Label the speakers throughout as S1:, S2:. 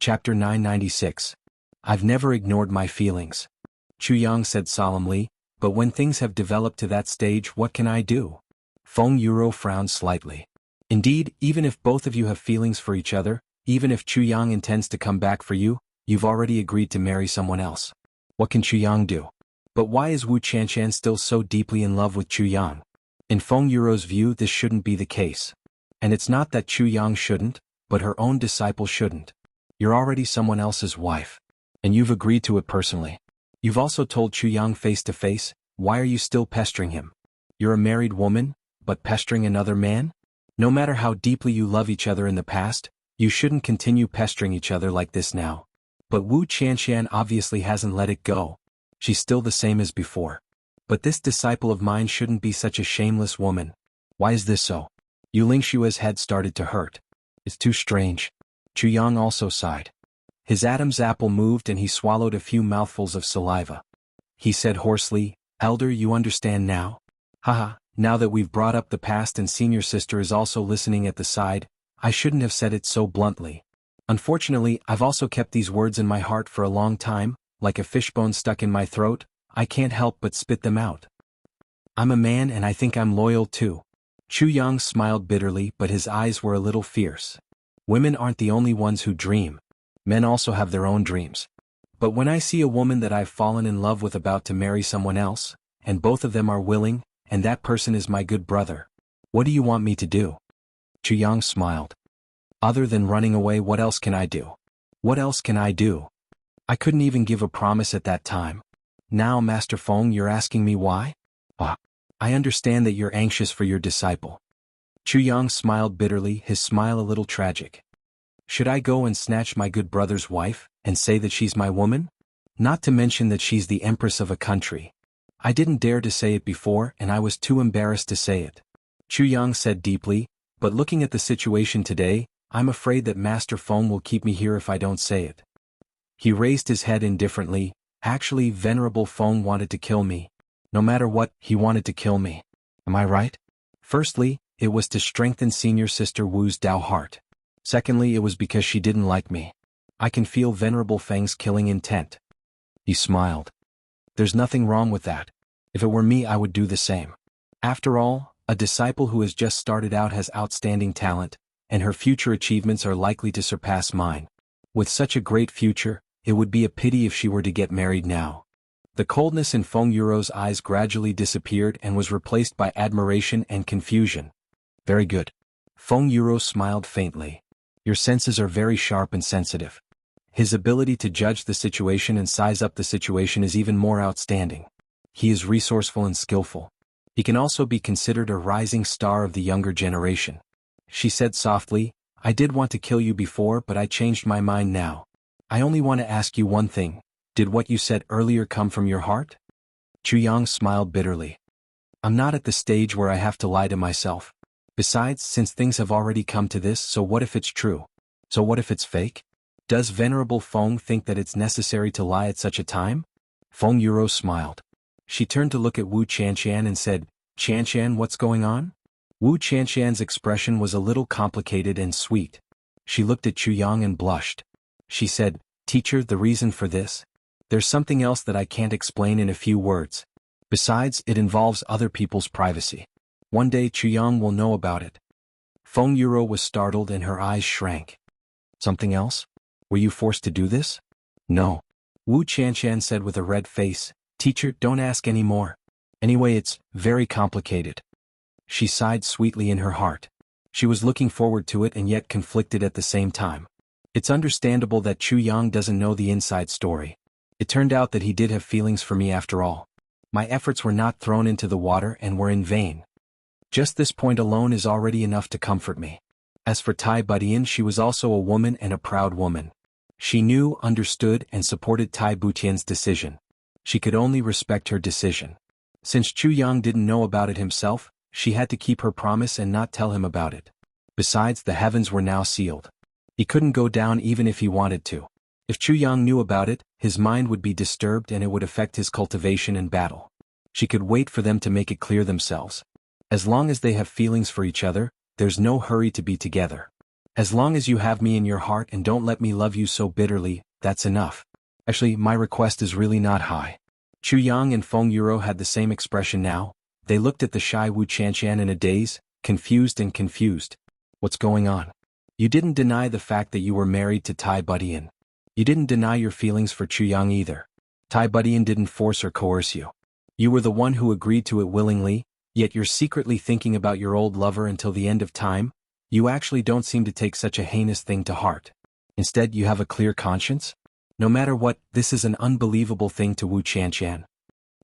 S1: Chapter 996. I've never ignored my feelings. Chu Yang said solemnly, but when things have developed to that stage, what can I do? Feng Yuro frowned slightly. Indeed, even if both of you have feelings for each other, even if Chu Yang intends to come back for you, you've already agreed to marry someone else. What can Chu Yang do? But why is Wu Qianqian still so deeply in love with Chu Yang? In Feng Yuro's view, this shouldn't be the case. And it's not that Chu Yang shouldn't, but her own disciple shouldn't. You're already someone else's wife. And you've agreed to it personally. You've also told Chu Yang face to face, why are you still pestering him? You're a married woman, but pestering another man? No matter how deeply you love each other in the past, you shouldn't continue pestering each other like this now. But Wu Qianqian obviously hasn't let it go. She's still the same as before. But this disciple of mine shouldn't be such a shameless woman. Why is this so? Yu Lingshua's head started to hurt. It's too strange. Chu Yang also sighed. His Adam's apple moved and he swallowed a few mouthfuls of saliva. He said hoarsely, Elder, you understand now? Haha, now that we've brought up the past and senior sister is also listening at the side, I shouldn't have said it so bluntly. Unfortunately, I've also kept these words in my heart for a long time, like a fishbone stuck in my throat, I can't help but spit them out. I'm a man and I think I'm loyal too. Chu Yang smiled bitterly, but his eyes were a little fierce. Women aren't the only ones who dream. Men also have their own dreams. But when I see a woman that I've fallen in love with about to marry someone else, and both of them are willing, and that person is my good brother, what do you want me to do? Chu Yang smiled. Other than running away, what else can I do? What else can I do? I couldn't even give a promise at that time. Now, Master Feng, you're asking me why? I understand that you're anxious for your disciple. Chu Yang smiled bitterly, his smile a little tragic. Should I go and snatch my good brother's wife, and say that she's my woman? Not to mention that she's the empress of a country. I didn't dare to say it before and I was too embarrassed to say it. Chu Yang said deeply, but looking at the situation today, I'm afraid that Master Feng will keep me here if I don't say it. He raised his head indifferently. Actually, Venerable Feng wanted to kill me. No matter what, he wanted to kill me. Am I right? Firstly, it was to strengthen senior sister Wu's Dao heart. Secondly, it was because she didn't like me. I can feel Venerable Feng's killing intent. He smiled. There's nothing wrong with that. If it were me, I would do the same. After all, a disciple who has just started out has outstanding talent, and her future achievements are likely to surpass mine. With such a great future, it would be a pity if she were to get married now. The coldness in Feng Yuro's eyes gradually disappeared and was replaced by admiration and confusion. Very good. Feng Yuro smiled faintly. Your senses are very sharp and sensitive. His ability to judge the situation and size up the situation is even more outstanding. He is resourceful and skillful. He can also be considered a rising star of the younger generation. She said softly, I did want to kill you before, but I changed my mind now. I only want to ask you one thing. Did what you said earlier come from your heart? Chu Yang smiled bitterly. I'm not at the stage where I have to lie to myself. Besides, since things have already come to this, so what if it's true? So what if it's fake? Does Venerable Feng think that it's necessary to lie at such a time? Feng Yuro smiled. She turned to look at Wu Qianqian and said, Qianqian, what's going on? Wu Qianqian's expression was a little complicated and sweet. She looked at Chu Yang and blushed. She said, Teacher, the reason for this? There's something else that I can't explain in a few words. Besides, it involves other people's privacy. One day Chu Yang will know about it. Feng Yuro was startled and her eyes shrank. Something else? Were you forced to do this? No. Wu Qianqian said with a red face, Teacher, don't ask any more. Anyway, it's very complicated. She sighed sweetly in her heart. She was looking forward to it and yet conflicted at the same time. It's understandable that Chu Yang doesn't know the inside story. It turned out that he did have feelings for me after all. My efforts were not thrown into the water and were in vain. Just this point alone is already enough to comfort me. As for Tai Butian, she was also a woman and a proud woman. She knew, understood, and supported Tai Butian's decision. She could only respect her decision. Since Chu Yang didn't know about it himself, she had to keep her promise and not tell him about it. Besides, the heavens were now sealed. He couldn't go down even if he wanted to. If Chu Yang knew about it, his mind would be disturbed and it would affect his cultivation and battle. She could wait for them to make it clear themselves. As long as they have feelings for each other, there's no hurry to be together. As long as you have me in your heart and don't let me love you so bitterly, that's enough. Actually, my request is really not high. Chu Yang and Feng Yuro had the same expression now. They looked at the shy Wu Qianqian in a daze, confused and confused. What's going on? You didn't deny the fact that you were married to Tai Budian. You didn't deny your feelings for Chu Yang either. Tai Budian didn't force or coerce you. You were the one who agreed to it willingly, yet you're secretly thinking about your old lover until the end of time. You actually don't seem to take such a heinous thing to heart. Instead, you have a clear conscience? No matter what, this is an unbelievable thing to Wu Qianqian.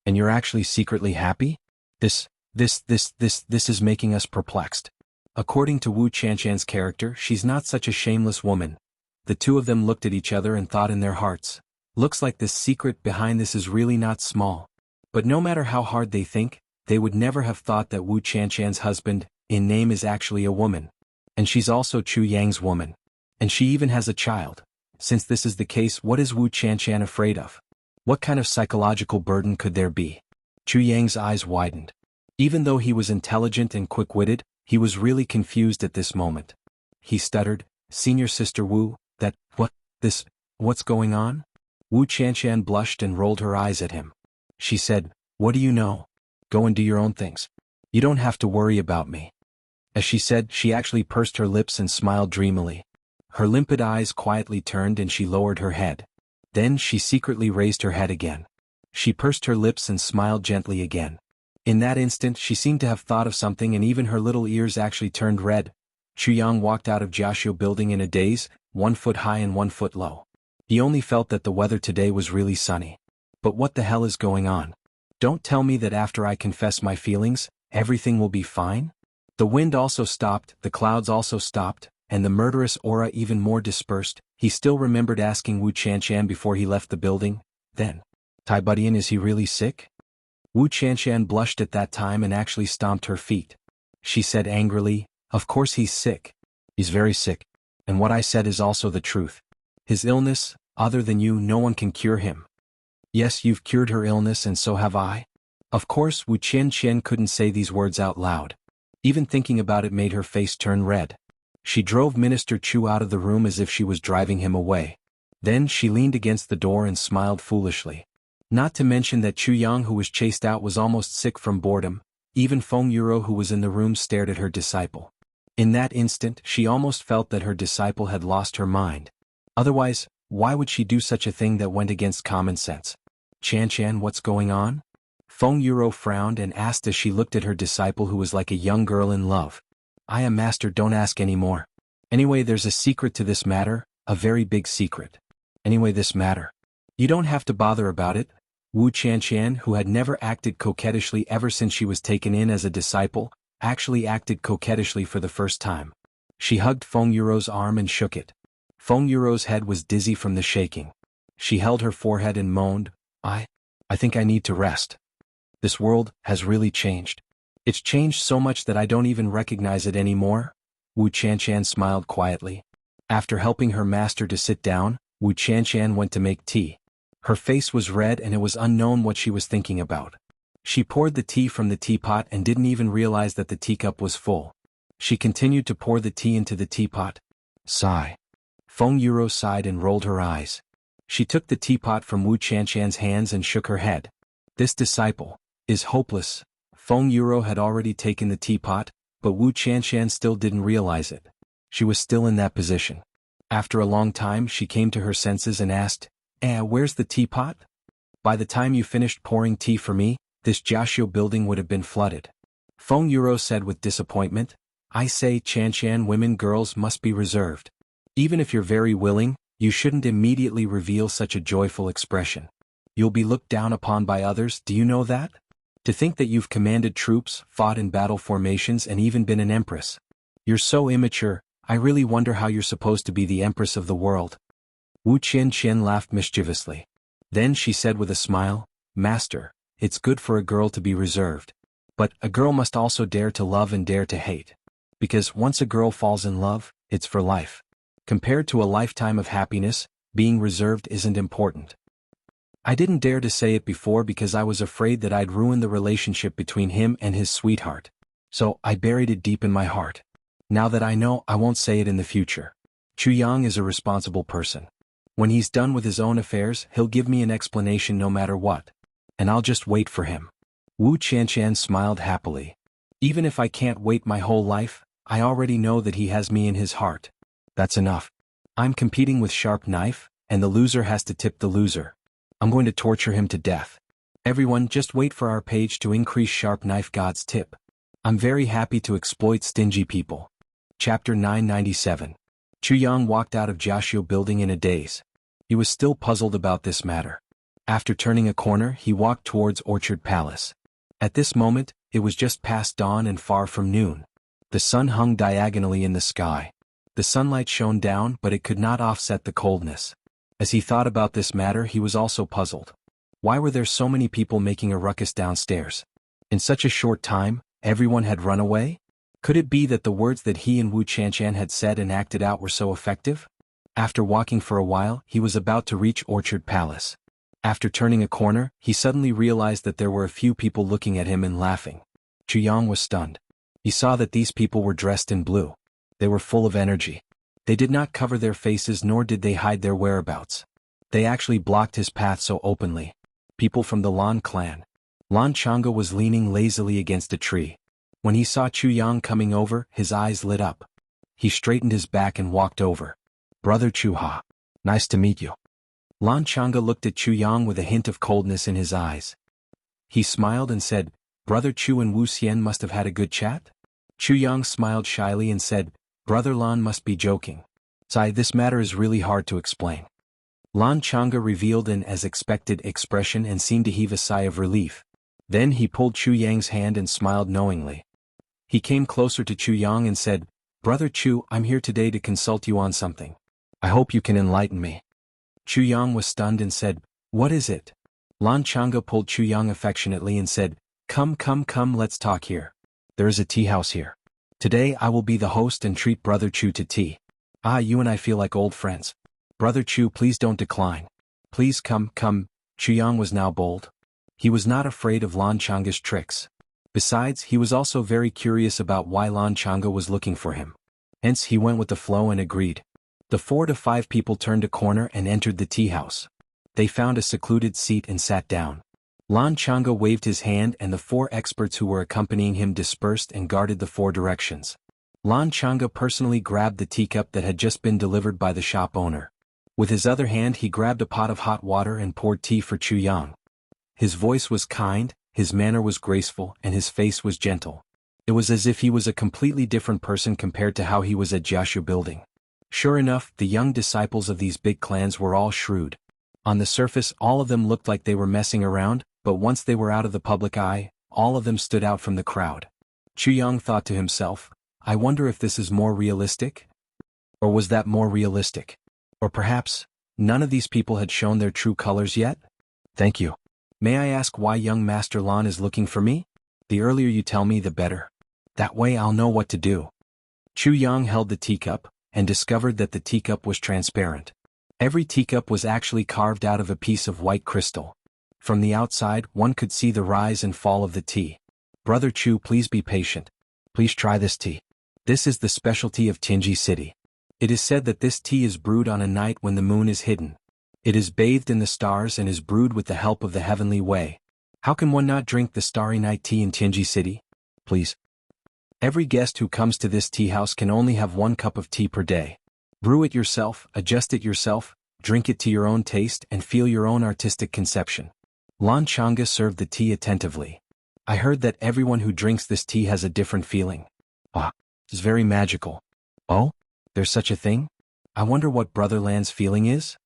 S1: And you're actually secretly happy? This is making us perplexed. According to Wu Qianqian's character, she's not such a shameless woman. The two of them looked at each other and thought in their hearts, looks like this secret behind this is really not small. But no matter how hard they think, they would never have thought that Wu Qianqian's husband, in name, is actually a woman. And she's also Chu Yang's woman. And she even has a child. Since this is the case, what is Wu Qianqian afraid of? What kind of psychological burden could there be? Chu Yang's eyes widened. Even though he was intelligent and quick-witted, he was really confused at this moment. He stuttered, "Senior Sister Wu, what's going on?" Wu Qianqian blushed and rolled her eyes at him. She said, "What do you know? Go and do your own things. You don't have to worry about me." As she said, she actually pursed her lips and smiled dreamily. Her limpid eyes quietly turned and she lowered her head. Then she secretly raised her head again. She pursed her lips and smiled gently again. In that instant she seemed to have thought of something and even her little ears actually turned red. Chu Yang walked out of Jianghu building in a daze, 1 foot high and 1 foot low. He only felt that the weather today was really sunny. But what the hell is going on? Don't tell me that after I confess my feelings, everything will be fine? The wind also stopped, the clouds also stopped, and the murderous aura even more dispersed. He still remembered asking Wu Qianqian before he left the building, then, "Tai Budian, is he really sick?" Wu Qianqian blushed at that time and actually stomped her feet. She said angrily, "Of course he's sick. He's very sick. And what I said is also the truth. His illness, other than you, no one can cure him. Yes, you've cured her illness and so have I." Of course, Wu Qianqian couldn't say these words out loud. Even thinking about it made her face turn red. She drove Minister Chu out of the room as if she was driving him away. Then she leaned against the door and smiled foolishly. Not to mention that Chu Yang, who was chased out, was almost sick from boredom. Even Feng Yuro, who was in the room, stared at her disciple. In that instant, she almost felt that her disciple had lost her mind. Otherwise, why would she do such a thing that went against common sense? "Qianqian, what's going on?" Feng Yuro frowned and asked as she looked at her disciple, who was like a young girl in love. "I am master, don't ask any more. Anyway, there's a secret to this matter, a very big secret. Anyway, this matter. You don't have to bother about it." Wu Qianqian, who had never acted coquettishly ever since she was taken in as a disciple, actually acted coquettishly for the first time. She hugged Feng Yuro's arm and shook it. Feng Yuro's head was dizzy from the shaking. She held her forehead and moaned, I think I need to rest. This world has really changed. It's changed so much that I don't even recognize it anymore." Wu Qianqian smiled quietly. After helping her master to sit down, Wu Qianqian went to make tea. Her face was red and it was unknown what she was thinking about. She poured the tea from the teapot and didn't even realize that the teacup was full. She continued to pour the tea into the teapot. Sigh. Feng Yuro sighed and rolled her eyes. She took the teapot from Wu Qianqian's hands and shook her head. This disciple is hopeless. Feng Yuro had already taken the teapot, but Wu Qianqian still didn't realize it. She was still in that position. After a long time she came to her senses and asked, where's the teapot? By the time you finished pouring tea for me, this Jianghu building would have been flooded. Feng Yuro said with disappointment, I say, Qianqian, women girls must be reserved. Even if you're very willing, you shouldn't immediately reveal such a joyful expression. You'll be looked down upon by others, do you know that? To think that you've commanded troops, fought in battle formations and even been an empress. You're so immature, I really wonder how you're supposed to be the empress of the world. Wu Qianqian laughed mischievously. Then she said with a smile, Master, it's good for a girl to be reserved. But a girl must also dare to love and dare to hate. Because once a girl falls in love, it's for life. Compared to a lifetime of happiness, being reserved isn't important. I didn't dare to say it before because I was afraid that I'd ruin the relationship between him and his sweetheart. So I buried it deep in my heart. Now that I know, I won't say it in the future. Chuyang is a responsible person. When he's done with his own affairs, he'll give me an explanation no matter what. And I'll just wait for him. Wu Qianqian smiled happily. Even if I can't wait my whole life, I already know that he has me in his heart. That's enough. I'm competing with Sharp Knife, and the loser has to tip the loser. I'm going to torture him to death. Everyone, just wait for our page to increase Sharp Knife God's tip. I'm very happy to exploit stingy people. Chapter 997. Chuyang walked out of Jianghu building in a daze. He was still puzzled about this matter. After turning a corner, he walked towards Orchard Palace. At this moment, it was just past dawn and far from noon. The sun hung diagonally in the sky. The sunlight shone down, but it could not offset the coldness. As he thought about this matter, he was also puzzled. Why were there so many people making a ruckus downstairs? In such a short time, everyone had run away? Could it be that the words that he and Wu Qianqian had said and acted out were so effective? After walking for a while, he was about to reach Orchard Palace. After turning a corner, he suddenly realized that there were a few people looking at him and laughing. Chuyang was stunned. He saw that these people were dressed in blue. They were full of energy. They did not cover their faces nor did they hide their whereabouts. They actually blocked his path so openly. People from the Lan clan. Lan Chang'e was leaning lazily against a tree. When he saw Chuyang coming over, his eyes lit up. He straightened his back and walked over. Brother Chuha. Nice to meet you. Lan Chang'e looked at Chuyang with a hint of coldness in his eyes. He smiled and said, Brother Chu and Wu Xian must have had a good chat? Chuyang smiled shyly and said, Brother Lan must be joking. Sai, this matter is really hard to explain. Lan Chang'e revealed an as expected expression and seemed to heave a sigh of relief. Then he pulled Chuyang's hand and smiled knowingly. He came closer to Chuyang and said, Brother Chu, I'm here today to consult you on something. I hope you can enlighten me. Chuyang was stunned and said, What is it? Lan Chang'e pulled Chuyang affectionately and said, Come, let's talk here. There is a tea house here. Today I will be the host and treat Brother Chu to tea. You and I feel like old friends. Brother Chu, please don't decline. Please come. Chuyang was now bold. He was not afraid of Lan Chang'e's tricks. Besides, he was also very curious about why Lan Chang'e was looking for him. Hence he went with the flow and agreed. The 4 to 5 people turned a corner and entered the tea house. They found a secluded seat and sat down. Lan Chang'e waved his hand and the 4 experts who were accompanying him dispersed and guarded the 4 directions. Lan Chang'e personally grabbed the teacup that had just been delivered by the shop owner. With his other hand he grabbed a pot of hot water and poured tea for Chuyang. His voice was kind, his manner was graceful, and his face was gentle. It was as if he was a completely different person compared to how he was at Jianghu building. Sure enough, the young disciples of these big clans were all shrewd. On the surface, all of them looked like they were messing around, but once they were out of the public eye, all of them stood out from the crowd. Chuyang thought to himself, I wonder if this is more realistic? Or was that more realistic? Or perhaps, none of these people had shown their true colors yet? Thank you. May I ask why young Master Lan is looking for me? The earlier you tell me, the better. That way I'll know what to do. Chuyang held the teacup, and discovered that the teacup was transparent. Every teacup was actually carved out of a piece of white crystal. From the outside, one could see the rise and fall of the tea. Brother Chu, please be patient. Please try this tea. This is the specialty of Tinji City. It is said that this tea is brewed on a night when the moon is hidden. It is bathed in the stars and is brewed with the help of the heavenly way. How can one not drink the starry night tea in Tinji City? Please. Every guest who comes to this tea house can only have 1 cup of tea per day. Brew it yourself, adjust it yourself, drink it to your own taste and feel your own artistic conception. Lan Chang'e served the tea attentively. I heard that everyone who drinks this tea has a different feeling. It's very magical. Oh? There's such a thing? I wonder what Brother Lan's feeling is?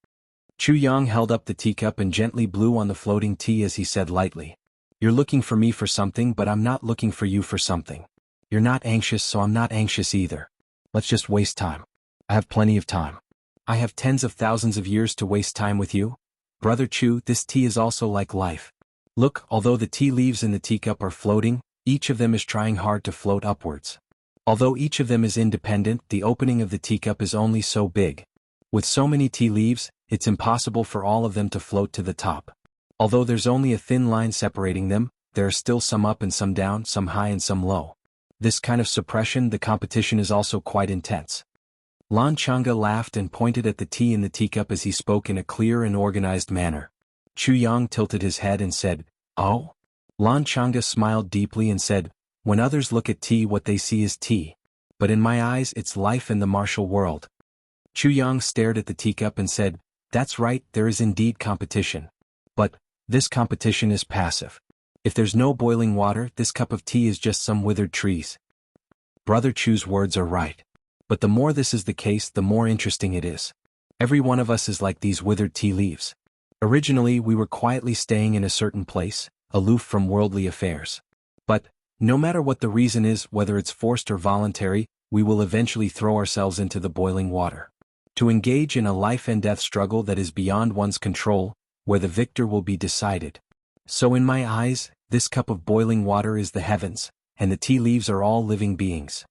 S1: Chuyang held up the teacup and gently blew on the floating tea as he said lightly. You're looking for me for something, but I'm not looking for you for something. You're not anxious, so I'm not anxious either. Let's just waste time. I have plenty of time. I have tens of thousands of years to waste time with you. Brother Chu, this tea is also like life. Look, although the tea leaves in the teacup are floating, each of them is trying hard to float upwards. Although each of them is independent, the opening of the teacup is only so big. With so many tea leaves, it's impossible for all of them to float to the top. Although there's only a thin line separating them, there are still some up and some down, some high and some low. this kind of suppression, the competition is also quite intense. Lan Chang'e laughed and pointed at the tea in the teacup as he spoke in a clear and organized manner. Chu Yang tilted his head and said, "Oh?" Lan Chang'e smiled deeply and said, "When others look at tea, what they see is tea. But in my eyes, it's life in the martial world." Chu Yang stared at the teacup and said, "That's right, there is indeed competition. But this competition is passive. If there's no boiling water, this cup of tea is just some withered trees." Brother Chu's words are right. But the more this is the case, the more interesting it is. Every one of us is like these withered tea leaves. Originally, we were quietly staying in a certain place, aloof from worldly affairs. But, no matter what the reason is, whether it's forced or voluntary, we will eventually throw ourselves into the boiling water. To engage in a life and death struggle that is beyond one's control, where the victor will be decided. So in my eyes, this cup of boiling water is the heavens, and the tea leaves are all living beings.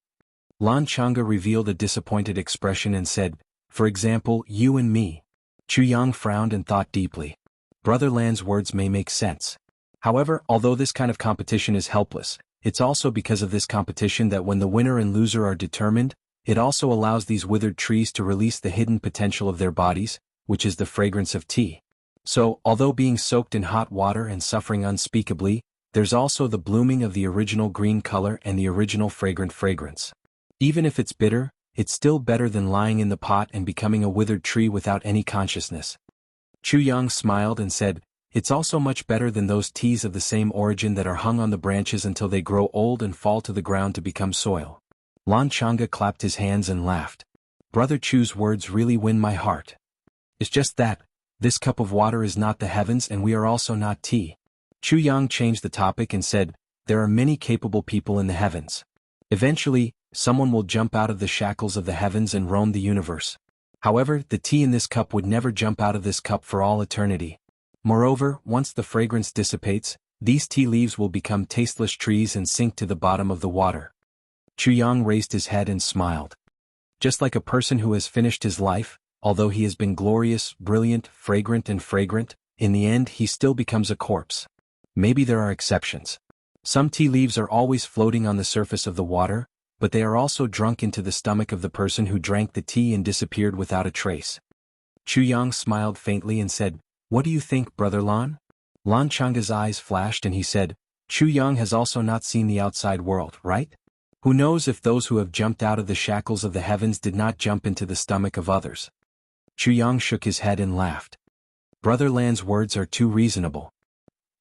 S1: Lan Chang'e revealed a disappointed expression and said, "For example, you and me." Chu Yang frowned and thought deeply. Brother Lan's words may make sense. However, although this kind of competition is helpless, it's also because of this competition that when the winner and loser are determined, it also allows these withered trees to release the hidden potential of their bodies, which is the fragrance of tea. So, although being soaked in hot water and suffering unspeakably, there's also the blooming of the original green color and the original fragrant fragrance. Even if it's bitter, it's still better than lying in the pot and becoming a withered tree without any consciousness. Chu Yang smiled and said, "It's also much better than those teas of the same origin that are hung on the branches until they grow old and fall to the ground to become soil." Lan Chang'e clapped his hands and laughed. Brother Chu's words really win my heart. It's just that, this cup of water is not the heavens and we are also not tea. Chu Yang changed the topic and said, "There are many capable people in the heavens. Eventually, someone will jump out of the shackles of the heavens and roam the universe. However, the tea in this cup would never jump out of this cup for all eternity. Moreover, once the fragrance dissipates, these tea leaves will become tasteless trees and sink to the bottom of the water." Chu Yang raised his head and smiled. Just like a person who has finished his life, although he has been glorious, brilliant, fragrant, in the end he still becomes a corpse. Maybe there are exceptions. Some tea leaves are always floating on the surface of the water, but they are also drunk into the stomach of the person who drank the tea and disappeared without a trace. Chu Yang smiled faintly and said, "What do you think, Brother Lan?" Lan Chang'e's eyes flashed and he said, "Chu Yang has also not seen the outside world, right? Who knows if those who have jumped out of the shackles of the heavens did not jump into the stomach of others?" Chu Yang shook his head and laughed. Brother Lan's words are too reasonable.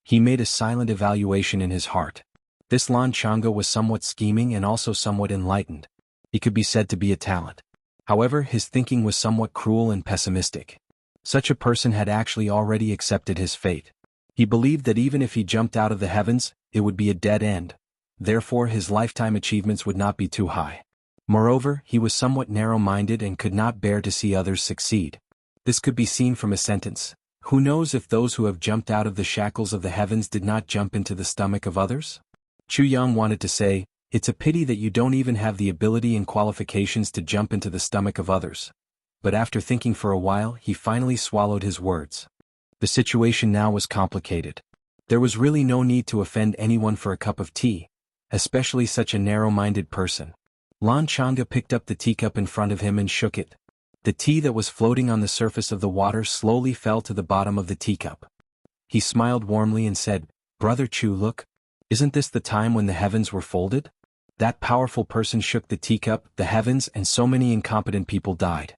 S1: He made a silent evaluation in his heart. This Lan Chang'e was somewhat scheming and also somewhat enlightened. He could be said to be a talent. However, his thinking was somewhat cruel and pessimistic. Such a person had actually already accepted his fate. He believed that even if he jumped out of the heavens, it would be a dead end. Therefore, his lifetime achievements would not be too high. Moreover, he was somewhat narrow-minded and could not bear to see others succeed. This could be seen from a sentence. Who knows if those who have jumped out of the shackles of the heavens did not jump into the stomach of others? Chu Yang wanted to say, "It's a pity that you don't even have the ability and qualifications to jump into the stomach of others." But after thinking for a while, he finally swallowed his words. The situation now was complicated. There was really no need to offend anyone for a cup of tea, especially such a narrow-minded person. Lan Chang'e picked up the teacup in front of him and shook it. The tea that was floating on the surface of the water slowly fell to the bottom of the teacup. He smiled warmly and said, "Brother Chu, look. Isn't this the time when the heavens were folded? That powerful person shook the teacup, the heavens, and so many incompetent people died."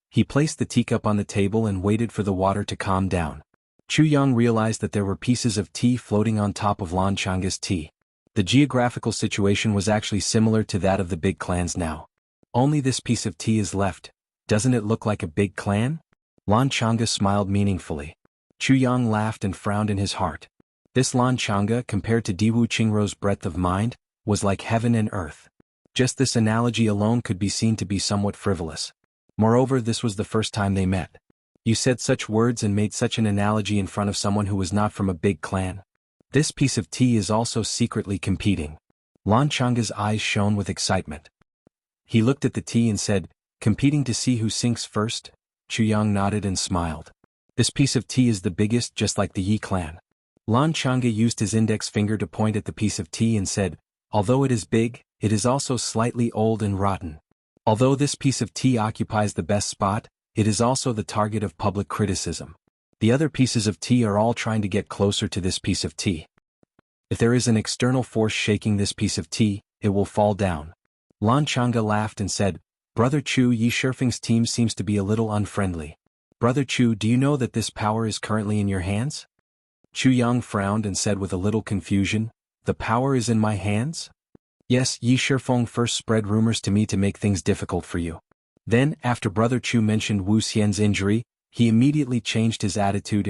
S1: He placed the teacup on the table and waited for the water to calm down. Chu Yang realized that there were pieces of tea floating on top of Lan Chang'e's tea. The geographical situation was actually similar to that of the big clans now. Only this piece of tea is left. Doesn't it look like a big clan? Lan Chang'e smiled meaningfully. Chu Yang laughed and frowned in his heart. This Lan Chang'e, compared to Diwu Qingrou's breadth of mind, was like heaven and earth. Just this analogy alone could be seen to be somewhat frivolous. Moreover, this was the first time they met. You said such words and made such an analogy in front of someone who was not from a big clan. This piece of tea is also secretly competing. Lan Chang'e's eyes shone with excitement. He looked at the tea and said, "Competing to see who sinks first?" Chu Yang nodded and smiled. "This piece of tea is the biggest, just like the Yi clan." Lan Chang'e used his index finger to point at the piece of tea and said, Although it is big, it is also slightly old and rotten. Although this piece of tea occupies the best spot, it is also the target of public criticism. The other pieces of tea are all trying to get closer to this piece of tea. If there is an external force shaking this piece of tea, it will fall down. Lan Chang'e laughed and said, Brother Chu, Yi Shifeng's team seems to be a little unfriendly. Brother Chu, do you know that this power is currently in your hands? Chu Yang frowned and said with a little confusion, the power is in my hands? Yes, Yi Shifeng first spread rumors to me to make things difficult for you. Then, after Brother Chu mentioned Wu Xian's injury, he immediately changed his attitude.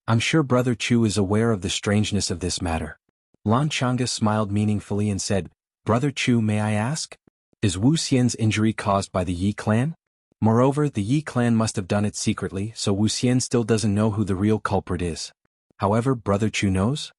S1: I'm sure Brother Chu is aware of the strangeness of this matter. Lan Chang'e smiled meaningfully and said, Brother Chu, may I ask? Is Wu Xian's injury caused by the Yi clan? Moreover, the Yi clan must have done it secretly, so Wu Xian still doesn't know who the real culprit is. However, Brother Chu knows?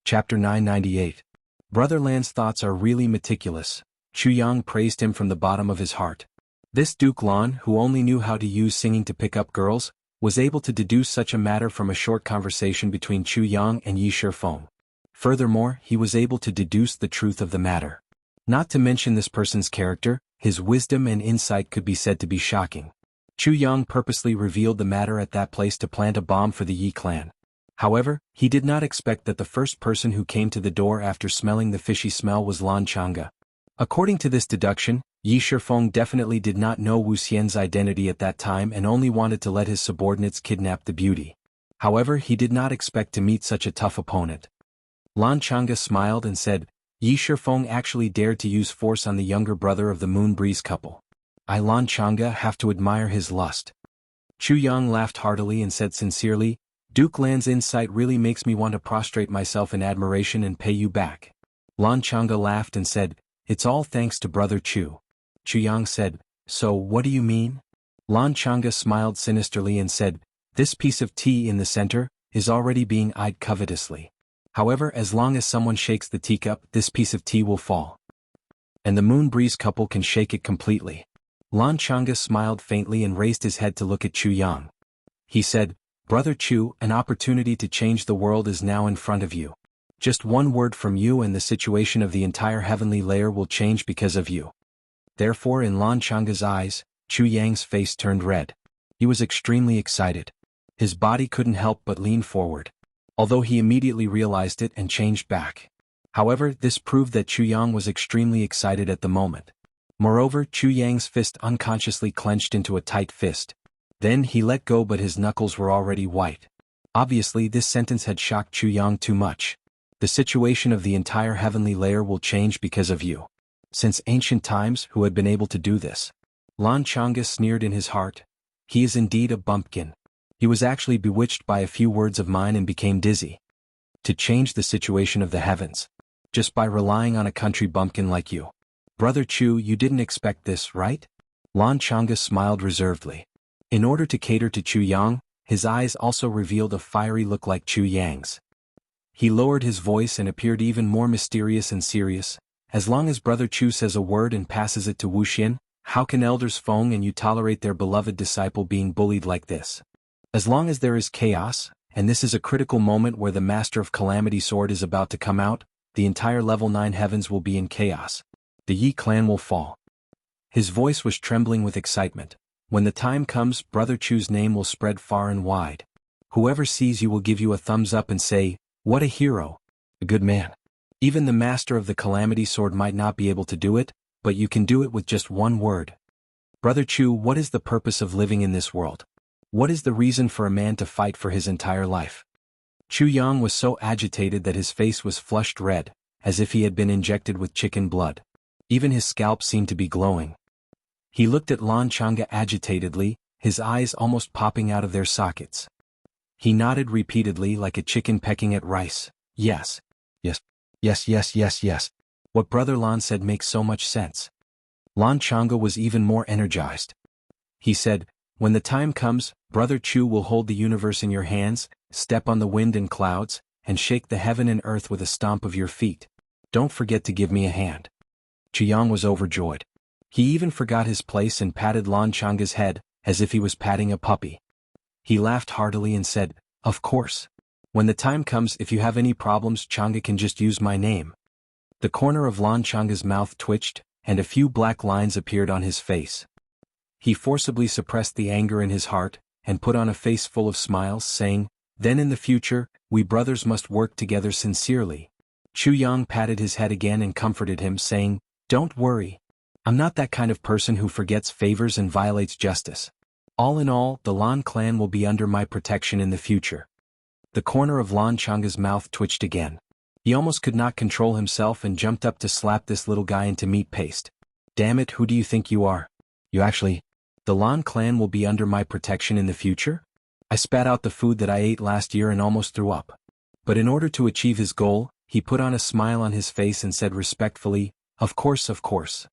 S1: Chapter 998. Brother Lan's thoughts are really meticulous. Chu Yang praised him from the bottom of his heart. This Duke Lan, who only knew how to use singing to pick up girls, was able to deduce such a matter from a short conversation between Chu Yang and Yi Shifeng. Furthermore, he was able to deduce the truth of the matter. Not to mention this person's character, his wisdom and insight could be said to be shocking. Chu Yang purposely revealed the matter at that place to plant a bomb for the Yi clan. However, he did not expect that the first person who came to the door after smelling the fishy smell was Lan Chang'e. According to this deduction, Yi Shifeng definitely did not know Wu Xian's identity at that time and only wanted to let his subordinates kidnap the beauty. However, he did not expect to meet such a tough opponent. Lan Chang'e smiled and said, Yi Shifeng actually dared to use force on the younger brother of the Moon Breeze couple. I, Lan Chang'e, have to admire his lust. Chu Yang laughed heartily and said sincerely, Duke Lan's insight really makes me want to prostrate myself in admiration and pay you back. Lan Chang'e laughed and said, It's all thanks to Brother Chu. Chu Yang said, So what do you mean? Lan Chang'e smiled sinisterly and said, This piece of tea in the center is already being eyed covetously. However, as long as someone shakes the teacup, this piece of tea will fall. And the Moon Breeze couple can shake it completely. Lan Chang'e smiled faintly and raised his head to look at Chu Yang. He said, Brother Chu, an opportunity to change the world is now in front of you. Just one word from you and the situation of the entire heavenly layer will change because of you. Therefore, in Lan Chang'e's eyes, Chu Yang's face turned red. He was extremely excited. His body couldn't help but lean forward. Although he immediately realized it and changed back. However, this proved that Chu Yang was extremely excited at the moment. Moreover, Chu Yang's fist unconsciously clenched into a tight fist. Then he let go, but his knuckles were already white. Obviously, this sentence had shocked Chu Yang too much. The situation of the entire heavenly layer will change because of you. Since ancient times, who had been able to do this? Lan Chang'e sneered in his heart. He is indeed a bumpkin. He was actually bewitched by a few words of mine and became dizzy. To change the situation of the heavens. Just by relying on a country bumpkin like you. Brother Chu, you didn't expect this, right? Lan Chang'e smiled reservedly. In order to cater to Chu Yang, his eyes also revealed a fiery look like Chu Yang's. He lowered his voice and appeared even more mysterious and serious. As long as Brother Chu says a word and passes it to Wu Xian, how can elders Feng and you tolerate their beloved disciple being bullied like this? As long as there is chaos, and this is a critical moment where the Master of Calamity Sword is about to come out, the entire level 9 heavens will be in chaos. The Yi clan will fall. His voice was trembling with excitement. When the time comes, Brother Chu's name will spread far and wide. Whoever sees you will give you a thumbs up and say, What a hero! A good man. Even the Master of the Calamity Sword might not be able to do it, but you can do it with just one word. Brother Chu, what is the purpose of living in this world? What is the reason for a man to fight for his entire life? Chu Yang was so agitated that his face was flushed red, as if he had been injected with chicken blood. Even his scalp seemed to be glowing. He looked at Lan Chang'e agitatedly, his eyes almost popping out of their sockets. He nodded repeatedly like a chicken pecking at rice. Yes. Yes. Yes, yes, yes, yes. What Brother Lan said makes so much sense. Lan Chang'e was even more energized. He said, When the time comes, Brother Chu will hold the universe in your hands, step on the wind and clouds, and shake the heaven and earth with a stomp of your feet. Don't forget to give me a hand. Chu Yang was overjoyed. He even forgot his place and patted Lan Chang'e's head, as if he was patting a puppy. He laughed heartily and said, Of course. When the time comes, if you have any problems, Chang'e can just use my name, The corner of Lan Changa's mouth twitched, and a few black lines appeared on his face. He forcibly suppressed the anger in his heart, and put on a face full of smiles, saying, "Then in the future, we brothers must work together sincerely." Chu Yang patted his head again and comforted him, saying, "Don't worry. I'm not that kind of person who forgets favors and violates justice. All in all, the Lan clan will be under my protection in the future." The corner of Lan Changa's mouth twitched again. He almost could not control himself and jumped up to slap this little guy into meat paste. "Damn it, who do you think you are? The Lan clan will be under my protection in the future?" I spat out the food that I ate last year and almost threw up. But in order to achieve his goal, he put on a smile on his face and said respectfully, "Of course, of course."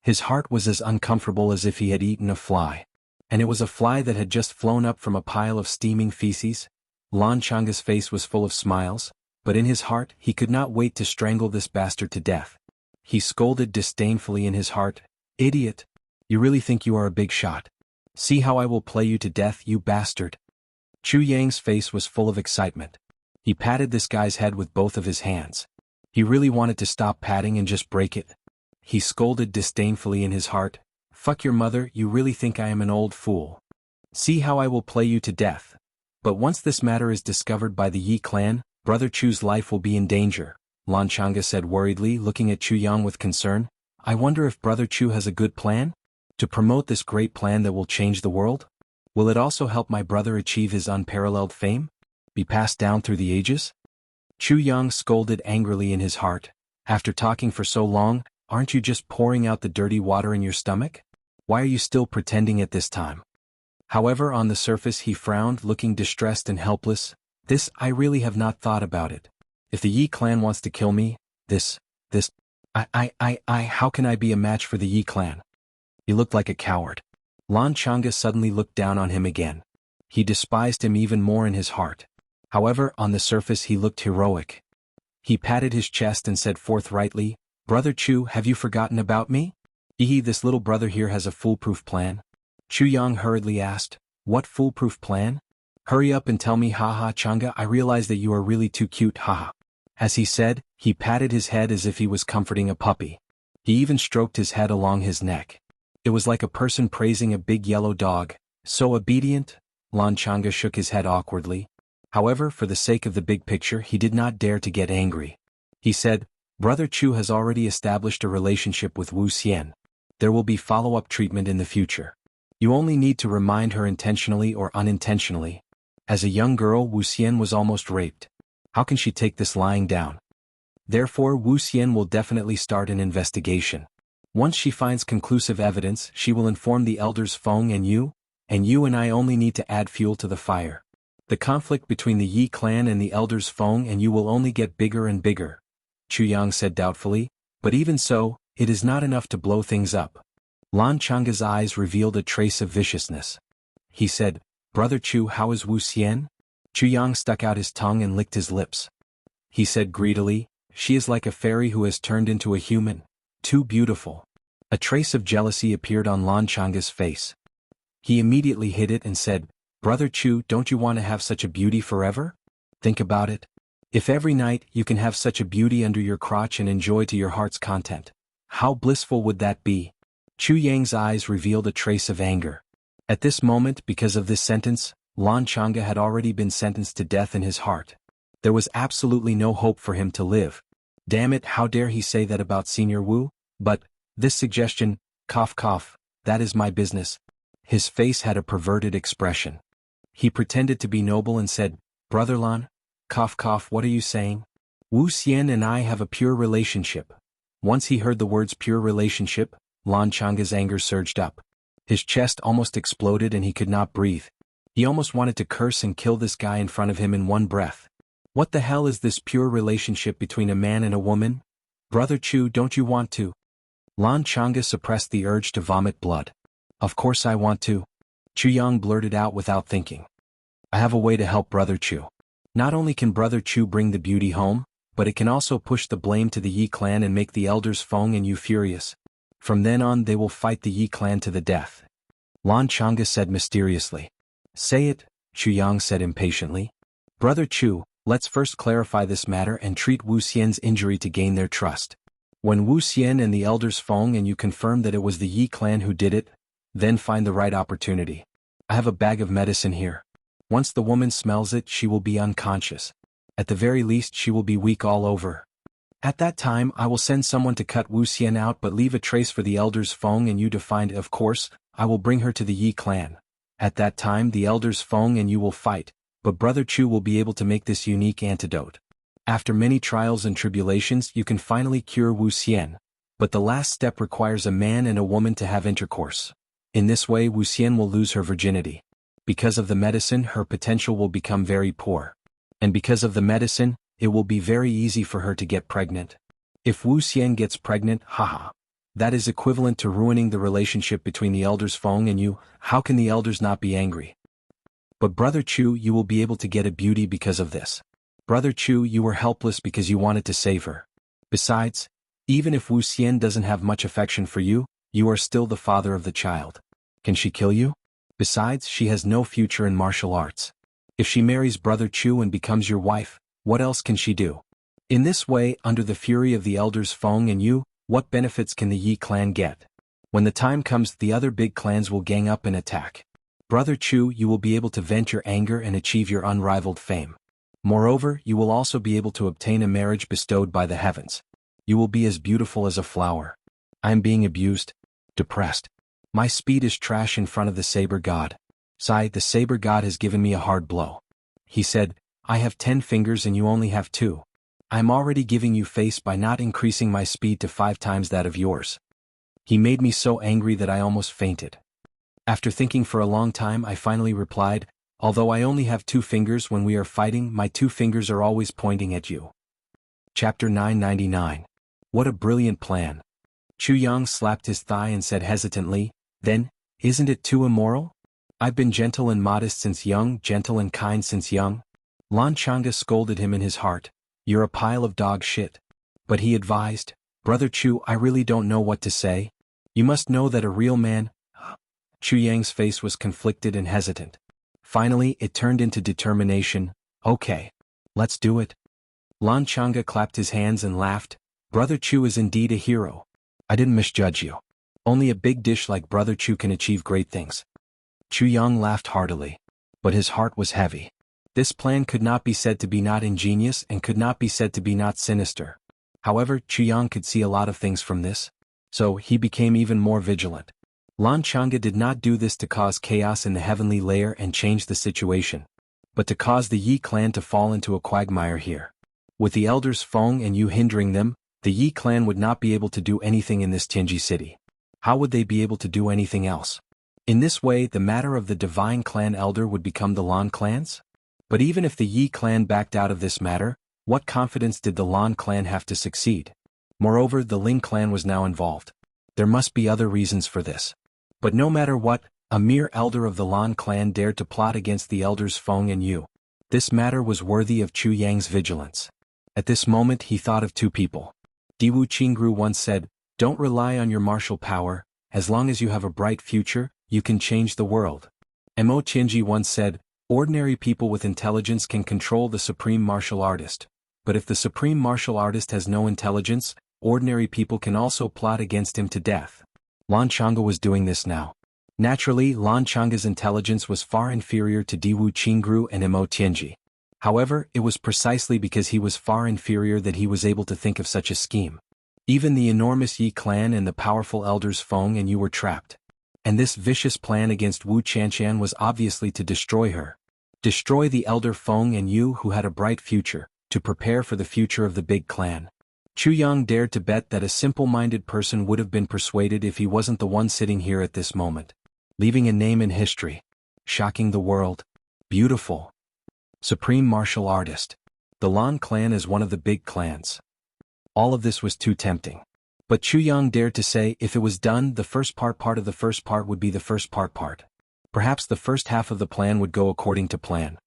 S1: His heart was as uncomfortable as if he had eaten a fly. And it was a fly that had just flown up from a pile of steaming feces. Lan Changa's face was full of smiles, but in his heart he could not wait to strangle this bastard to death. He scolded disdainfully in his heart, "Idiot! You really think you are a big shot? See how I will play you to death, you bastard." Chu Yang's face was full of excitement. He patted this guy's head with both of his hands. He really wanted to stop patting and just break it. He scolded disdainfully in his heart, "Fuck your mother, you really think I am an old fool? See how I will play you to death. But once this matter is discovered by the Yi clan, Brother Chu's life will be in danger," Lan Changa said worriedly, looking at Chu Yang with concern. "I wonder if Brother Chu has a good plan? To promote this great plan that will change the world? Will it also help my brother achieve his unparalleled fame? Be passed down through the ages?" Chu Yang scolded angrily in his heart, "After talking for so long, aren't you just pouring out the dirty water in your stomach? Why are you still pretending at this time?" However, on the surface he frowned, looking distressed and helpless. I really have not thought about it. If the Yi clan wants to kill me, how can I be a match for the Yi clan?" He looked like a coward. Lan Changa suddenly looked down on him again. He despised him even more in his heart. However, on the surface he looked heroic. He patted his chest and said forthrightly, "Brother Chu, have you forgotten about me? This little brother here has a foolproof plan." Chu Yang hurriedly asked, "What foolproof plan? Hurry up and tell me, haha Changa, I realize that you are really too cute, haha." As he said, he patted his head as if he was comforting a puppy. He even stroked his head along his neck. It was like a person praising a big yellow dog. "So obedient?" Lan Changa shook his head awkwardly. However, for the sake of the big picture, he did not dare to get angry. He said, "Brother Chu has already established a relationship with Wuxia. There will be follow-up treatment in the future. You only need to remind her intentionally or unintentionally. As a young girl, Wuxia was almost raped. How can she take this lying down? Therefore, Wuxia will definitely start an investigation. Once she finds conclusive evidence, she will inform the elders Feng and you and I only need to add fuel to the fire. The conflict between the Yi clan and the elders Feng and you will only get bigger and bigger," Chu Yang said doubtfully, "but even so, it is not enough to blow things up." Lan Changa's eyes revealed a trace of viciousness. He said, "Brother Chu, how is Wuxia?" Chu Yang stuck out his tongue and licked his lips. He said greedily, "She is like a fairy who has turned into a human. Too beautiful." A trace of jealousy appeared on Lan Changa's face. He immediately hid it and said, "Brother Chu, don't you want to have such a beauty forever? Think about it. If every night you can have such a beauty under your crotch and enjoy to your heart's content, how blissful would that be?" Chu Yang's eyes revealed a trace of anger. At this moment, because of this sentence, Lan Changa had already been sentenced to death in his heart. There was absolutely no hope for him to live. Damn it, how dare he say that about Senior Wu? But, this suggestion, cough cough, that is my business. His face had a perverted expression. He pretended to be noble and said, "Brother Lan, cough cough, what are you saying? Wuxia and I have a pure relationship." Once he heard the words pure relationship, Lan Changa's anger surged up. His chest almost exploded and he could not breathe. He almost wanted to curse and kill this guy in front of him in one breath. What the hell is this pure relationship between a man and a woman? Brother Chu, don't you want to? Lan Changa suppressed the urge to vomit blood. Of course I want to. Chu Yang blurted out without thinking. I have a way to help Brother Chu. Not only can Brother Chu bring the beauty home, but it can also push the blame to the Yi clan and make the elders Feng and you furious. From then on they will fight the Yi clan to the death. Lan Changa said mysteriously. Say it, Chu Yang said impatiently. Brother Chu, let's first clarify this matter and treat Wuxian's injury to gain their trust. When Wu Xian and the elders Feng and you confirm that it was the Yi clan who did it, then find the right opportunity. I have a bag of medicine here. Once the woman smells it, she will be unconscious. At the very least, she will be weak all over. At that time, I will send someone to cut Wu Xian out but leave a trace for the elders Feng and you to find. Of course, I will bring her to the Yi clan. At that time the elders Feng and you will fight, but Brother Chu will be able to make this unique antidote. After many trials and tribulations you can finally cure Wu Xian, but the last step requires a man and a woman to have intercourse. In this way Wu Xian will lose her virginity. Because of the medicine her potential will become very poor. And because of the medicine, it will be very easy for her to get pregnant. If Wu Xian gets pregnant, haha. That is equivalent to ruining the relationship between the elders Feng and you. How can the elders not be angry? But Brother Chu, you will be able to get a beauty because of this. Brother Chu, you were helpless because you wanted to save her. Besides, even if Wu Xian doesn't have much affection for you, you are still the father of the child. Can she kill you? Besides, she has no future in martial arts. If she marries Brother Chu and becomes your wife, what else can she do? In this way, under the fury of the elders Feng and you, what benefits can the Yi clan get? When the time comes, the other big clans will gang up and attack. Brother Chu, you will be able to vent your anger and achieve your unrivaled fame. Moreover, you will also be able to obtain a marriage bestowed by the heavens. You will be as beautiful as a flower. I am being abused, depressed. My speed is trash in front of the Saber God. Sigh, the Saber God has given me a hard blow. He said, I have 10 fingers and you only have 2. I am already giving you face by not increasing my speed to 5 times that of yours. He made me so angry that I almost fainted. After thinking for a long time I finally replied, although I only have 2 fingers when we are fighting, my 2 fingers are always pointing at you. Chapter 999. What a brilliant plan. Chu Yang slapped his thigh and said hesitantly, then, isn't it too immoral? I've been gentle and modest since young, gentle and kind since young. Lan Changa scolded him in his heart, you're a pile of dog shit. But he advised, Brother Chu, I really don't know what to say. You must know that a real man. Chu Yang's face was conflicted and hesitant. Finally, it turned into determination. Okay. Let's do it. Lan Changa clapped his hands and laughed. Brother Chu is indeed a hero. I didn't misjudge you. Only a big dish like Brother Chu can achieve great things. Chu Yang laughed heartily. But his heart was heavy. This plan could not be said to be not ingenious and could not be said to be not sinister. However, Chu Yang could see a lot of things from this. So, he became even more vigilant. Lan Changa did not do this to cause chaos in the heavenly layer and change the situation, but to cause the Yi clan to fall into a quagmire here. With the elders Feng and you hindering them, the Yi clan would not be able to do anything in this Tianji city. How would they be able to do anything else? In this way, the matter of the divine clan elder would become the Lan clans? But even if the Yi clan backed out of this matter, what confidence did the Lan clan have to succeed? Moreover, the Ling clan was now involved. There must be other reasons for this. But no matter what, a mere elder of the Lan clan dared to plot against the elders Feng and you. This matter was worthy of Chu Yang's vigilance. At this moment he thought of 2 people. Diwu Qingru once said, don't rely on your martial power, as long as you have a bright future, you can change the world. Mo Tianji once said, ordinary people with intelligence can control the supreme martial artist. But if the supreme martial artist has no intelligence, ordinary people can also plot against him to death. Lan Changa was doing this now. Naturally, Lan Changa's intelligence was far inferior to Diwu Qingru and Mo Tianji. However, it was precisely because he was far inferior that he was able to think of such a scheme. Even the enormous Yi clan and the powerful elders Feng and you were trapped. And this vicious plan against Wu Qianshan was obviously to destroy her. Destroy the elder Feng and you who had a bright future, to prepare for the future of the big clan. Chu Yang dared to bet that a simple-minded person would have been persuaded if he wasn't the one sitting here at this moment. Leaving a name in history. Shocking the world. Beautiful. Supreme martial artist. The Lan clan is one of the big clans. All of this was too tempting. But Chu Yang dared to say if it was done, the first part of the first part would be the first part. Perhaps the first half of the plan would go according to plan.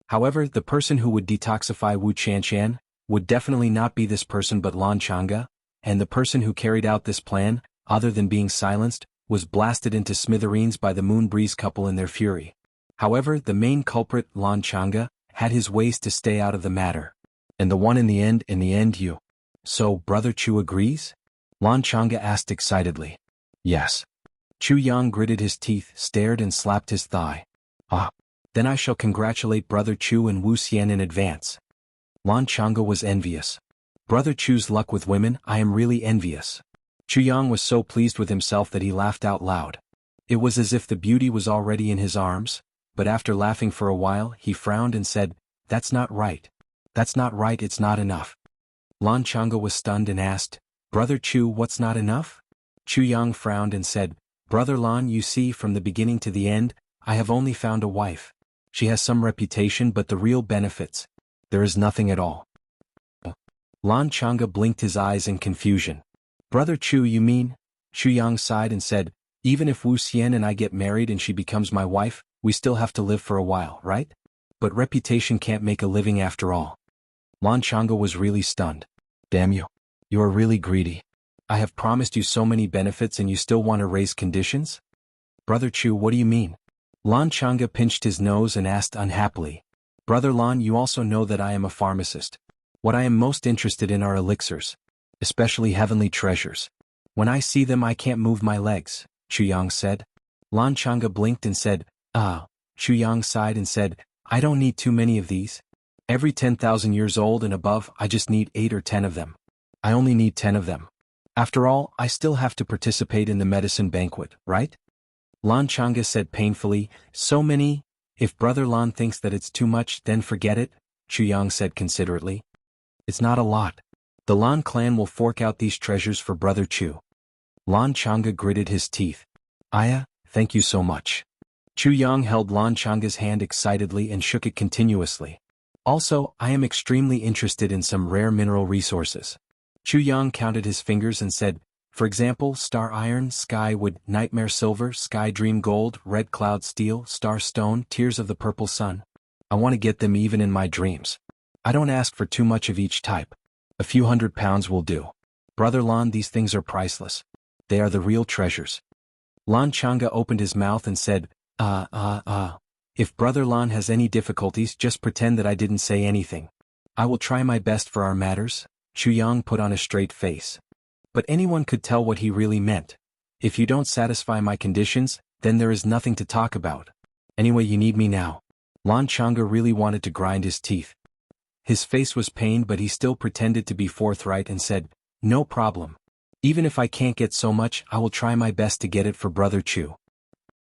S1: However, the person who would detoxify Wu Qianshan would definitely not be this person but Lan Changa, and the person who carried out this plan, other than being silenced, was blasted into smithereens by the Moon Breeze couple in their fury. However, the main culprit, Lan Changa, had his ways to stay out of the matter. And the one in the end you. So, Brother Chu agrees? Lan Changa asked excitedly. Yes. Chu Yang gritted his teeth, stared and slapped his thigh. Ah. Then I shall congratulate Brother Chu and Wuxian in advance. Lan Changa was envious. Brother Chu's luck with women, I am really envious. Chu Yang was so pleased with himself that he laughed out loud. It was as if the beauty was already in his arms, but after laughing for a while he frowned and said, That's not right. That's not right, it's not enough. Lan Changa was stunned and asked, Brother Chu, what's not enough? Chu Yang frowned and said, Brother Lan, you see, from the beginning to the end, I have only found a wife. She has some reputation, but the real benefits, there is nothing at all. Lan Changa blinked his eyes in confusion. Brother Chu, you mean? Chu Yang sighed and said, Even if Wu Xian and I get married and she becomes my wife, we still have to live for a while, right? But reputation can't make a living after all. Lan Changa was really stunned. Damn you. You are really greedy. I have promised you so many benefits and you still want to raise conditions? Brother Chu, what do you mean? Lan Changa pinched his nose and asked unhappily. Brother Lan, you also know that I am a pharmacist. What I am most interested in are elixirs, especially heavenly treasures. When I see them I can't move my legs, Chu Yang said. Lan Changa blinked and said, Ah. Chu Yang sighed and said, I don't need too many of these. Every 10,000 years old and above I just need 8 or 10 of them. I only need 10 of them. After all, I still have to participate in the medicine banquet, right? Lan Changa said painfully, So many? If Brother Lan thinks that it's too much, then forget it, Chu Yang said considerately. It's not a lot. The Lan clan will fork out these treasures for Brother Chu. Lan Changa gritted his teeth. Aya, thank you so much. Chu Yang held Lan Changa's hand excitedly and shook it continuously. Also, I am extremely interested in some rare mineral resources. Chu Yang counted his fingers and said, For example, star iron, sky wood, nightmare silver, sky dream gold, red cloud steel, star stone, tears of the purple sun. I want to get them even in my dreams. I don't ask for too much of each type. A few £100 will do. Brother Lan, these things are priceless. They are the real treasures. Lan Changa opened his mouth and said, If Brother Lan has any difficulties, just pretend that I didn't say anything. I will try my best for our matters. Chu Yang put on a straight face. But anyone could tell what he really meant. If you don't satisfy my conditions, then there is nothing to talk about. Anyway, you need me now. Lan Changa really wanted to grind his teeth. His face was pained, but he still pretended to be forthright and said, No problem. Even if I can't get so much, I will try my best to get it for Brother Chu.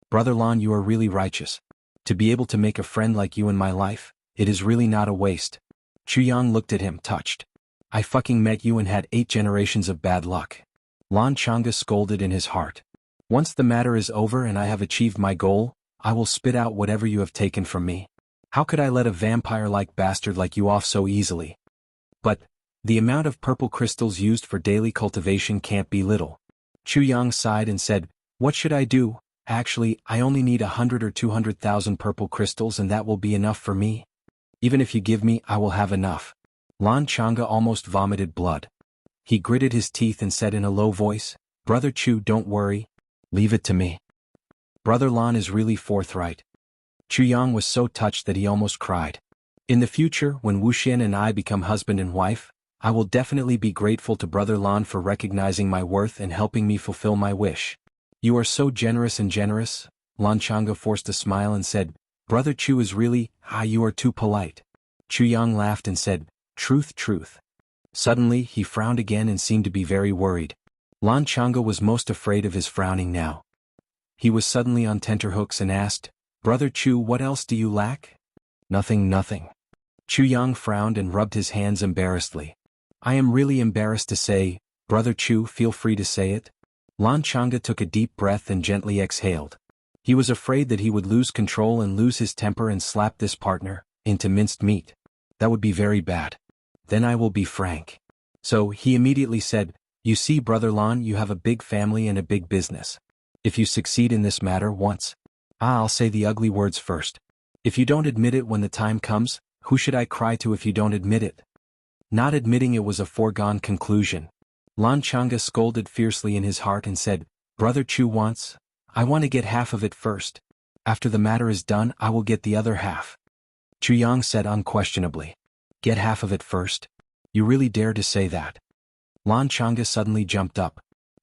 S1: Brother Lan, you are really righteous. To be able to make a friend like you in my life, it is really not a waste. Chu Yang looked at him, touched. I fucking met you and had 8 generations of bad luck. Lan Changa scolded in his heart. Once the matter is over and I have achieved my goal, I will spit out whatever you have taken from me. How could I let a vampire-like bastard like you off so easily? But, the amount of purple crystals used for daily cultivation can't be little. Chu Yang sighed and said, What should I do? Actually, I only need 100 or 200,000 purple crystals and that will be enough for me. Even if you give me, I will have enough. Lan Changa almost vomited blood. He gritted his teeth and said in a low voice, Brother Chu, don't worry. Leave it to me. Brother Lan is really forthright. Chu Yang was so touched that he almost cried. In the future, when Wuxian and I become husband and wife, I will definitely be grateful to Brother Lan for recognizing my worth and helping me fulfill my wish. You are so generous and generous. Lan Changa forced a smile and said, Brother Chu is really, you are too polite. Chu Yang laughed and said, Truth, truth. Suddenly, he frowned again and seemed to be very worried. Lan Changa was most afraid of his frowning now. He was suddenly on tenterhooks and asked, Brother Chu, what else do you lack? Nothing, nothing. Chu Yang frowned and rubbed his hands embarrassedly. I am really embarrassed to say, Brother Chu, feel free to say it. Lan Changa took a deep breath and gently exhaled. He was afraid that he would lose control and lose his temper and slap this partner into minced meat. That would be very bad. Then I will be frank. So, he immediately said, You see, Brother Lan, you have a big family and a big business. If you succeed in this matter once, I'll say the ugly words first. If you don't admit it when the time comes, who should I cry to if you don't admit it? Not admitting it was a foregone conclusion. Lan Changa scolded fiercely in his heart and said, Brother Chu wants, I want to get half of it first. After the matter is done, I will get the other half. Chu Yang said unquestionably. Get half of it first? You really dare to say that? Lan Changa suddenly jumped up.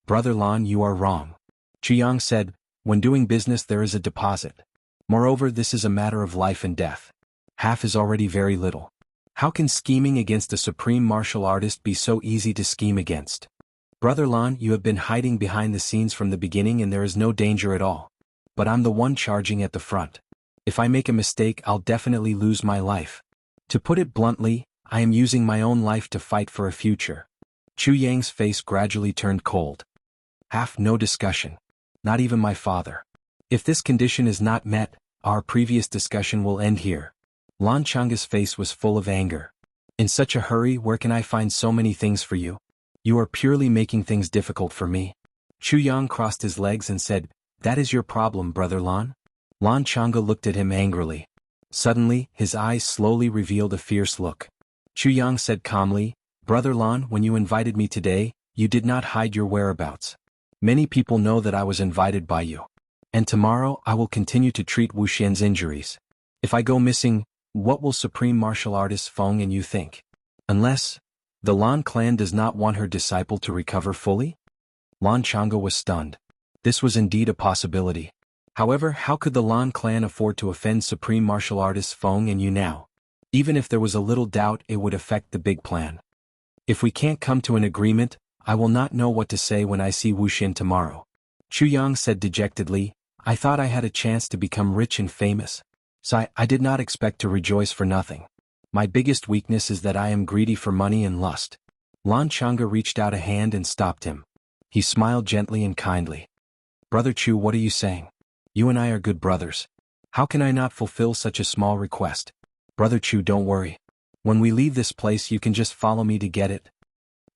S1: Brother Lan, you are wrong. Yang said, when doing business there is a deposit. Moreover, this is a matter of life and death. Half is already very little. How can scheming against a supreme martial artist be so easy to scheme against? Brother Lan, you have been hiding behind the scenes from the beginning and there is no danger at all. But I'm the one charging at the front. If I make a mistake, I'll definitely lose my life. To put it bluntly, I am using my own life to fight for a future. Chu Yang's face gradually turned cold. No discussion. Not even my father. If this condition is not met, our previous discussion will end here. Lan Changa's face was full of anger. In such a hurry, where can I find so many things for you? You are purely making things difficult for me. Chu Yang crossed his legs and said, that is your problem, Brother Lan? Lan Changa looked at him angrily. Suddenly, his eyes slowly revealed a fierce look. Chu Yang said calmly, Brother Lan, when you invited me today, you did not hide your whereabouts. Many people know that I was invited by you. And tomorrow I will continue to treat Wuxian's injuries. If I go missing, what will Supreme Martial Artist Feng and you think? Unless the Lan clan does not want her disciple to recover fully? Lan Changa was stunned. This was indeed a possibility. However, how could the Lan clan afford to offend Supreme Martial Artist Feng and you now? Even if there was a little doubt, it would affect the big plan. If we can't come to an agreement, I will not know what to say when I see Wuxian tomorrow. Chu Yang said dejectedly, I thought I had a chance to become rich and famous. So I did not expect to rejoice for nothing. My biggest weakness is that I am greedy for money and lust. Lan Changa reached out a hand and stopped him. He smiled gently and kindly. Brother Chu, what are you saying? You and I are good brothers. How can I not fulfill such a small request? Brother Chu, don't worry. When we leave this place you can just follow me to get it.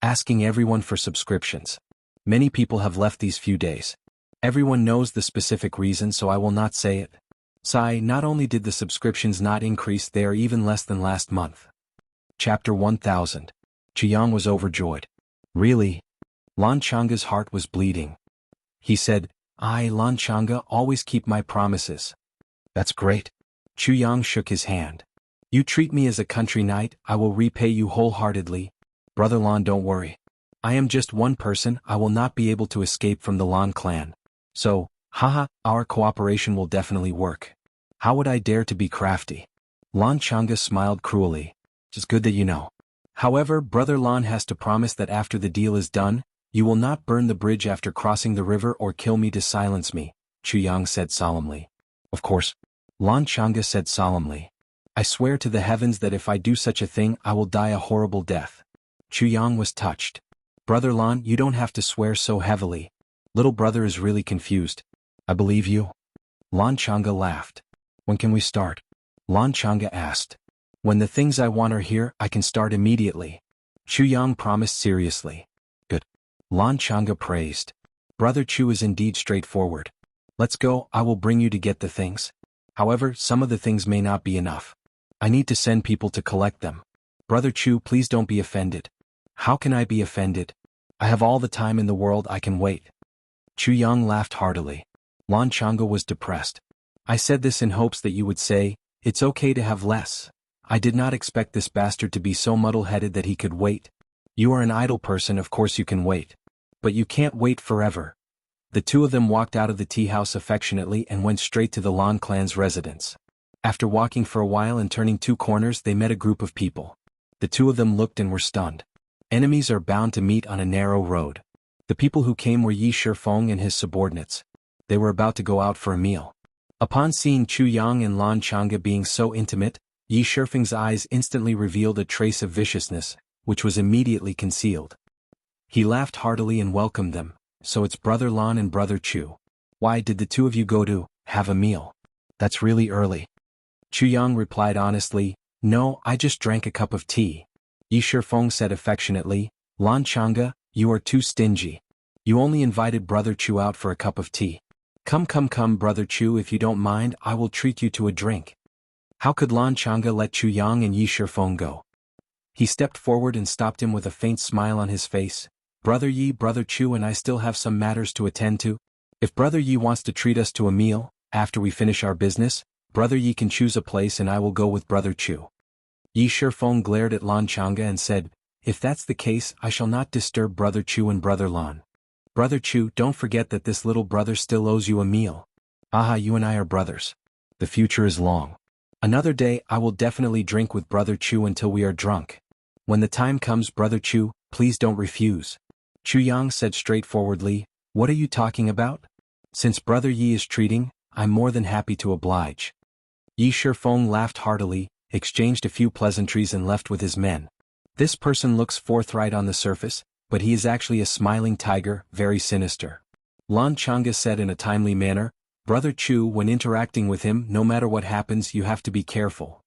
S1: Asking everyone for subscriptions. Many people have left these few days. Everyone knows the specific reason, so I will not say it. Sai, not only did the subscriptions not increase, they are even less than last month. Chapter 1000. Chiang was overjoyed. Really? Lan Changa's heart was bleeding. He said, I, Lan Changa, always keep my promises. That's great. Chu Yang shook his hand. You treat me as a country knight, I will repay you wholeheartedly. Brother Lan, don't worry. I am just one person, I will not be able to escape from the Lan clan. So, our cooperation will definitely work. How would I dare to be crafty? Lan Changa smiled cruelly. It's good that you know. However, Brother Lan has to promise that after the deal is done, you will not burn the bridge after crossing the river or kill me to silence me, Chu Yang said solemnly. Of course. Lan Changa said solemnly. I swear to the heavens that if I do such a thing I will die a horrible death. Chu Yang was touched. Brother Lan, you don't have to swear so heavily. Little brother is really confused. I believe you. Lan Changa laughed. When can we start? Lan Changa asked. When the things I want are here, I can start immediately. Chu Yang promised seriously. Good. Lan Changa praised. Brother Chu is indeed straightforward. Let's go, I will bring you to get the things. However, some of the things may not be enough. I need to send people to collect them. Brother Chu, please don't be offended. How can I be offended? I have all the time in the world, I can wait. Chu Yang laughed heartily. Lan Changa was depressed. I said this in hopes that you would say, it's okay to have less. I did not expect this bastard to be so muddle-headed that he could wait. You are an idle person, of course you can wait. But you can't wait forever. The two of them walked out of the tea house affectionately and went straight to the Lan clan's residence. After walking for a while and turning two corners, they met a group of people. The two of them looked and were stunned. Enemies are bound to meet on a narrow road. The people who came were Yi Shifeng and his subordinates. They were about to go out for a meal. Upon seeing Chu Yang and Lan Changa being so intimate, Yi Shifeng's eyes instantly revealed a trace of viciousness, which was immediately concealed. He laughed heartily and welcomed them. So it's Brother Lan and Brother Chu. Why did the two of you go to have a meal? That's really early. Chu Yang replied honestly, no, I just drank a cup of tea. Yi Shifeng said affectionately, Lan Changa, you are too stingy. You only invited Brother Chu out for a cup of tea. Come, Brother Chu, if you don't mind, I will treat you to a drink. How could Lan Changa let Chu Yang and Yi Shifeng go? He stepped forward and stopped him with a faint smile on his face. Brother Yi, Brother Chu and I still have some matters to attend to. If Brother Yi wants to treat us to a meal, after we finish our business, Brother Yi can choose a place and I will go with Brother Chu. Yi Shifeng glared at Lan Changa and said, If that's the case, I shall not disturb Brother Chu and Brother Lan. Brother Chu, don't forget that this little brother still owes you a meal. Aha, you and I are brothers. The future is long. Another day I will definitely drink with Brother Chu until we are drunk. When the time comes, Brother Chu, please don't refuse. Chu Yang said straightforwardly, what are you talking about? Since Brother Yi is treating, I'm more than happy to oblige. Yi Shifeng laughed heartily, exchanged a few pleasantries and left with his men. This person looks forthright on the surface, but he is actually a smiling tiger, very sinister. Lan Changa said in a timely manner, Brother Chu, when interacting with him, no matter what happens, you have to be careful.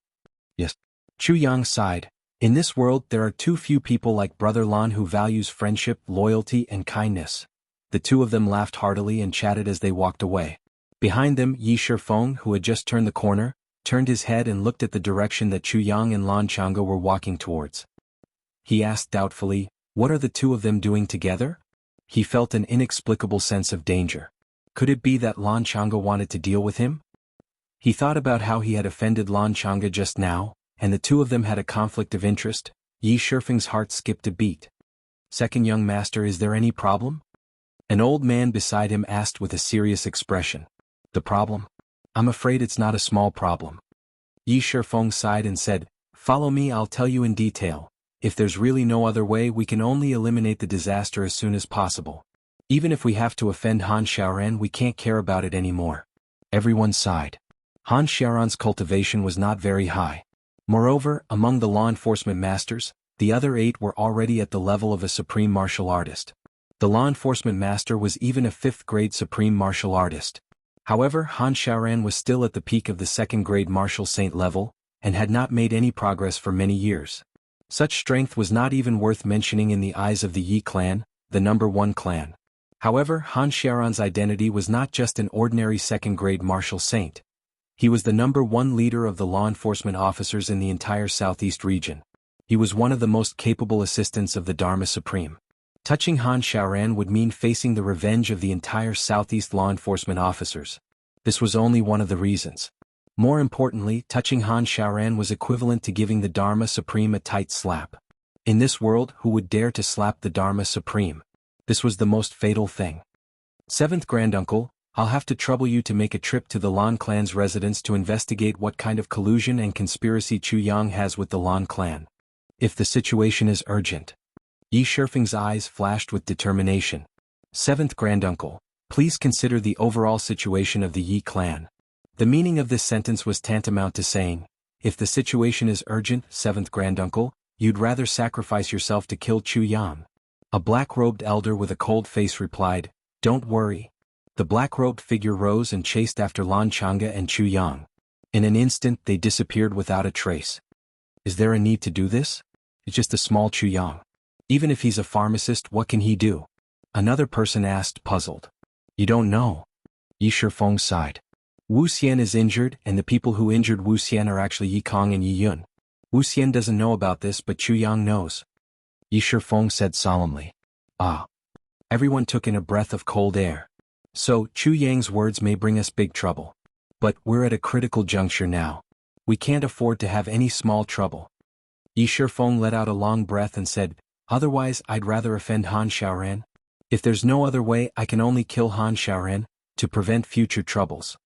S1: Yes. Chu Yang sighed. In this world there are too few people like Brother Lan who values friendship, loyalty and kindness. The two of them laughed heartily and chatted as they walked away. Behind them, Yi Shifeng, who had just turned the corner, turned his head and looked at the direction that Chu Yang and Lan Changa were walking towards. He asked doubtfully, what are the two of them doing together? He felt an inexplicable sense of danger. Could it be that Lan Changa wanted to deal with him? He thought about how he had offended Lan Changa just now, and the two of them had a conflict of interest. Yi Shifeng's heart skipped a beat. Second young master, is there any problem? An old man beside him asked with a serious expression. The problem? I'm afraid it's not a small problem. Yi Shifeng sighed and said, follow me, I'll tell you in detail. If there's really no other way, we can only eliminate the disaster as soon as possible. Even if we have to offend Han Xiaoran, we can't care about it anymore. Everyone sighed. Han Xiaoran's cultivation was not very high. Moreover, among the law enforcement masters, the other 8 were already at the level of a supreme martial artist. The law enforcement master was even a 5th-grade supreme martial artist. However, Han Xiaoran was still at the peak of the 2nd-grade martial saint level, and had not made any progress for many years. Such strength was not even worth mentioning in the eyes of the Yi clan, the number 1 clan. However, Han Xiaoran's identity was not just an ordinary 2nd-grade martial saint. He was the number 1 leader of the law enforcement officers in the entire southeast region. He was one of the most capable assistants of the Dharma Supreme. Touching Han Xiaoran would mean facing the revenge of the entire southeast law enforcement officers. This was only one of the reasons. More importantly, touching Han Xiaoran was equivalent to giving the Dharma Supreme a tight slap. In this world, who would dare to slap the Dharma Supreme? This was the most fatal thing. 7th Granduncle, I'll have to trouble you to make a trip to the Lan clan's residence to investigate what kind of collusion and conspiracy Chu Yang has with the Lan clan. If the situation is urgent. Yi Shifeng's eyes flashed with determination. 7th Granduncle, please consider the overall situation of the Yi clan. The meaning of this sentence was tantamount to saying, if the situation is urgent, 7th Granduncle, you'd rather sacrifice yourself to kill Chu Yang. A black-robed elder with a cold face replied, don't worry. The black-robed figure rose and chased after Lan Changa and Chu Yang. In an instant they disappeared without a trace. Is there a need to do this? It's just a small Chu Yang. Even if he's a pharmacist, what can he do? Another person asked, puzzled. You don't know. Yi Shifeng sighed. Wuxian is injured, and the people who injured Wuxian are actually Yi Kong and Yi Yun. Wuxian doesn't know about this, but Chu Yang knows. Yi Shifeng said solemnly. Ah. Everyone took in a breath of cold air. So, Chu Yang's words may bring us big trouble. But we're at a critical juncture now. We can't afford to have any small trouble. Yi Shifeng let out a long breath and said, otherwise I'd rather offend Han Xiaoran. If there's no other way, I can only kill Han Xiaoran, to prevent future troubles.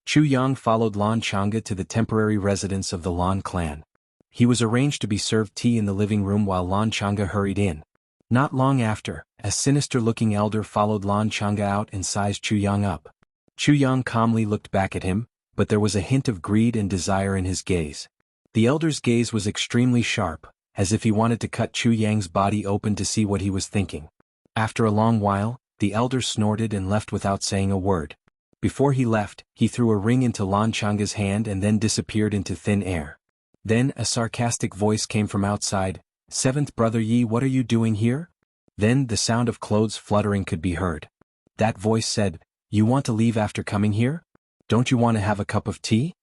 S1: Chu Yang followed Lan Changa to the temporary residence of the Lan clan. He was arranged to be served tea in the living room while Lan Changa hurried in. Not long after, a sinister-looking elder followed Lan Changa out and sized Chu Yang up. Chu Yang calmly looked back at him, but there was a hint of greed and desire in his gaze. The elder's gaze was extremely sharp, as if he wanted to cut Chu Yang's body open to see what he was thinking. After a long while, the elder snorted and left without saying a word. Before he left, he threw a ring into Lan Changa's hand and then disappeared into thin air. Then a sarcastic voice came from outside, 7th Brother Yi, what are you doing here? Then the sound of clothes fluttering could be heard. That voice said, you want to leave after coming here? Don't you want to have a cup of tea?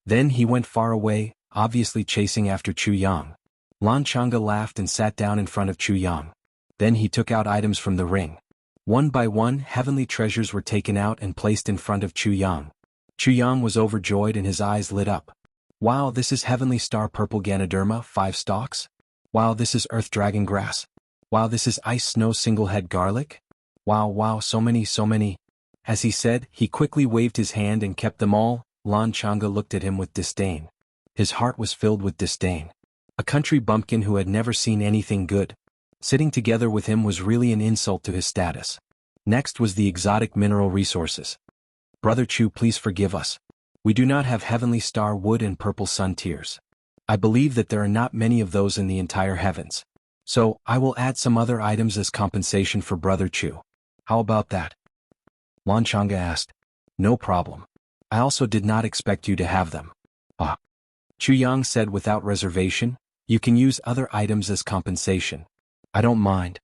S1: Then he went far away, obviously chasing after Chu Yang. Lan Changa laughed and sat down in front of Chu Yang. Then he took out items from the ring. One by one, heavenly treasures were taken out and placed in front of Chu Yang. Chu Yang was overjoyed and his eyes lit up. Wow, this is heavenly star purple Ganoderma, 5 stalks? Wow, this is earth dragon grass. Wow, this is ice snow single head garlic. Wow, so many. As he said, he quickly waved his hand and kept them all. Lan Changa looked at him with disdain. His heart was filled with disdain. A country bumpkin who had never seen anything good. Sitting together with him was really an insult to his status. Next was the exotic mineral resources. Brother Chu, please forgive us. We do not have heavenly star wood and purple sun tears. I believe that there are not many of those in the entire heavens. So, I will add some other items as compensation for Brother Chu. How about that? Lan Changa asked. No problem. I also did not expect you to have them. Ah. Chu Yang said without reservation, you can use other items as compensation. I don't mind.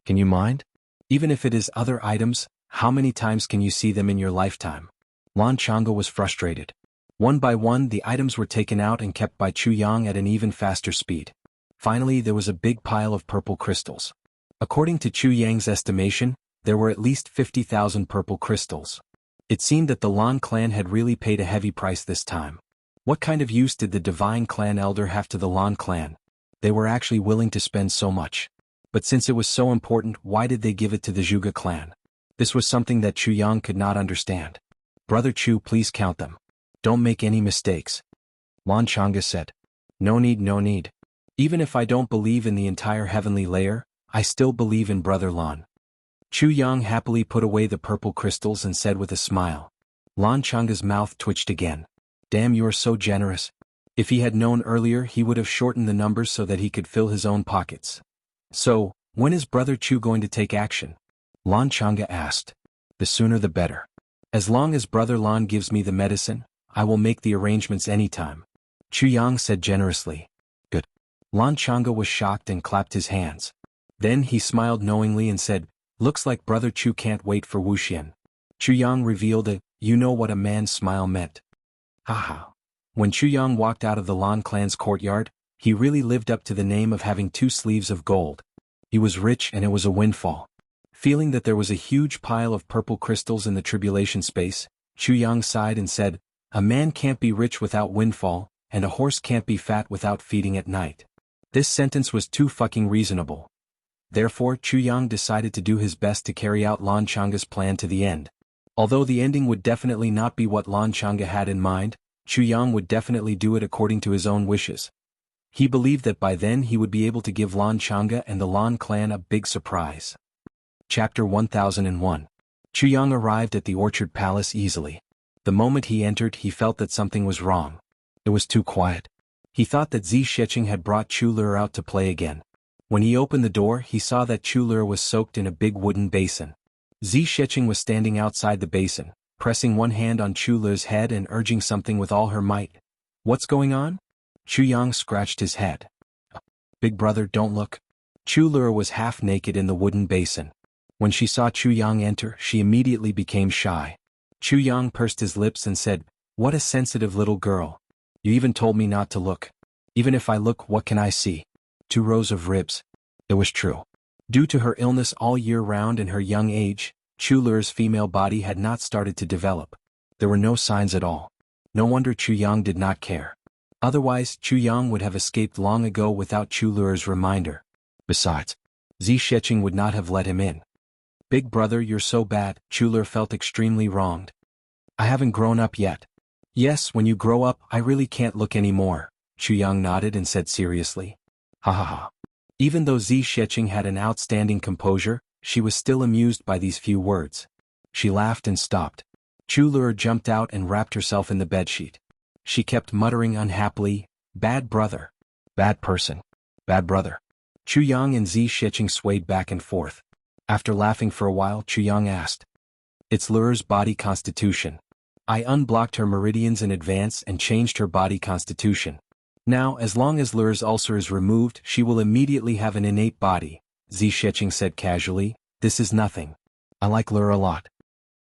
S1: Can you mind? Even if it is other items, how many times can you see them in your lifetime? Lan Changa was frustrated. One by one the items were taken out and kept by Chu Yang at an even faster speed. Finally there was a big pile of purple crystals. According to Chu Yang's estimation, there were at least 50,000 purple crystals. It seemed that the Lan clan had really paid a heavy price this time. What kind of use did the divine clan elder have to the Lan clan? They were actually willing to spend so much. But since it was so important, why did they give it to the Zhuge clan? This was something that Chu Yang could not understand. Brother Chu, please count them. Don't make any mistakes. Lan Changa said. No need. Even if I don't believe in the entire heavenly layer, I still believe in Brother Lan. Chu Yang happily put away the purple crystals and said with a smile. Lan Changa's mouth twitched again. Damn, you are so generous. If he had known earlier he would have shortened the numbers so that he could fill his own pockets. So, when is Brother Chu going to take action? Lan Changa asked. The sooner the better. As long as Brother Lan gives me the medicine, I will make the arrangements anytime. Chu Yang said generously. Good. Lan Changa was shocked and clapped his hands. Then he smiled knowingly and said, looks like Brother Chu can't wait for Wuxian. Chu Yang revealed a, you know what a man's smile meant. Haha. When Chu Yang walked out of the Lan clan's courtyard, he really lived up to the name of having 2 sleeves of gold. He was rich and it was a windfall. Feeling that there was a huge pile of purple crystals in the tribulation space, Chu Yang sighed and said, a man can't be rich without windfall, and a horse can't be fat without feeding at night. This sentence was too fucking reasonable. Therefore Chu Yang decided to do his best to carry out Lan Changa's plan to the end. Although the ending would definitely not be what Lan Changa had in mind, Chu Yang would definitely do it according to his own wishes. He believed that by then he would be able to give Lan Changa and the Lan clan a big surprise. Chapter 1001. Chu Yang arrived at the Orchard Palace easily. The moment he entered he felt that something was wrong. It was too quiet. He thought that Zi Sheqing had brought Chu Lur out to play again. When he opened the door he saw that Chu Lur was soaked in a big wooden basin. Zi Sheqing was standing outside the basin, pressing one hand on Chu Lur's head and urging something with all her might. What's going on? Chu Yang scratched his head. Big brother, don't look. Chu Lur was half naked in the wooden basin. When she saw Chu Yang enter, she immediately became shy. Chu Yang pursed his lips and said, what a sensitive little girl. You even told me not to look. Even if I look, what can I see? 2 rows of ribs. It was true. Due to her illness all year round and her young age, Chu Lur's female body had not started to develop. There were no signs at all. No wonder Chu Yang did not care. Otherwise, Chu Yang would have escaped long ago without Chu Lur's reminder. Besides, Zi Sheqing would not have let him in. Big brother, you're so bad. Chu Lur felt extremely wronged. I haven't grown up yet. Yes, when you grow up, I really can't look anymore. Chu Yang nodded and said seriously. Ha ha ha. Even though Zi Sheqing had an outstanding composure, she was still amused by these few words. She laughed and stopped. Chu Lur jumped out and wrapped herself in the bedsheet. She kept muttering unhappily, bad brother. Bad person. Bad brother. Chu Yang and Zi Sheqing swayed back and forth. After laughing for a while, Chu Yang asked. It's Lur's body constitution. I unblocked her meridians in advance and changed her body constitution. Now, as long as Lur's ulcer is removed, she will immediately have an innate body, Zi Sheqing said casually. This is nothing. I like Lur a lot.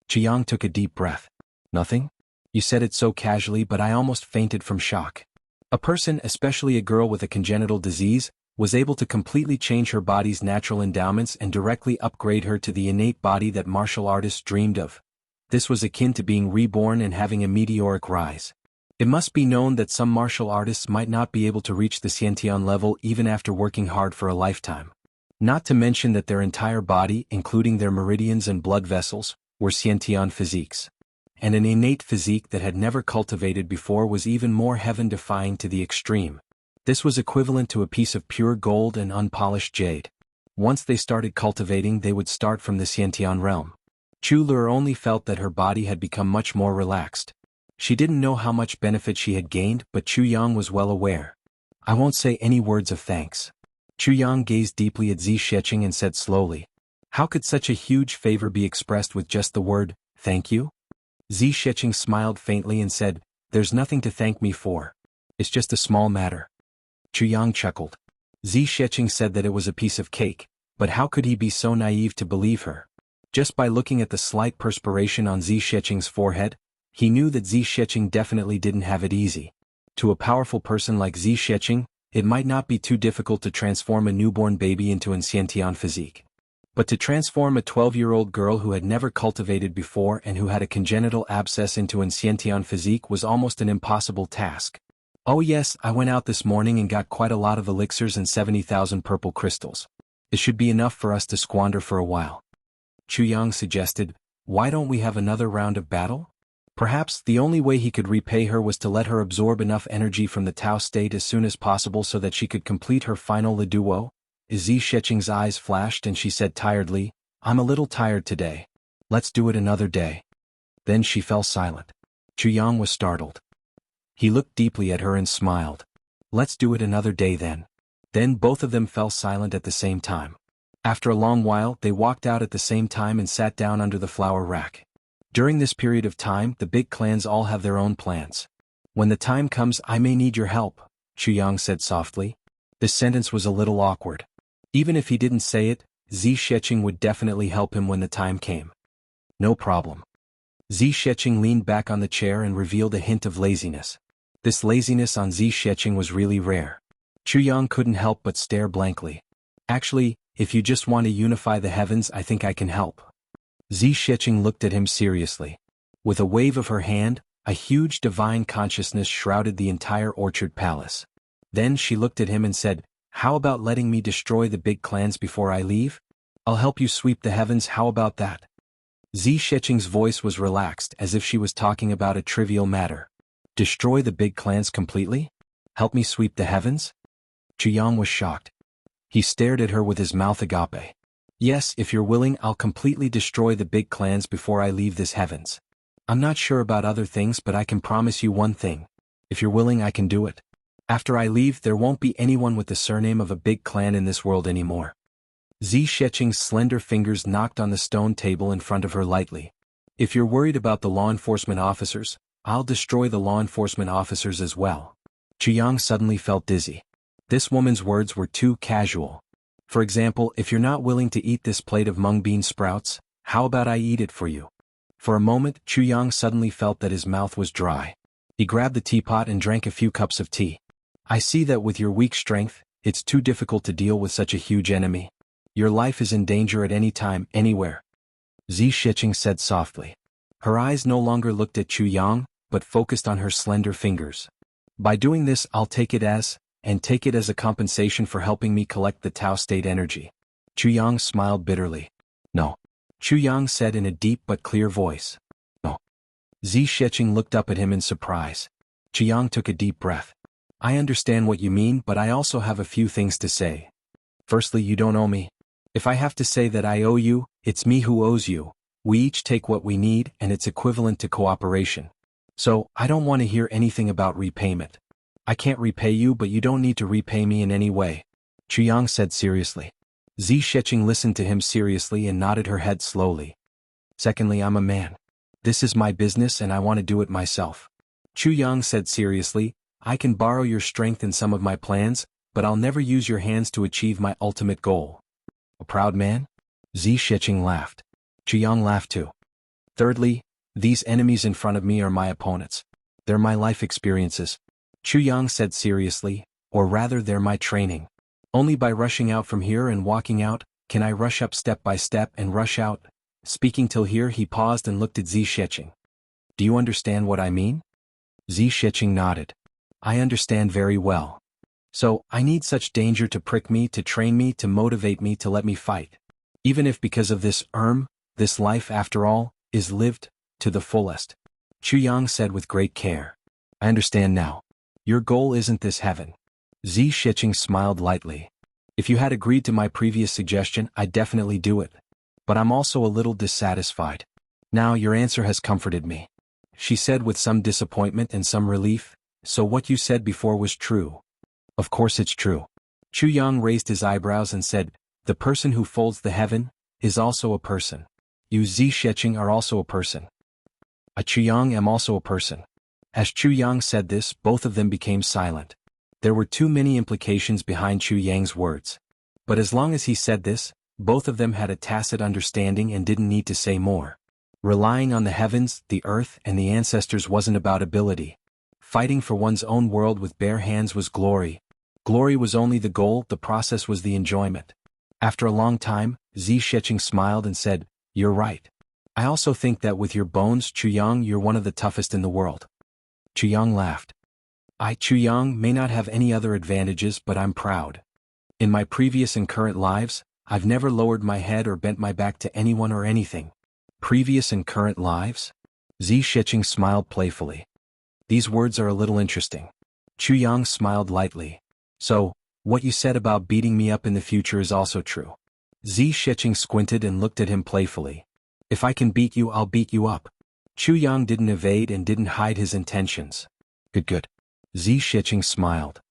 S1: Chu Yang took a deep breath. Nothing? You said it so casually, but I almost fainted from shock. A person, especially a girl with a congenital disease, was able to completely change her body's natural endowments and directly upgrade her to the innate body that martial artists dreamed of. This was akin to being reborn and having a meteoric rise. It must be known that some martial artists might not be able to reach the Xiantian level even after working hard for a lifetime. Not to mention that their entire body, including their meridians and blood vessels, were Xiantian physiques. And an innate physique that had never cultivated before was even more heaven-defying to the extreme. This was equivalent to a piece of pure gold and unpolished jade. Once they started cultivating, they would start from the Xiantian realm. Chu Lur only felt that her body had become much more relaxed. She didn't know how much benefit she had gained, but Chu Yang was well aware. I won't say any words of thanks. Chu Yang gazed deeply at Zi Sheqing and said slowly, how could such a huge favor be expressed with just the word, thank you? Zi Sheqing smiled faintly and said, there's nothing to thank me for. It's just a small matter. Chu Yang chuckled. Zi Sheqing said that it was a piece of cake, but how could he be so naive to believe her? Just by looking at the slight perspiration on Zi Sheqing's forehead, he knew that Zi Sheqing definitely didn't have it easy. To a powerful person like Zi Sheqing, it might not be too difficult to transform a newborn baby into an Xiantian physique. But to transform a 12-year-old girl who had never cultivated before and who had a congenital abscess into an Xiantian physique was almost an impossible task. Oh yes, I went out this morning and got quite a lot of elixirs and 70,000 purple crystals. It should be enough for us to squander for a while. Chu Yang suggested, why don't we have another round of battle? Perhaps the only way he could repay her was to let her absorb enough energy from the Tao state as soon as possible so that she could complete her final Le Duo. Zi Sheqing's eyes flashed and she said tiredly, I'm a little tired today. Let's do it another day. Then she fell silent. Chu Yang was startled. He looked deeply at her and smiled. Let's do it another day then. Then both of them fell silent at the same time. After a long while, they walked out at the same time and sat down under the flower rack. During this period of time, the big clans all have their own plans. When the time comes, I may need your help, Chu Yang said softly. This sentence was a little awkward. Even if he didn't say it, Zi Sheqing would definitely help him when the time came. No problem. Zi Sheqing leaned back on the chair and revealed a hint of laziness. This laziness on Zi Sheqing was really rare. Chu Yang couldn't help but stare blankly. Actually, if you just want to unify the heavens, I think I can help. Zi Sheqing looked at him seriously. With a wave of her hand, a huge divine consciousness shrouded the entire orchard palace. Then she looked at him and said, how about letting me destroy the big clans before I leave? I'll help you sweep the heavens, how about that? Zi Sheqing's voice was relaxed as if she was talking about a trivial matter. Destroy the big clans completely? Help me sweep the heavens? Chu Yang was shocked. He stared at her with his mouth agape. Yes, if you're willing, I'll completely destroy the big clans before I leave this heavens. I'm not sure about other things, but I can promise you one thing. If you're willing, I can do it. After I leave, there won't be anyone with the surname of a big clan in this world anymore. Zi Sheqing's slender fingers knocked on the stone table in front of her lightly. If you're worried about the law enforcement officers, I'll destroy the law enforcement officers as well. Chu Yang suddenly felt dizzy. This woman's words were too casual. For example, if you're not willing to eat this plate of mung bean sprouts, how about I eat it for you? For a moment, Chu Yang suddenly felt that his mouth was dry. He grabbed the teapot and drank a few cups of tea. I see that with your weak strength, it's too difficult to deal with such a huge enemy. Your life is in danger at any time, anywhere. Zi Sheqing said softly. Her eyes no longer looked at Chu Yang, but focused on her slender fingers. By doing this, I'll take it as a compensation for helping me collect the Tao state energy. Chu Yang smiled bitterly. No. Chu Yang said in a deep but clear voice. No. Zi Sheqing looked up at him in surprise. Chu Yang took a deep breath. I understand what you mean, but I also have a few things to say. Firstly, you don't owe me. If I have to say that I owe you, it's me who owes you. We each take what we need, and it's equivalent to cooperation. So, I don't want to hear anything about repayment. I can't repay you, but you don't need to repay me in any way. Chu Yang said seriously. Zi Sheqing listened to him seriously and nodded her head slowly. Secondly, I'm a man. This is my business and I want to do it myself. Chu Yang said seriously, I can borrow your strength in some of my plans, but I'll never use your hands to achieve my ultimate goal. A proud man? Zi Sheqing laughed. Chu Yang laughed too. Thirdly, these enemies in front of me are my opponents. They're my life experiences. Chu Yang said seriously, or rather they're my training. Only by rushing out from here and walking out, can I rush up step by step and rush out. Speaking till here, he paused and looked at Zi Sheqing. Do you understand what I mean? Zi Shiqing nodded. I understand very well. So, I need such danger to prick me, to train me, to motivate me, to let me fight. Even if because of this life after all, is lived, to the fullest. Chu Yang said with great care. I understand now. Your goal isn't this heaven. Zi Shiqing smiled lightly. If you had agreed to my previous suggestion, I'd definitely do it. But I'm also a little dissatisfied. Now your answer has comforted me. She said with some disappointment and some relief. So what you said before was true. Of course it's true. Chu Yang raised his eyebrows and said, the person who folds the heaven is also a person. You Zi Shiqing are also a person. I Chu Yang am also a person. As Chu Yang said this, both of them became silent. There were too many implications behind Chu Yang's words. But as long as he said this, both of them had a tacit understanding and didn't need to say more. Relying on the heavens, the earth, and the ancestors wasn't about ability. Fighting for one's own world with bare hands was glory. Glory was only the goal, the process was the enjoyment. After a long time, Zi Shiqing smiled and said, You're right. I also think that with your bones, Chu Yang, you're one of the toughest in the world. Chu Yang laughed. I, Chu Yang, may not have any other advantages, but I'm proud. In my previous and current lives, I've never lowered my head or bent my back to anyone or anything. Previous and current lives? Zi Shiqing smiled playfully. These words are a little interesting. Chu Yang smiled lightly. So, what you said about beating me up in the future is also true. Zi Shiqing squinted and looked at him playfully. If I can beat you, I'll beat you up. Chu Yang didn't evade and didn't hide his intentions. Good. Zi Shiqing smiled.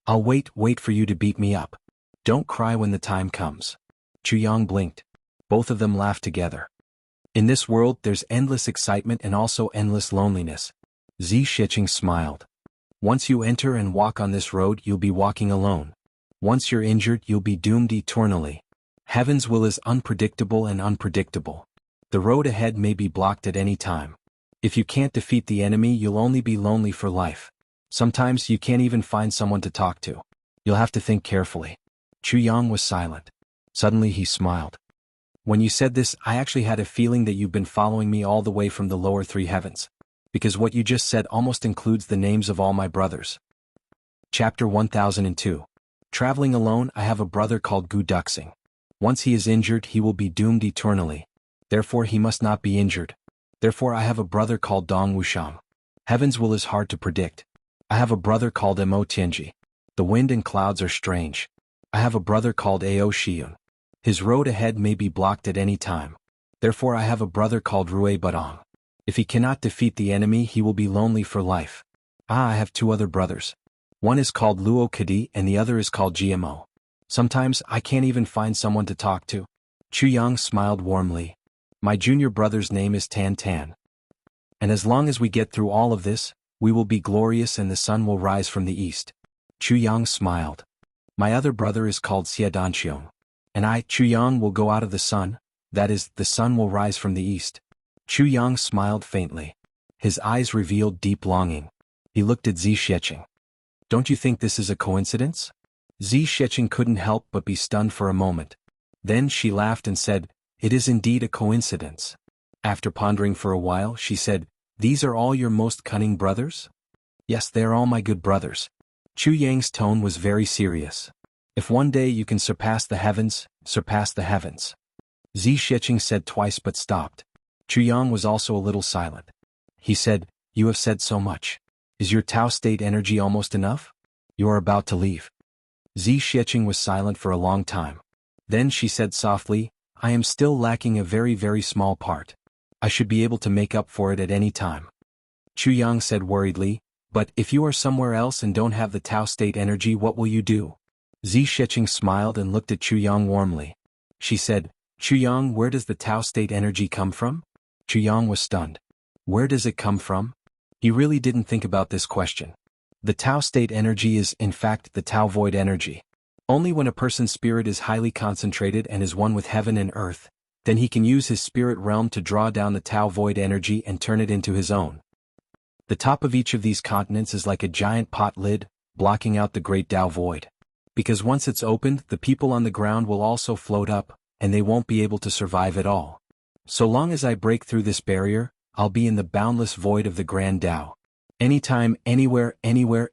S1: I'll wait for you to beat me up. Don't cry when the time comes. Chu Yang blinked. Both of them laughed together. In this world, there's endless excitement and also endless loneliness. Zi Shiqing smiled. Once you enter and walk on this road, you'll be walking alone. Once you're injured, you'll be doomed eternally. Heaven's will is unpredictable and unpredictable. The road ahead may be blocked at any time. If you can't defeat the enemy, you'll only be lonely for life. Sometimes you can't even find someone to talk to. You'll have to think carefully. Chu Yang was silent. Suddenly he smiled. When you said this, I actually had a feeling that you've been following me all the way from the lower three heavens. Because what you just said almost includes the names of all my brothers. Chapter 1002. Traveling alone, I have a brother called Gu Duxing. Once he is injured, he will be doomed eternally. Therefore he must not be injured. Therefore I have a brother called Dong Wushang. Heaven's will is hard to predict. I have a brother called Mo Tianji. The wind and clouds are strange. I have a brother called Ao Shiyun. His road ahead may be blocked at any time. Therefore I have a brother called Rui Budong. If he cannot defeat the enemy, he will be lonely for life. I have two other brothers. One is called Luo Kadi and the other is called GMO. Sometimes I can't even find someone to talk to. Chu Yang smiled warmly. My junior brother's name is Tan Tan. And as long as we get through all of this, we will be glorious and the sun will rise from the east. Chu Yang smiled. My other brother is called Xie Danqiong. And I, Chu Yang, will go out of the sun, that is, the sun will rise from the east. Chu Yang smiled faintly. His eyes revealed deep longing. He looked at Zi Shiqing. Don't you think this is a coincidence? Zi Shiqing couldn't help but be stunned for a moment. Then she laughed and said, It is indeed a coincidence. After pondering for a while, she said, These are all your most cunning brothers? Yes, they are all my good brothers. Chu Yang's tone was very serious. If one day you can surpass the heavens, surpass the heavens. Zi Shiqing said twice but stopped. Chu Yang was also a little silent. He said, You have said so much. Is your Tao state energy almost enough? You are about to leave. Zi Shiqing was silent for a long time. Then she said softly, I am still lacking a very small part. I should be able to make up for it at any time. Chu Yang said worriedly, But if you are somewhere else and don't have the Tao state energy, what will you do? Zi Shiqing smiled and looked at Chu Yang warmly. She said, Chu Yang, where does the Tao state energy come from? Chu Yang was stunned. Where does it come from? He really didn't think about this question. The Tao state energy is, in fact, the Tao void energy. Only when a person's spirit is highly concentrated and is one with heaven and earth, then he can use his spirit realm to draw down the Tao void energy and turn it into his own. The top of each of these continents is like a giant pot lid, blocking out the great Tao void. Because once it's opened, the people on the ground will also float up, and they won't be able to survive at all. So long as I break through this barrier, I'll be in the boundless void of the Grand Tao. Anytime, anywhere,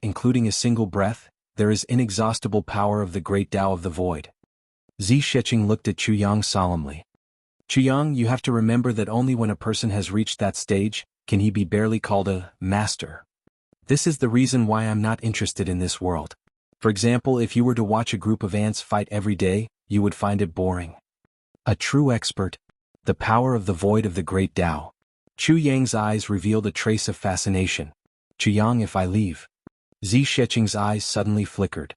S1: including a single breath, there is inexhaustible power of the great Tao of the void. Zi Shiqing looked at Chuyang solemnly. Chuyang, you have to remember that only when a person has reached that stage, can he be barely called a master. This is the reason why I'm not interested in this world. For example, if you were to watch a group of ants fight every day, you would find it boring. A true expert. The power of the void of the great Tao. Chu Yang's eyes revealed a trace of fascination. Chuyang, if I leave. Zi Shiqing's eyes suddenly flickered.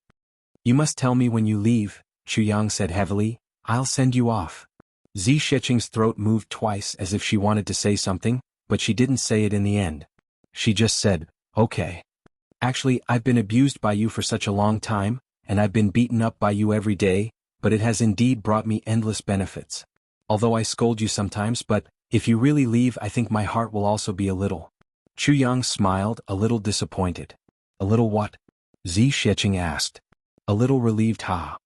S1: You must tell me when you leave, Chuyang said heavily. I'll send you off. Zi Shiqing's throat moved twice as if she wanted to say something, but she didn't say it in the end. She just said, okay. Actually, I've been abused by you for such a long time, and I've been beaten up by you every day, but it has indeed brought me endless benefits. Although I scold you sometimes, but if you really leave, I think my heart will also be a little. Chuyang smiled, a little disappointed. A little what? Zi Shiqing asked. A little relieved, ha.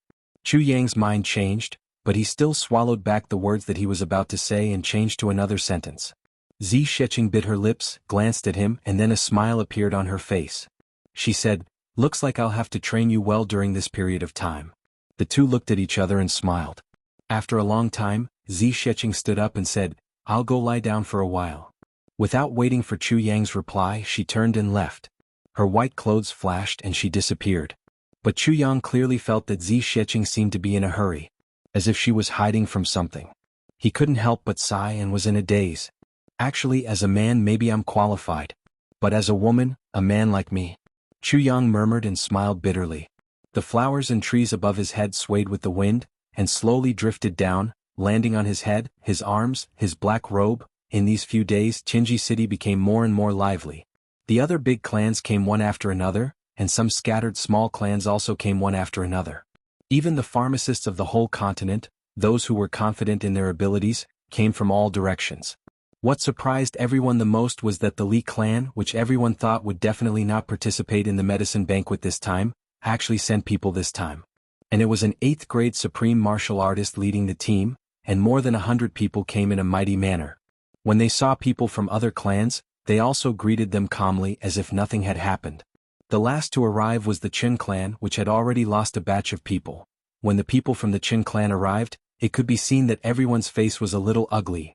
S1: Chuyang's mind changed, but he still swallowed back the words that he was about to say and changed to another sentence. Zi Shiqing bit her lips, glanced at him, and then a smile appeared on her face. She said, looks like I'll have to train you well during this period of time. The two looked at each other and smiled. After a long time, Zi Shiqing stood up and said, I'll go lie down for a while. Without waiting for Chuyang's reply, she turned and left. Her white clothes flashed and she disappeared. But Chuyang clearly felt that Zi Shiqing seemed to be in a hurry, as if she was hiding from something. He couldn't help but sigh and was in a daze. Actually, as a man maybe I'm qualified. But as a woman, a man like me. Chuyang murmured and smiled bitterly. The flowers and trees above his head swayed with the wind, and slowly drifted down, landing on his head, his arms, his black robe. In these few days, Qinji City became more and more lively. The other big clans came one after another, and some scattered small clans also came one after another. Even the pharmacists of the whole continent, those who were confident in their abilities, came from all directions. What surprised everyone the most was that the Li clan, which everyone thought would definitely not participate in the medicine banquet this time, actually sent people this time. And it was an 8th grade supreme martial artist leading the team, and more than 100 people came in a mighty manner. When they saw people from other clans, they also greeted them calmly as if nothing had happened. The last to arrive was the Qin clan, which had already lost a batch of people. When the people from the Qin clan arrived, it could be seen that everyone's face was a little ugly.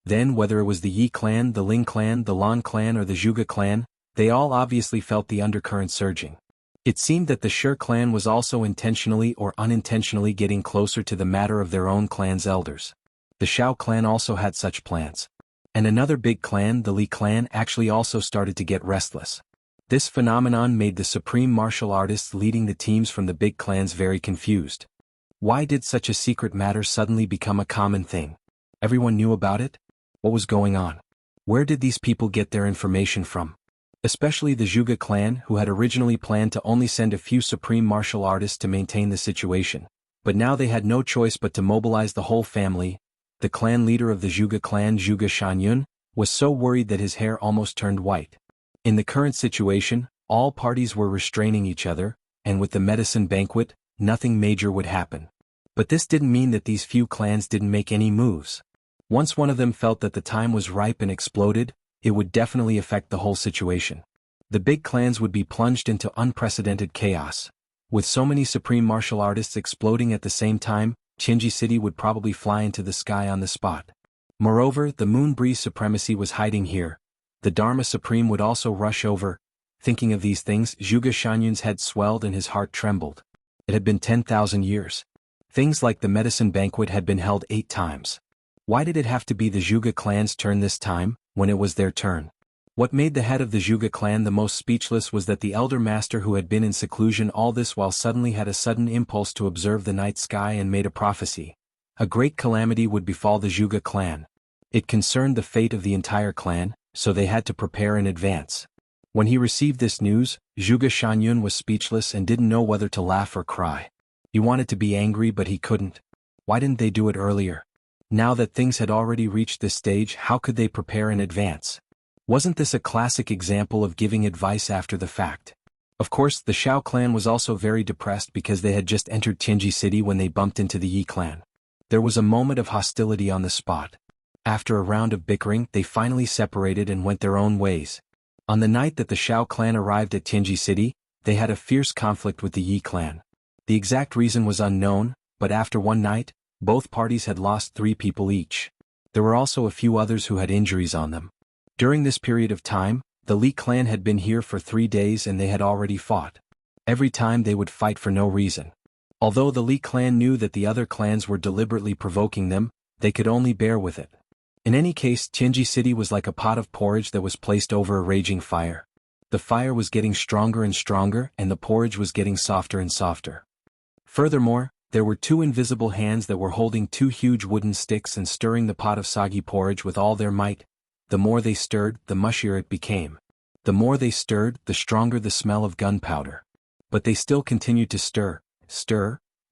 S1: Then, whether it was the Yi clan, the Ling clan, the Lan clan or the Zhuge clan, they all obviously felt the undercurrent surging. It seemed that the Shi clan was also intentionally or unintentionally getting closer to the matter of their own clan's elders. The Shao clan also had such plans. And another big clan, the Li clan, actually also started to get restless. This phenomenon made the supreme martial artists leading the teams from the big clans very confused. Why did such a secret matter suddenly become a common thing? Everyone knew about it? What was going on? Where did these people get their information from? Especially the Zhuge clan, who had originally planned to only send a few supreme martial artists to maintain the situation. But now they had no choice but to mobilize the whole family. The clan leader of the Zhuge clan, Zhuge Shanyun, was so worried that his hair almost turned white. In the current situation, all parties were restraining each other, and with the medicine banquet, nothing major would happen. But this didn't mean that these few clans didn't make any moves. Once one of them felt that the time was ripe and exploded, it would definitely affect the whole situation. The big clans would be plunged into unprecedented chaos. With so many supreme martial artists exploding at the same time, Qinji City would probably fly into the sky on the spot. Moreover, the Moon Breeze Supremacy was hiding here. The Dharma Supreme would also rush over. Thinking of these things, Zhuge Shanyun's head swelled and his heart trembled. It had been 10,000 years. Things like the medicine banquet had been held 8 times. Why did it have to be the Zhuge clan's turn this time, when it was their turn? What made the head of the Zhuge clan the most speechless was that the elder master who had been in seclusion all this while suddenly had a sudden impulse to observe the night sky and made a prophecy. A great calamity would befall the Zhuge clan. It concerned the fate of the entire clan, so they had to prepare in advance. When he received this news, Zhuge Shanyun was speechless and didn't know whether to laugh or cry. He wanted to be angry but he couldn't. Why didn't they do it earlier? Now that things had already reached this stage, how could they prepare in advance? Wasn't this a classic example of giving advice after the fact? Of course, the Shao clan was also very depressed because they had just entered Qinji City when they bumped into the Yi clan. There was a moment of hostility on the spot. After a round of bickering, they finally separated and went their own ways. On the night that the Shao clan arrived at Tianji City, they had a fierce conflict with the Yi clan. The exact reason was unknown, but after one night, both parties had lost 3 people each. There were also a few others who had injuries on them. During this period of time, the Li clan had been here for 3 days and they had already fought. Every time they would fight for no reason. Although the Li clan knew that the other clans were deliberately provoking them, they could only bear with it. In any case, Tianji City was like a pot of porridge that was placed over a raging fire. The fire was getting stronger and stronger and the porridge was getting softer and softer. Furthermore, there were 2 invisible hands that were holding 2 huge wooden sticks and stirring the pot of soggy porridge with all their might. The more they stirred, the mushier it became. The more they stirred, the stronger the smell of gunpowder. But they still continued to stir.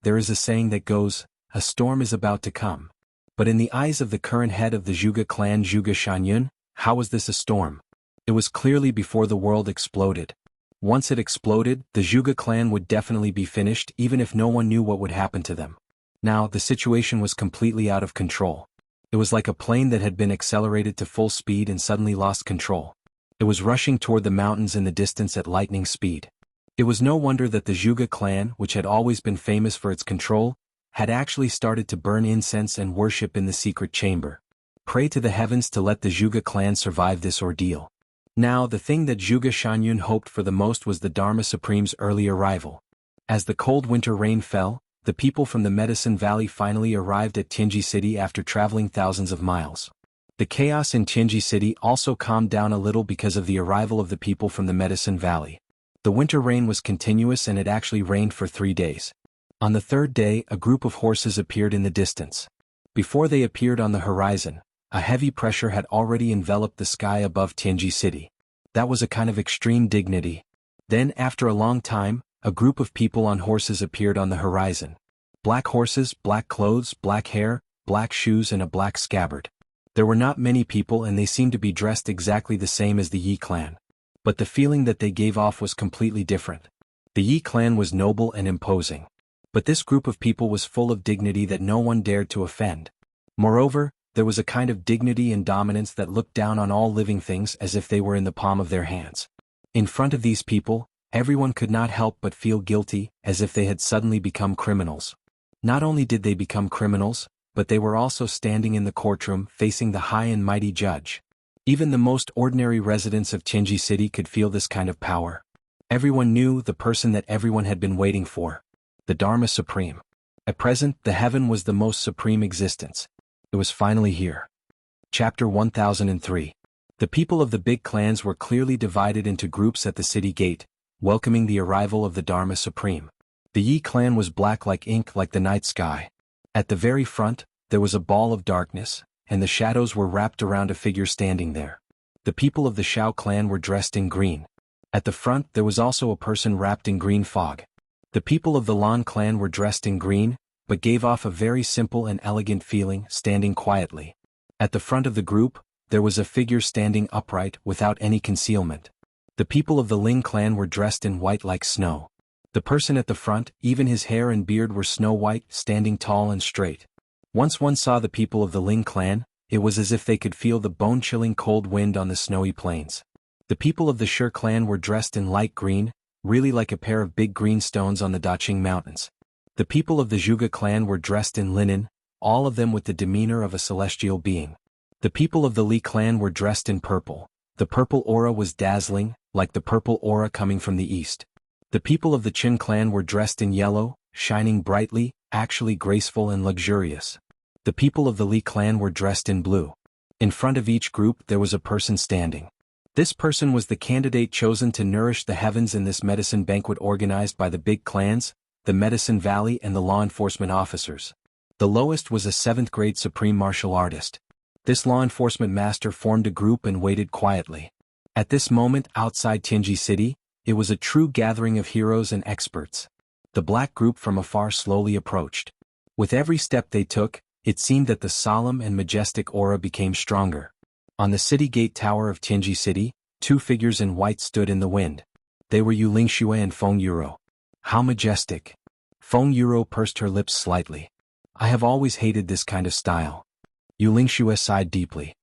S1: There is a saying that goes, a storm is about to come. But in the eyes of the current head of the Zhuge clan, Zhuge Shanyun, how was this a storm? It was clearly before the world exploded. Once it exploded, the Zhuge clan would definitely be finished even if no one knew what would happen to them. Now, the situation was completely out of control. It was like a plane that had been accelerated to full speed and suddenly lost control. It was rushing toward the mountains in the distance at lightning speed. It was no wonder that the Zhuge clan, which had always been famous for its control, had actually started to burn incense and worship in the secret chamber. Pray to the heavens to let the Zhuge clan survive this ordeal. Now, the thing that Zhuge Shanyun hoped for the most was the Dharma Supreme's early arrival. As the cold winter rain fell, the people from the Medicine Valley finally arrived at Tianji City after traveling thousands of miles. The chaos in Tianji City also calmed down a little because of the arrival of the people from the Medicine Valley. The winter rain was continuous and it actually rained for 3 days. On the 3rd day, a group of horses appeared in the distance. Before they appeared on the horizon, a heavy pressure had already enveloped the sky above Tianji City. That was a kind of extreme dignity. Then, after a long time, a group of people on horses appeared on the horizon. Black horses, black clothes, black hair, black shoes and a black scabbard. There were not many people and they seemed to be dressed exactly the same as the Yi clan. But the feeling that they gave off was completely different. The Yi clan was noble and imposing. But this group of people was full of dignity that no one dared to offend. Moreover, there was a kind of dignity and dominance that looked down on all living things as if they were in the palm of their hands. In front of these people, everyone could not help but feel guilty, as if they had suddenly become criminals. Not only did they become criminals, but they were also standing in the courtroom facing the high and mighty judge. Even the most ordinary residents of Tianji City could feel this kind of power. Everyone knew the person that everyone had been waiting for. The Dharma Supreme. At present, the heaven was the most supreme existence. It was finally here. Chapter 1003. The people of the big clans were clearly divided into groups at the city gate, welcoming the arrival of the Dharma Supreme. The Yi clan was black like ink like the night sky. At the very front, there was a ball of darkness, and the shadows were wrapped around a figure standing there. The people of the Shao clan were dressed in green. At the front there was also a person wrapped in green fog. The people of the Lan clan were dressed in green, but gave off a very simple and elegant feeling, standing quietly. At the front of the group, there was a figure standing upright without any concealment. The people of the Ling clan were dressed in white like snow. The person at the front, even his hair and beard were snow white, standing tall and straight. Once one saw the people of the Ling clan, it was as if they could feel the bone-chilling cold wind on the snowy plains. The people of the Shi clan were dressed in light green, really like a pair of big green stones on the Daqing Mountains. The people of the Zhuge clan were dressed in linen, all of them with the demeanor of a celestial being. The people of the Li clan were dressed in purple. The purple aura was dazzling, like the purple aura coming from the east. The people of the Qin clan were dressed in yellow, shining brightly, actually graceful and luxurious. The people of the Li clan were dressed in blue. In front of each group there was a person standing. This person was the candidate chosen to nourish the heavens in this medicine banquet organized by the big clans, the Medicine Valley and the law enforcement officers. The lowest was a 7th grade supreme martial artist. This law enforcement master formed a group and waited quietly. At this moment outside Tianji City, it was a true gathering of heroes and experts. The black group from afar slowly approached. With every step they took, it seemed that the solemn and majestic aura became stronger. On the city gate tower of Tianji City, 2 figures in white stood in the wind. They were Yu Lingxue and Feng Yuro. How majestic! Feng Yuro pursed her lips slightly. I have always hated this kind of style. Yu Lingxue sighed deeply.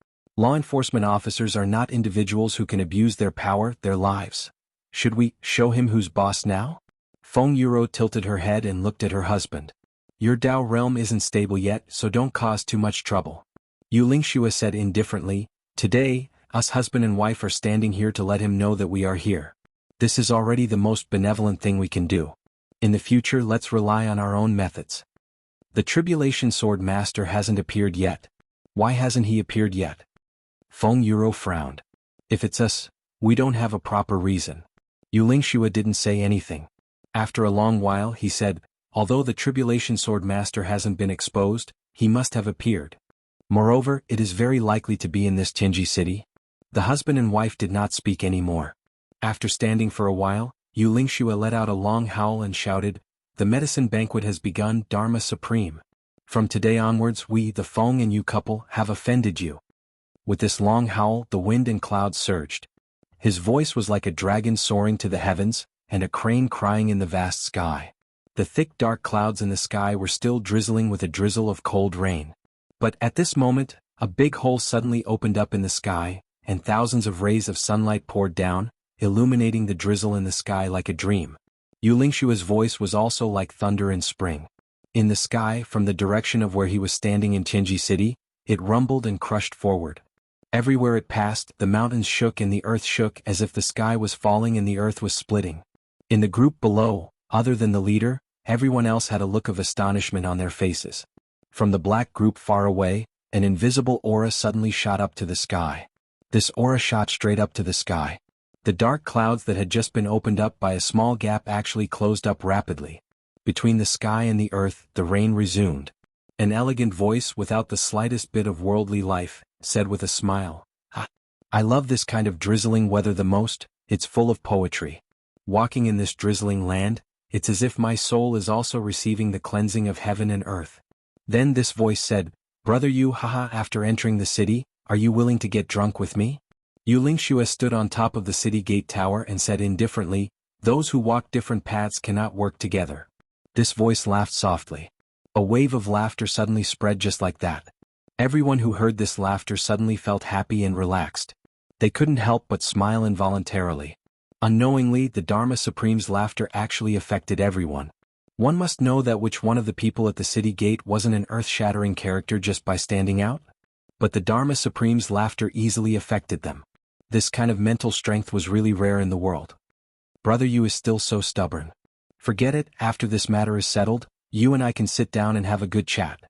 S1: Law enforcement officers are not individuals who can abuse their power, their lives. Should we show him who's boss now? Feng Yuro tilted her head and looked at her husband. Your Dao realm isn't stable yet, so don't cause too much trouble. Yu Lingxue said indifferently, today, us husband and wife are standing here to let him know that we are here. This is already the most benevolent thing we can do. In the future, let's rely on our own methods. The Tribulation Sword Master hasn't appeared yet. Why hasn't he appeared yet? Feng Yuro frowned. If it's us, we don't have a proper reason. Yu Lingxue didn't say anything. After a long while he said, although the Tribulation Sword Master hasn't been exposed, he must have appeared. Moreover, it is very likely to be in this Qinji city. The husband and wife did not speak any more. After standing for a while, Yu Lingxue let out a long howl and shouted, the medicine banquet has begun, Dharma Supreme. From today onwards we, the Feng and Yu couple, have offended you. With this long howl, the wind and clouds surged. His voice was like a dragon soaring to the heavens, and a crane crying in the vast sky. The thick dark clouds in the sky were still drizzling with a drizzle of cold rain. But at this moment, a big hole suddenly opened up in the sky, and thousands of rays of sunlight poured down, illuminating the drizzle in the sky like a dream. Yu Lingxue's voice was also like thunder in spring. In the sky, from the direction of where he was standing in Qinji City, it rumbled and crushed forward. Everywhere it passed, the mountains shook and the earth shook as if the sky was falling and the earth was splitting. In the group below, other than the leader, everyone else had a look of astonishment on their faces. From the black group far away, an invisible aura suddenly shot up to the sky. This aura shot straight up to the sky. The dark clouds that had just been opened up by a small gap actually closed up rapidly. Between the sky and the earth, the rain resumed. An elegant voice without the slightest bit of worldly life, said with a smile, I love this kind of drizzling weather the most, it's full of poetry. Walking in this drizzling land, it's as if my soul is also receiving the cleansing of heaven and earth. Then this voice said, Brother Yu, after entering the city, are you willing to get drunk with me? Yu Lingxue stood on top of the city gate tower and said indifferently, those who walk different paths cannot work together. This voice laughed softly. A wave of laughter suddenly spread just like that. Everyone who heard this laughter suddenly felt happy and relaxed. They couldn't help but smile involuntarily. Unknowingly, the Dharma Supreme's laughter actually affected everyone. One must know that which one of the people at the city gate wasn't an earth-shattering character just by standing out? But the Dharma Supreme's laughter easily affected them. This kind of mental strength was really rare in the world. Brother Yu is still so stubborn. Forget it, after this matter is settled, you and I can sit down and have a good chat.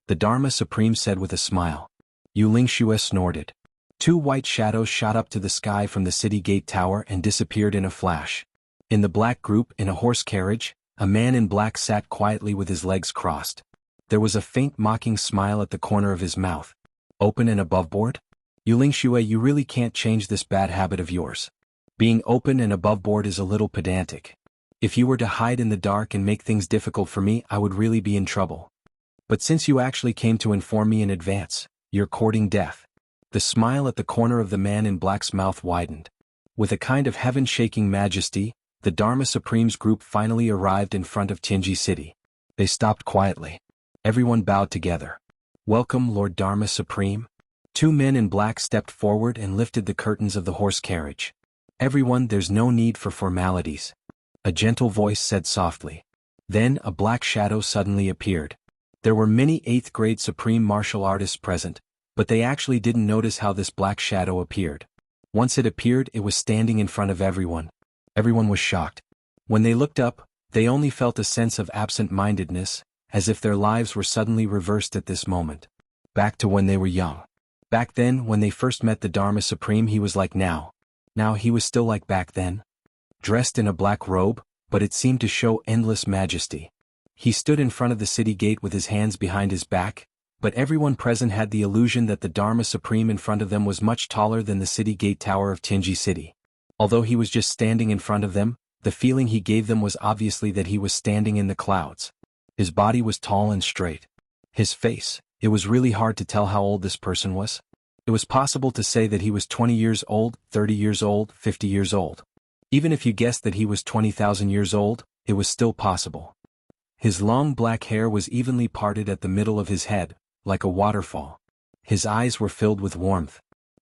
S1: The Dharma Supreme said with a smile. Yu Lingxue snorted. Two white shadows shot up to the sky from the city gate tower and disappeared in a flash. In the black group, in a horse carriage, a man in black sat quietly with his legs crossed. There was a faint mocking smile at the corner of his mouth. Open and aboveboard? Yu Lingxue, you really can't change this bad habit of yours. Being open and aboveboard is a little pedantic. If you were to hide in the dark and make things difficult for me, I would really be in trouble. But since you actually came to inform me in advance, you're courting death. The smile at the corner of the man in black's mouth widened. With a kind of heaven-shaking majesty, the Dharma Supreme's group finally arrived in front of Qinji City. They stopped quietly. Everyone bowed together. Welcome, Lord Dharma Supreme. Two men in black stepped forward and lifted the curtains of the horse carriage. Everyone, there's no need for formalities. A gentle voice said softly. Then a black shadow suddenly appeared. There were many 8th grade supreme martial artists present, but they actually didn't notice how this black shadow appeared. Once it appeared, it was standing in front of everyone. Everyone was shocked. When they looked up, they only felt a sense of absent-mindedness, as if their lives were suddenly reversed at this moment. Back to when they were young. Back then, when they first met the Dharma Supreme, he was like now. Now he was still like back then. Dressed in a black robe, but it seemed to show endless majesty. He stood in front of the city gate with his hands behind his back, but everyone present had the illusion that the Dharma Supreme in front of them was much taller than the city gate tower of Qinji City. Although he was just standing in front of them, the feeling he gave them was obviously that he was standing in the clouds. His body was tall and straight. His face, it was really hard to tell how old this person was. It was possible to say that he was 20 years old, 30 years old, 50 years old. Even if you guessed that he was 20,000 years old, it was still possible. His long black hair was evenly parted at the middle of his head, like a waterfall. His eyes were filled with warmth.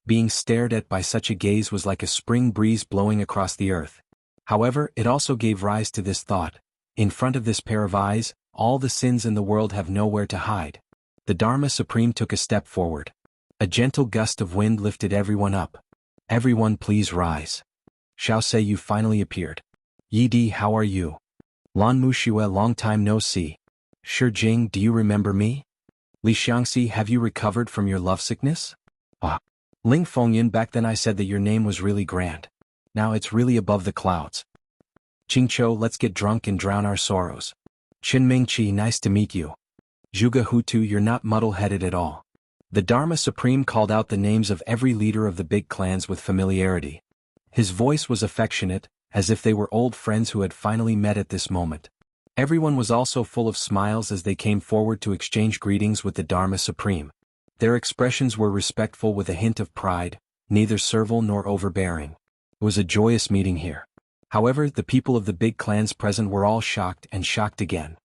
S1: Being stared at by such a gaze was like a spring breeze blowing across the earth. However, it also gave rise to this thought: in front of this pair of eyes, all the sins in the world have nowhere to hide. The Dharma Supreme took a step forward. A gentle gust of wind lifted everyone up. Everyone please rise. Xiao Sei, you finally appeared. Yi Di, how are you? Lan Muxia, long time no see. Shi Jing, do you remember me? Li Xiangxi, have you recovered from your lovesickness? Ah. Ling Fengyan, back then I said that your name was really grand. Now it's really above the clouds. Qingqiu, let's get drunk and drown our sorrows. Qin Mingqi, nice to meet you. Zhuge Hutu, you're not muddle-headed at all. The Dharma Supreme called out the names of every leader of the big clans with familiarity. His voice was affectionate, as if they were old friends who had finally met at this moment. Everyone was also full of smiles as they came forward to exchange greetings with the Dharma Supreme. Their expressions were respectful with a hint of pride, neither servile nor overbearing. It was a joyous meeting here. However, the people of the big clans present were all shocked and shocked again.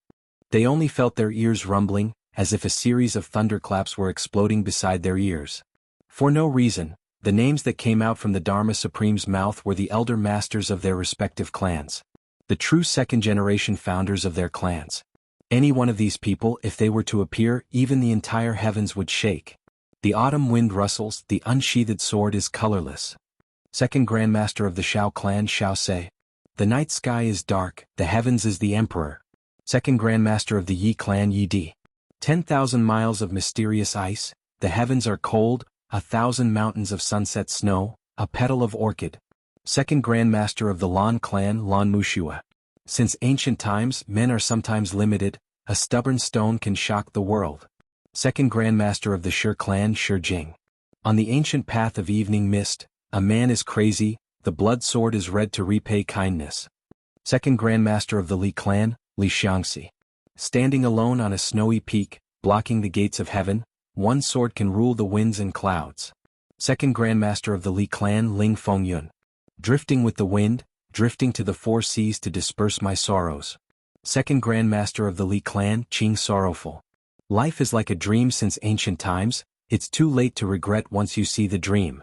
S1: They only felt their ears rumbling, as if a series of thunderclaps were exploding beside their ears. For no reason, the names that came out from the Dharma Supreme's mouth were the elder masters of their respective clans. The true second-generation founders of their clans. Any one of these people, if they were to appear, even the entire heavens would shake. The autumn wind rustles, the unsheathed sword is colorless. Second Grandmaster of the Shao clan, Xiao Sei. The night sky is dark, the heavens is the emperor. Second Grandmaster of the Yi clan, Yi Di. 10,000 miles of mysterious ice, the heavens are cold, 1,000 mountains of sunset snow, a petal of orchid. Second Grandmaster of the Lan clan, Lan Muxia. Since ancient times, men are sometimes limited, a stubborn stone can shock the world. Second Grandmaster of the Shi clan, Shi Jing. On the ancient path of evening mist, a man is crazy, the blood sword is red to repay kindness. Second Grandmaster of the Li clan, Li Xiangxi. Standing alone on a snowy peak, blocking the gates of heaven, one sword can rule the winds and clouds. Second Grandmaster of the Li clan, Ling Fengyun. Drifting with the wind, drifting to the four seas to disperse my sorrows. Second Grandmaster of the Li clan, Qing Sorrowful. Life is like a dream since ancient times, it's too late to regret once you see the dream.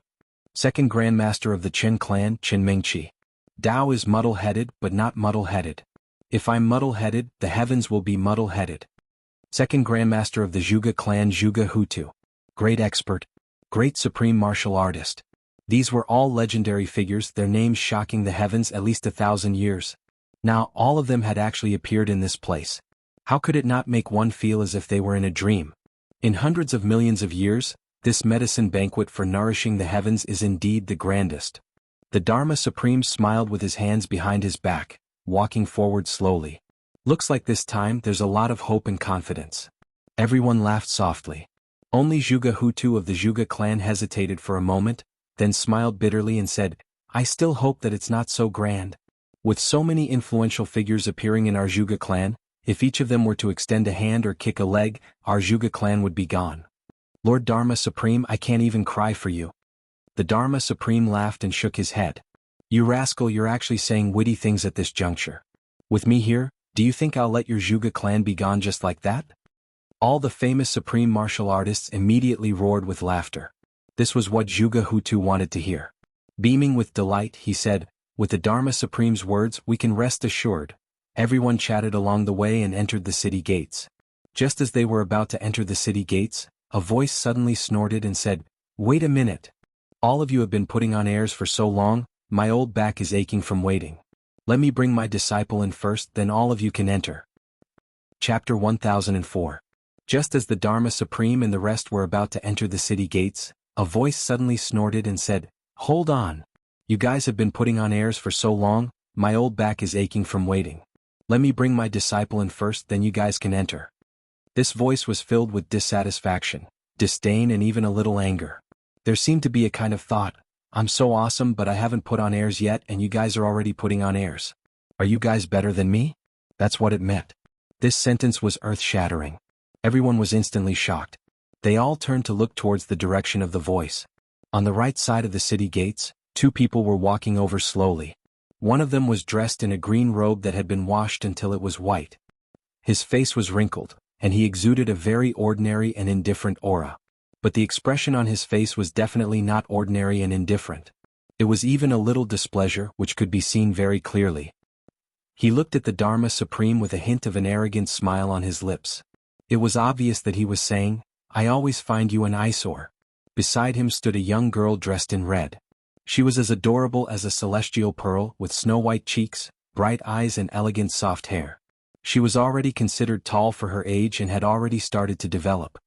S1: Second Grandmaster of the Chen clan, Qin Mingqi. Tao is muddle-headed but not muddle-headed. If I'm muddle-headed, the heavens will be muddle-headed. Second Grandmaster of the Zhuge clan, Zhuge Hutu. Great expert. Great supreme martial artist. These were all legendary figures, their names shocking the heavens at least 1,000 years. Now all of them had actually appeared in this place. How could it not make one feel as if they were in a dream? In hundreds of millions of years, this medicine banquet for nourishing the heavens is indeed the grandest. The Dharma Supreme smiled with his hands behind his back, walking forward slowly. Looks like this time there's a lot of hope and confidence. Everyone laughed softly. Only Zhuge Hutu of the Zhuge clan hesitated for a moment, then smiled bitterly and said, I still hope that it's not so grand. With so many influential figures appearing in our Zhuge clan, if each of them were to extend a hand or kick a leg, our Zhuge clan would be gone. Lord Dharma Supreme, I can't even cry for you. The Dharma Supreme laughed and shook his head. You rascal, you're actually saying witty things at this juncture. With me here, do you think I'll let your Zhuge clan be gone just like that? All the famous supreme martial artists immediately roared with laughter. This was what Zhuge Hutu wanted to hear. Beaming with delight, he said, with the Dharma Supreme's words, we can rest assured. Everyone chatted along the way and entered the city gates. Just as they were about to enter the city gates, a voice suddenly snorted and said, Wait a minute. All of you have been putting on airs for so long, my old back is aching from waiting. Let me bring my disciple in first, then all of you can enter. Chapter 1004. Just as the Dharma Supreme and the rest were about to enter the city gates, a voice suddenly snorted and said, Hold on. You guys have been putting on airs for so long, my old back is aching from waiting. Let me bring my disciple in first, then you guys can enter. This voice was filled with dissatisfaction, disdain and even a little anger. There seemed to be a kind of thought, I'm so awesome but I haven't put on airs yet and you guys are already putting on airs. Are you guys better than me? That's what it meant. This sentence was earth-shattering. Everyone was instantly shocked. They all turned to look towards the direction of the voice. On the right side of the city gates, two people were walking over slowly. One of them was dressed in a green robe that had been washed until it was white. His face was wrinkled, and he exuded a very ordinary and indifferent aura. But the expression on his face was definitely not ordinary and indifferent. It was even a little displeasure, which could be seen very clearly. He looked at the Dharma Supreme with a hint of an arrogant smile on his lips. It was obvious that he was saying, "I always find you an eyesore." Beside him stood a young girl dressed in red. She was as adorable as a celestial pearl, with snow-white cheeks, bright eyes and elegant soft hair. She was already considered tall for her age and had already started to develop.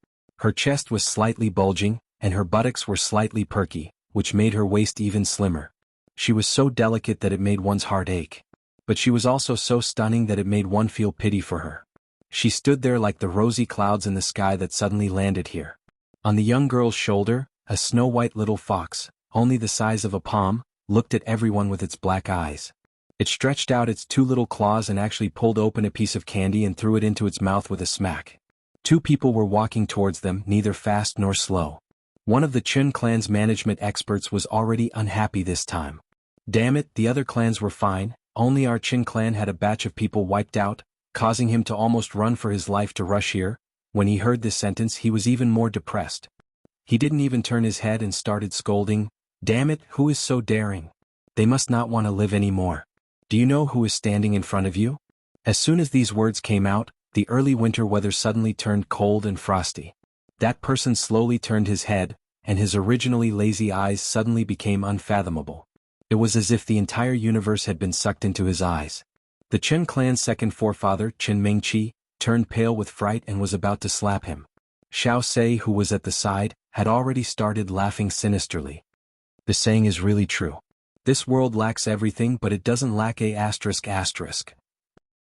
S1: Her chest was slightly bulging, and her buttocks were slightly perky, which made her waist even slimmer. She was so delicate that it made one's heart ache. But she was also so stunning that it made one feel pity for her. She stood there like the rosy clouds in the sky that suddenly landed here. On the young girl's shoulder, a snow-white little fox, only the size of a palm, looked at everyone with its black eyes. It stretched out its two little claws and actually pulled open a piece of candy and threw it into its mouth with a smack. Two people were walking towards them, neither fast nor slow. One of the Qin clan's management experts was already unhappy this time. Damn it, the other clans were fine, only our Qin clan had a batch of people wiped out, causing him to almost run for his life to rush here. When he heard this sentence, he was even more depressed. He didn't even turn his head and started scolding, "Damn it, who is so daring? They must not want to live anymore. Do you know who is standing in front of you?" As soon as these words came out, the early winter weather suddenly turned cold and frosty. That person slowly turned his head, and his originally lazy eyes suddenly became unfathomable. It was as if the entire universe had been sucked into his eyes. The Qin clan's second forefather, Qin Mingqi, turned pale with fright and was about to slap him. Xiao Sei, who was at the side, had already started laughing sinisterly. The saying is really true. This world lacks everything, but it doesn't lack a ***.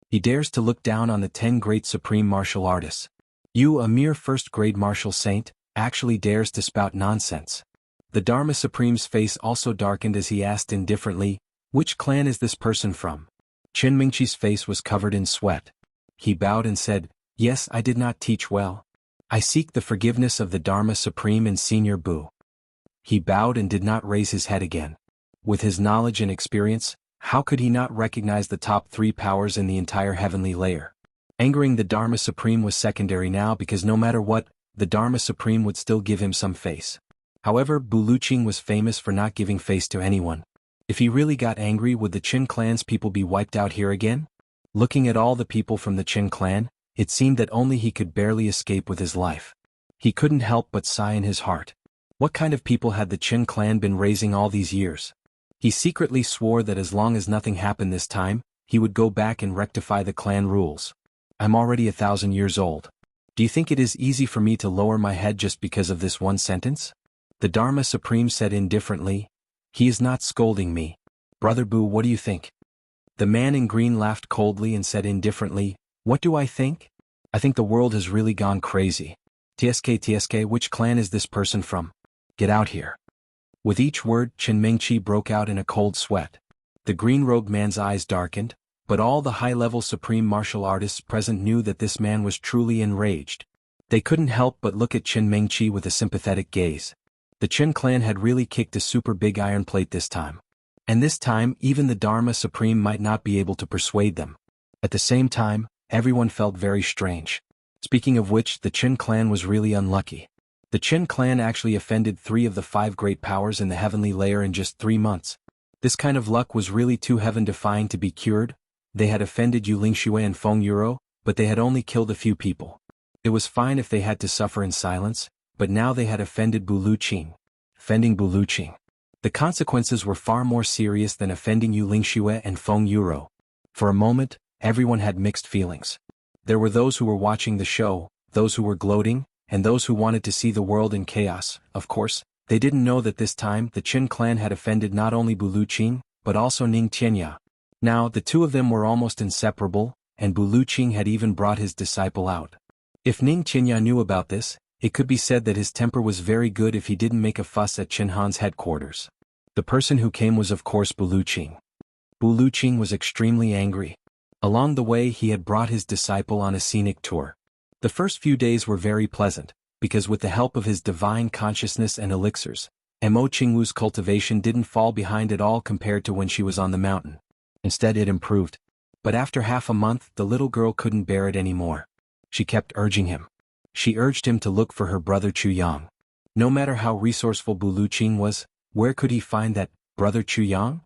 S1: He dares to look down on the 10 great supreme martial artists. You, a mere first-grade martial saint, actually dares to spout nonsense. The Dharma Supreme's face also darkened as he asked indifferently, "Which clan is this person from?" Qin Mingqi's face was covered in sweat. He bowed and said, "Yes, I did not teach well. I seek the forgiveness of the Dharma Supreme and Senior Bu." He bowed and did not raise his head again. With his knowledge and experience, how could he not recognize the top 3 powers in the entire heavenly layer? Angering the Dharma Supreme was secondary now, because no matter what, the Dharma Supreme would still give him some face. However, Bu Luqing was famous for not giving face to anyone. If he really got angry, would the Qin clan's people be wiped out here again? Looking at all the people from the Qin clan, it seemed that only he could barely escape with his life. He couldn't help but sigh in his heart. What kind of people had the Qin clan been raising all these years? He secretly swore that as long as nothing happened this time, he would go back and rectify the clan rules. I'm already 1,000 years old. Do you think it is easy for me to lower my head just because of this one sentence? The Dharma Supreme said indifferently, "He is not scolding me. Brother Bu, what do you think?" The man in green laughed coldly and said indifferently, "What do I think? I think the world has really gone crazy. TSK, which clan is this person from? Get out here." With each word, Qin Mingqi broke out in a cold sweat. The green-robed man's eyes darkened, but all the high-level supreme martial artists present knew that this man was truly enraged. They couldn't help but look at Qin Mingqi with a sympathetic gaze. The Qin clan had really kicked a super big iron plate this time. And this time, even the Dharma Supreme might not be able to persuade them. At the same time, everyone felt very strange. Speaking of which, the Qin clan was really unlucky. The Qin clan actually offended 3 of the 5 great powers in the heavenly layer in just 3 months. This kind of luck was really too heaven-defying to be cured. They had offended Yu Lingxue and Feng Yuro, but they had only killed a few people. It was fine if they had to suffer in silence, but now they had offended Bu Luqing. Offending Bu Luqing. The consequences were far more serious than offending Yu Lingxue and Feng Yuro. For a moment, everyone had mixed feelings. There were those who were watching the show, those who were gloating, and those who wanted to see the world in chaos. Of course, they didn't know that this time the Qin clan had offended not only Bu Luqing, but also Ning Tianya. Now, the two of them were almost inseparable, and Bu Luqing had even brought his disciple out. If Ning Tianya knew about this, it could be said that his temper was very good if he didn't make a fuss at Qin Han's headquarters. The person who came was of course Bu Luqing. Bu Luqing was extremely angry. Along the way he had brought his disciple on a scenic tour. The first few days were very pleasant, because with the help of his divine consciousness and elixirs, Mo Qingwu's cultivation didn't fall behind at all compared to when she was on the mountain. Instead it improved. But after half a month the little girl couldn't bear it anymore. She kept urging him. She urged him to look for her brother Chu Yang. No matter how resourceful Bu Luqing was, where could he find that brother Chuyang?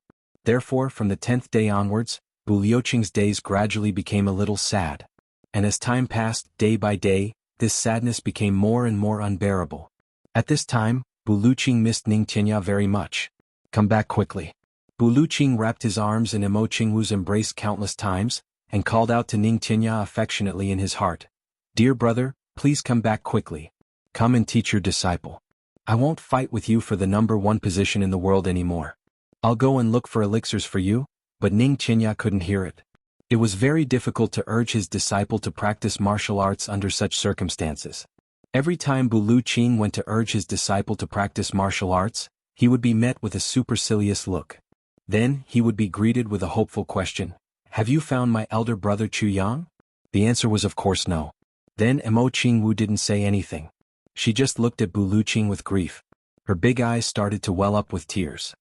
S1: Therefore, from the 10th day onwards, Bu Liuqing's days gradually became a little sad. And as time passed, day by day, this sadness became more and more unbearable. At this time, Bu Luqing missed Ning Tianya very much. Come back quickly. Bu Luqing wrapped his arms in Imo Qingwu's embrace countless times, and called out to Ning Tianya affectionately in his heart. Dear brother, please come back quickly. Come and teach your disciple. I won't fight with you for the #1 position in the world anymore. I'll go and look for elixirs for you, but Ning Tianya couldn't hear it. It was very difficult to urge his disciple to practice martial arts under such circumstances. Every time Bu Luqing went to urge his disciple to practice martial arts, he would be met with a supercilious look. Then, he would be greeted with a hopeful question. Have you found my elder brother Chuyang? The answer was of course no. Then Imo Qingwu didn't say anything. She just looked at Bu Luqing with grief. Her big eyes started to well up with tears.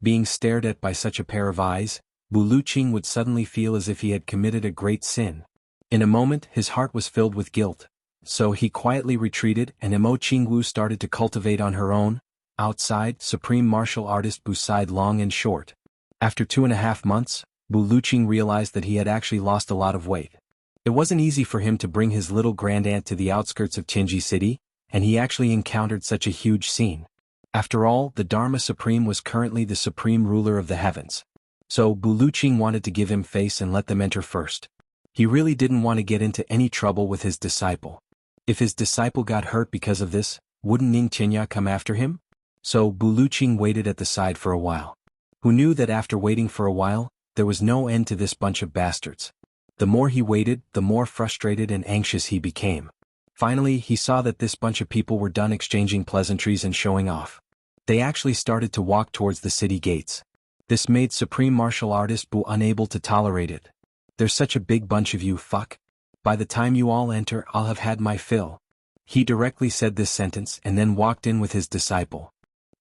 S1: Being stared at by such a pair of eyes, Bu Luqing would suddenly feel as if he had committed a great sin. In a moment, his heart was filled with guilt. So he quietly retreated, and Imo Qingwu started to cultivate on her own. Outside, supreme martial artist Bu sighed long and short. After 2.5 months, Bu Luqing realized that he had actually lost a lot of weight. It wasn't easy for him to bring his little grandaunt to the outskirts of Qinji City, and he actually encountered such a huge scene. After all, the Dharma Supreme was currently the supreme ruler of the heavens. So Bu Luqing wanted to give him face and let them enter first. He really didn't want to get into any trouble with his disciple. If his disciple got hurt because of this, wouldn't Ning Tianya come after him? So Bu Luqing waited at the side for a while. Who knew that after waiting for a while, there was no end to this bunch of bastards. The more he waited, the more frustrated and anxious he became. Finally, he saw that this bunch of people were done exchanging pleasantries and showing off. They actually started to walk towards the city gates. This made supreme martial artist Bu unable to tolerate it. There's such a big bunch of you, fuck. By the time you all enter, I'll have had my fill. He directly said this sentence and then walked in with his disciple.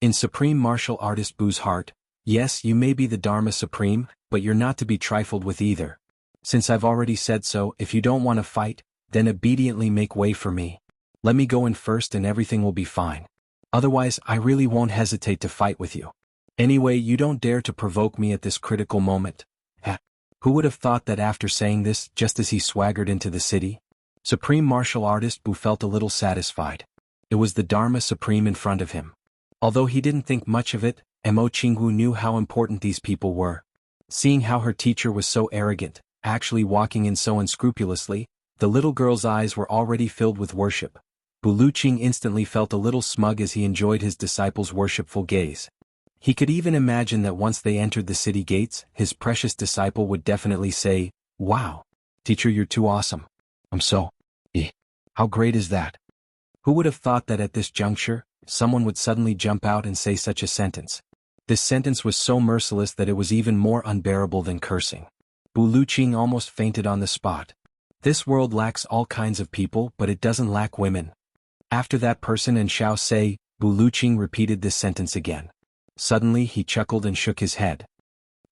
S1: In supreme martial artist Bu's heart, yes, you may be the Dharma Supreme, but you're not to be trifled with either. Since I've already said so, if you don't want to fight, then obediently make way for me. Let me go in first and everything will be fine. Otherwise, I really won't hesitate to fight with you. Anyway, you don't dare to provoke me at this critical moment. Who would have thought that after saying this, just as he swaggered into the city? Supreme martial artist Bu felt a little satisfied. It was the Dharma Supreme in front of him. Although he didn't think much of it, Imo Qingwu knew how important these people were. Seeing how her teacher was so arrogant, actually walking in so unscrupulously, the little girl's eyes were already filled with worship. Bu Luqing instantly felt a little smug as he enjoyed his disciple's worshipful gaze. He could even imagine that once they entered the city gates, his precious disciple would definitely say, "Wow, teacher, you're too awesome. I'm so, how great is that?" Who would have thought that at this juncture, someone would suddenly jump out and say such a sentence? This sentence was so merciless that it was even more unbearable than cursing. Bu Luqing almost fainted on the spot. This world lacks all kinds of people, but it doesn't lack women. After that person and shall say, Bu Luqing repeated this sentence again. Suddenly he chuckled and shook his head.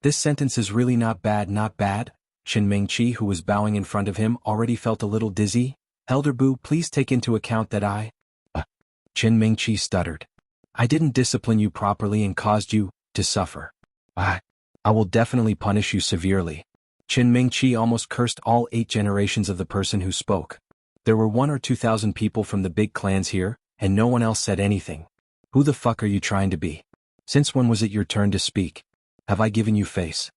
S1: This sentence is really not bad, not bad. Chen Mingqi, who was bowing in front of him, already felt a little dizzy. Elder Bu, please take into account that I... Chen Mingqi stuttered. I didn't discipline you properly and caused you to suffer. I will definitely punish you severely. Chen Mingqi almost cursed all 8 generations of the person who spoke. There were 1,000 or 2,000 people from the big clans here, and no one else said anything. Who the fuck are you trying to be? Since when was it your turn to speak? Have I given you face?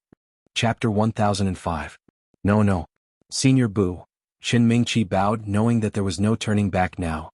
S1: Chapter 1005. No. Senior Bu. Chen Mingqi bowed, knowing that there was no turning back now.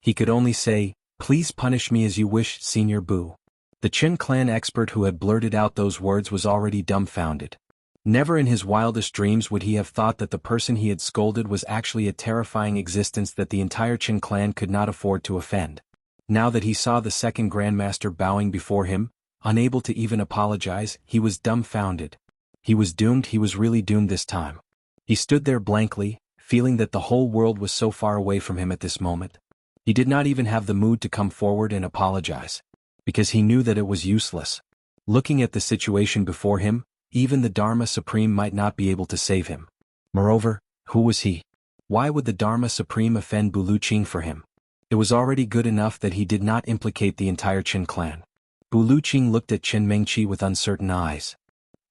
S1: He could only say, "Please punish me as you wish, Senior Bu." The Chen clan expert who had blurted out those words was already dumbfounded. Never in his wildest dreams would he have thought that the person he had scolded was actually a terrifying existence that the entire Chen clan could not afford to offend. Now that he saw the second Grandmaster bowing before him, unable to even apologize, he was dumbfounded. He was doomed, he was really doomed this time. He stood there blankly, feeling that the whole world was so far away from him at this moment. He did not even have the mood to come forward and apologize, because he knew that it was useless. Looking at the situation before him, even the Dharma Supreme might not be able to save him. Moreover, who was he? Why would the Dharma Supreme offend Bu Luqing for him? It was already good enough that he did not implicate the entire Qin clan. Bu Luqing looked at Qin Mengqi with uncertain eyes.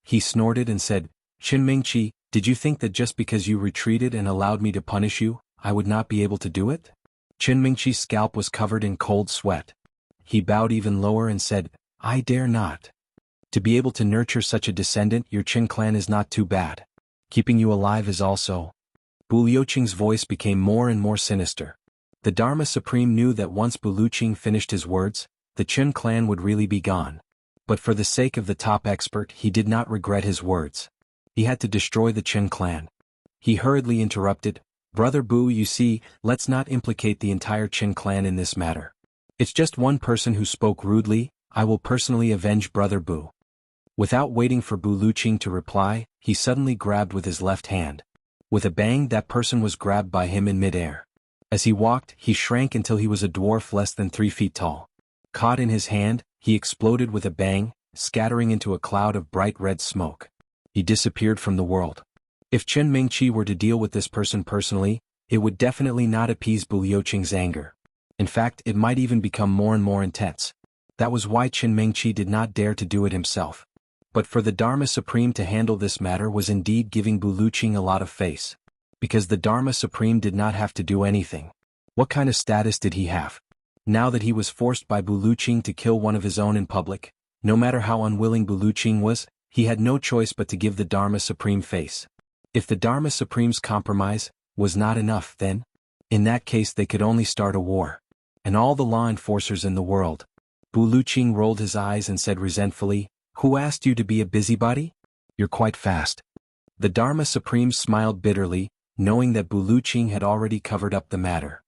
S1: He snorted and said, "Qin Mengqi, did you think that just because you retreated and allowed me to punish you, I would not be able to do it?" Qin Mengqi's scalp was covered in cold sweat. He bowed even lower and said, "I dare not. To be able to nurture such a descendant, your Qin clan is not too bad. Keeping you alive is also." Bu Luqing's voice became more and more sinister. The Dharma Supreme knew that once Bu Luqing finished his words, the Qin clan would really be gone. But for the sake of the top expert, he did not regret his words. He had to destroy the Qin clan. He hurriedly interrupted, "Brother Bu, you see, let's not implicate the entire Qin clan in this matter. It's just one person who spoke rudely. I will personally avenge Brother Bu." Without waiting for Bu Luqing to reply, he suddenly grabbed with his left hand. With a bang, that person was grabbed by him in midair. As he walked, he shrank until he was a dwarf less than 3 feet tall. Caught in his hand, he exploded with a bang, scattering into a cloud of bright red smoke. He disappeared from the world. If Qin Mengqi were to deal with this person personally, it would definitely not appease Bu Luqing's anger. In fact, it might even become more and more intense. That was why Qin Mengqi did not dare to do it himself. But for the Dharma Supreme to handle this matter was indeed giving Bu Luqing a lot of face. Because the Dharma Supreme did not have to do anything. What kind of status did he have? Now that he was forced by Bu Luqing to kill one of his own in public, no matter how unwilling Bu Luqing was, he had no choice but to give the Dharma Supreme face. If the Dharma Supreme's compromise was not enough, then, in that case, they could only start a war. And all the law enforcers in the world. Bu Luqing rolled his eyes and said resentfully, "Who asked you to be a busybody? You're quite fast." The Dharma Supreme smiled bitterly, knowing that Bu Luqing had already covered up the matter.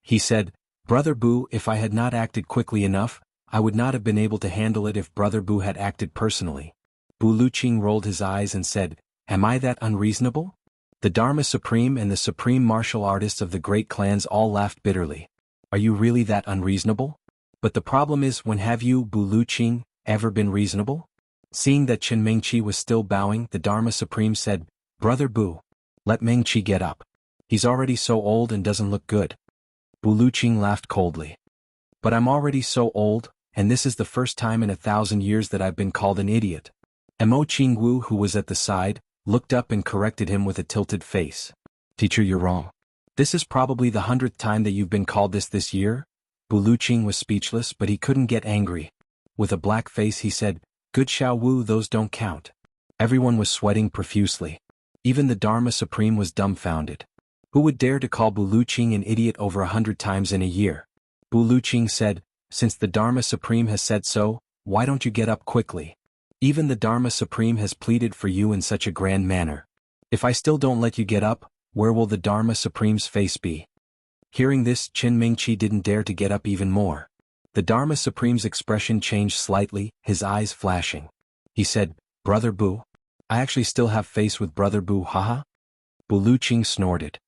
S1: He said, "Brother Bu, if I had not acted quickly enough, I would not have been able to handle it if Brother Bu had acted personally." Bu Luqing rolled his eyes and said, "Am I that unreasonable?" The Dharma Supreme and the supreme martial artists of the great clans all laughed bitterly. "Are you really that unreasonable? But the problem is, when have you, Bu Luqing, ever been reasonable?" Seeing that Qin Mengqi was still bowing, the Dharma Supreme said, "Brother Bu, let Mengqi get up. He's already so old and doesn't look good." Bu Luqing laughed coldly. "But I'm already so old, and this is the first time in 1,000 years that I've been called an idiot." Mo Qingwu, who was at the side, looked up and corrected him with a tilted face. "Teacher, you're wrong. This is probably the 100th time that you've been called this year." Bu Luqing was speechless, but he couldn't get angry. With a black face he said, "Good Xiao Wu, those don't count." Everyone was sweating profusely. Even the Dharma Supreme was dumbfounded. Who would dare to call Bu Luqing an idiot over 100 times in a year? Bu Luqing said, "Since the Dharma Supreme has said so, why don't you get up quickly? Even the Dharma Supreme has pleaded for you in such a grand manner. If I still don't let you get up, where will the Dharma Supreme's face be?" Hearing this, Qin Mengqi didn't dare to get up even more. The Dharma Supreme's expression changed slightly, his eyes flashing. He said, "Brother Bu? I actually still have face with Brother Bu, haha?" Bu Luqing snorted.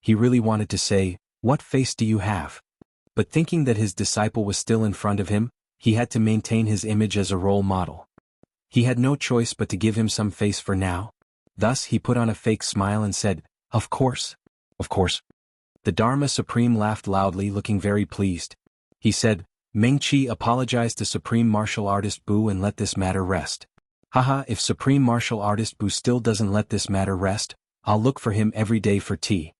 S1: He really wanted to say, "What face do you have?" But thinking that his disciple was still in front of him, he had to maintain his image as a role model. He had no choice but to give him some face for now. Thus he put on a fake smile and said, "Of course. Of course." The Dharma Supreme laughed loudly, looking very pleased. He said, "Mengqi, apologize to Supreme Martial Artist Bu and let this matter rest." "Haha, if Supreme Martial Artist Bu still doesn't let this matter rest, I'll look for him every day for tea."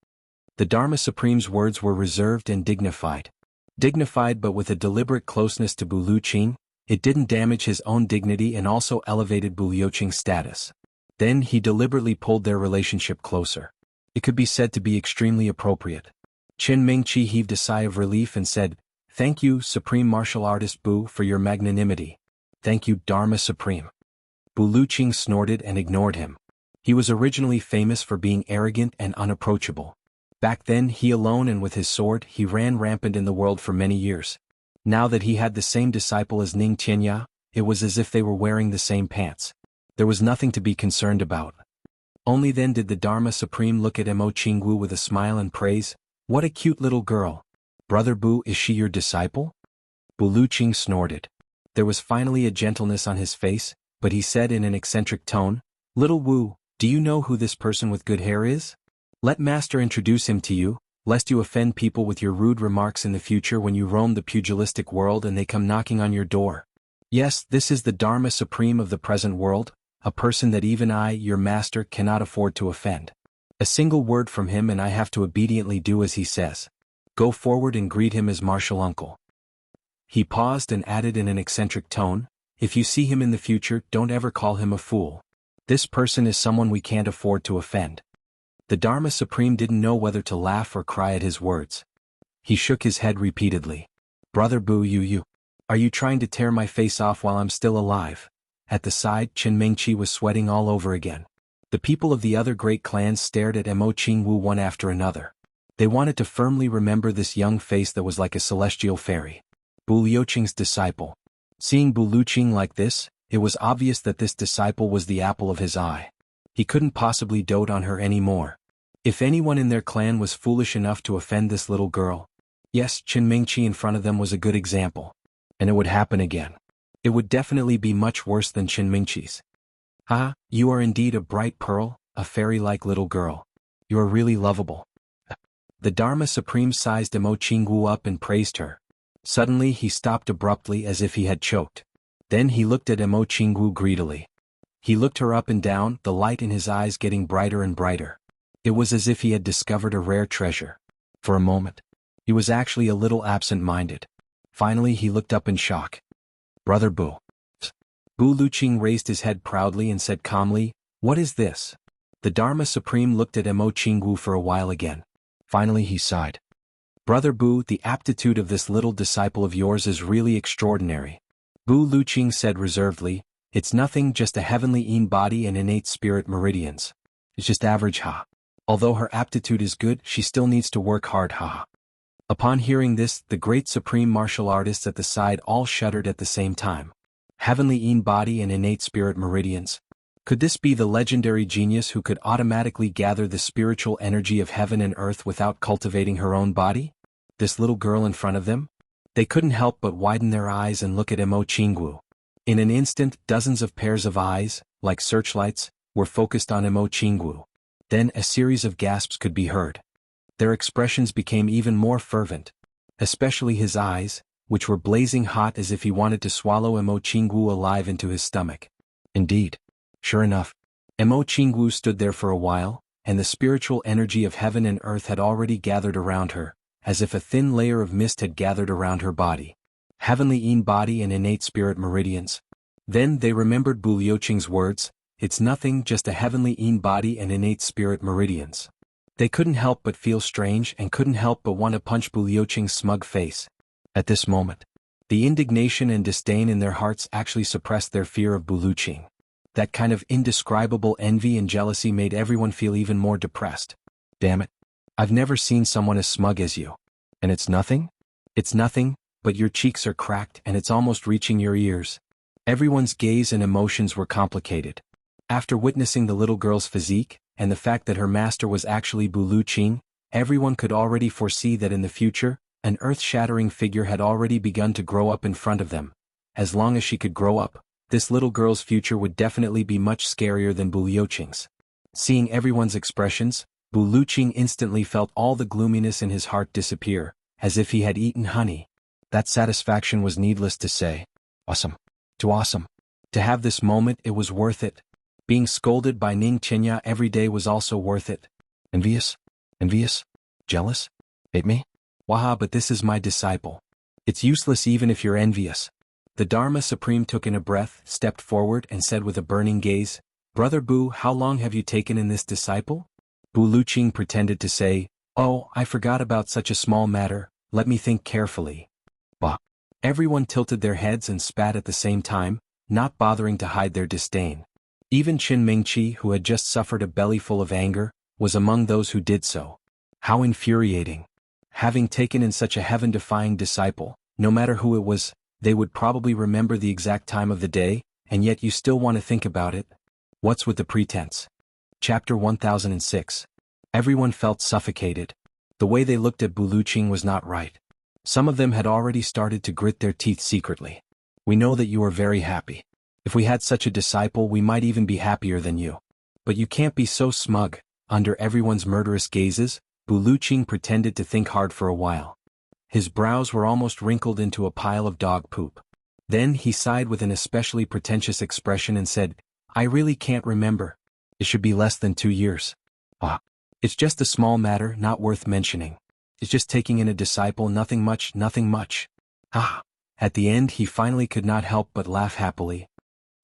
S1: The Dharma Supreme's words were reserved and dignified. Dignified but with a deliberate closeness to Bu Luqing, it didn't damage his own dignity and also elevated Bu Luqing's status. Then he deliberately pulled their relationship closer. It could be said to be extremely appropriate. Qin Mengqi heaved a sigh of relief and said, "Thank you, Supreme Martial Artist Bu, for your magnanimity. Thank you, Dharma Supreme." Bu Luqing snorted and ignored him. He was originally famous for being arrogant and unapproachable. Back then, he alone and with his sword, he ran rampant in the world for many years. Now that he had the same disciple as Ning Tianya, it was as if they were wearing the same pants. There was nothing to be concerned about. Only then did the Dharma Supreme look at Mo Qingwu with a smile and praise, "What a cute little girl. Brother Bu, is she your disciple?" Bu Luqing snorted. There was finally a gentleness on his face, but he said in an eccentric tone, "Little Wu, do you know who this person with good hair is? Let Master introduce him to you. lest you offend people with your rude remarks in the future when you roam the pugilistic world and they come knocking on your door. Yes, this is the Dharma Supreme of the present world, a person that even I, your master, cannot afford to offend. A single word from him and I have to obediently do as he says. Go forward and greet him as martial uncle. He paused and added in an eccentric tone, if you see him in the future, don't ever call him a fool. This person is someone we can't afford to offend. The Dharma Supreme didn't know whether to laugh or cry at his words. He shook his head repeatedly. Brother Boo, you. Are you trying to tear my face off while I'm still alive? At the side, Qin Mingqi was sweating all over again. The people of the other great clans stared at Mo Qingwu one after another. They wanted to firmly remember this young face that was like a celestial fairy. Bu Liuqing's disciple. Seeing Bu Liuqing like this, it was obvious that this disciple was the apple of his eye. He couldn't possibly dote on her anymore. If anyone in their clan was foolish enough to offend this little girl, yes, Qin Mingqi in front of them was a good example. And it would happen again. It would definitely be much worse than Qin Mingqi's. Ah, you are indeed a bright pearl, a fairy-like little girl. You are really lovable. The Dharma Supreme sized Mo Qingwu up and praised her. Suddenly he stopped abruptly as if he had choked. Then he looked at Mo Qingwu greedily. He looked her up and down, the light in his eyes getting brighter and brighter. It was as if he had discovered a rare treasure. For a moment, he was actually a little absent-minded. Finally he looked up in shock. Brother Bu. Bu Liuqing raised his head proudly and said calmly, what is this? The Dharma Supreme looked at Mo Qingwu for a while again. Finally he sighed. Brother Bu, the aptitude of this little disciple of yours is really extraordinary. Bu Liuqing said reservedly, it's nothing, just a heavenly yin body and innate spirit meridians. It's just average ha. Although her aptitude is good, she still needs to work hard ha. Upon hearing this, the great supreme martial artists at the side all shuddered at the same time. Heavenly yin body and innate spirit meridians. Could this be the legendary genius who could automatically gather the spiritual energy of heaven and earth without cultivating her own body? This little girl in front of them? They couldn't help but widen their eyes and look at Mo Qingwu. In an instant, dozens of pairs of eyes, like searchlights, were focused on Mo Qingwu. Then a series of gasps could be heard. Their expressions became even more fervent, especially his eyes, which were blazing hot as if he wanted to swallow Mo Qingwu alive into his stomach. Indeed. Sure enough, Mo Qingwu stood there for a while, and the spiritual energy of heaven and earth had already gathered around her, as if a thin layer of mist had gathered around her body. Heavenly yin body and innate spirit meridians. Then they remembered Bu Liuqing's words, it's nothing, just a heavenly yin body and innate spirit meridians. They couldn't help but feel strange and couldn't help but want to punch Bu Liuqing's smug face. At this moment, the indignation and disdain in their hearts actually suppressed their fear of Bu Liuqing. That kind of indescribable envy and jealousy made everyone feel even more depressed. Damn it. I've never seen someone as smug as you. And it's nothing? It's nothing, but your cheeks are cracked and it's almost reaching your ears. Everyone's gaze and emotions were complicated. After witnessing the little girl's physique, and the fact that her master was actually Bu Liuqing, everyone could already foresee that in the future, an earth-shattering figure had already begun to grow up in front of them. As long as she could grow up, this little girl's future would definitely be much scarier than Bu Liuqing's. Seeing everyone's expressions, Bu Liuqing instantly felt all the gloominess in his heart disappear, as if he had eaten honey. That satisfaction was needless to say. Awesome. Too awesome. To have this moment, it was worth it. Being scolded by Ning Qinya every day was also worth it. Envious? Envious? Jealous? Hate me? Waha, but this is my disciple. It's useless even if you're envious. The Dharma Supreme took in a breath, stepped forward and said with a burning gaze, Brother Bu, how long have you taken in this disciple? Bu Liuqing pretended to say, oh, I forgot about such a small matter, let me think carefully. Bah. Everyone tilted their heads and spat at the same time, not bothering to hide their disdain. Even Qin Mingqi, who had just suffered a bellyful of anger, was among those who did so. How infuriating. Having taken in such a heaven-defying disciple, no matter who it was, they would probably remember the exact time of the day, and yet you still want to think about it? What's with the pretense? Chapter 1006. Everyone felt suffocated. The way they looked at Bu Liuqing was not right. Some of them had already started to grit their teeth secretly. We know that you are very happy. If we had such a disciple, we might even be happier than you. But you can't be so smug, under everyone's murderous gazes, Bu Luqing pretended to think hard for a while. His brows were almost wrinkled into a pile of dog poop. Then he sighed with an especially pretentious expression and said, I really can't remember. It should be less than 2 years. Ah. It's just a small matter, not worth mentioning. It's just taking in a disciple, nothing much, nothing much. Ah. At the end he finally could not help but laugh happily.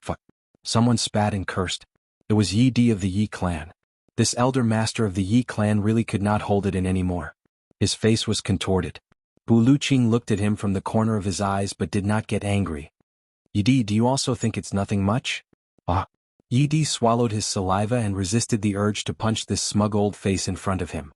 S1: Fuck. Someone spat and cursed. It was Yi Di of the Yi clan. This elder master of the Yi clan really could not hold it in anymore. His face was contorted. Bu Luqing looked at him from the corner of his eyes but did not get angry. Yi Di, do you also think it's nothing much? Ah. Yi Di swallowed his saliva and resisted the urge to punch this smug old face in front of him.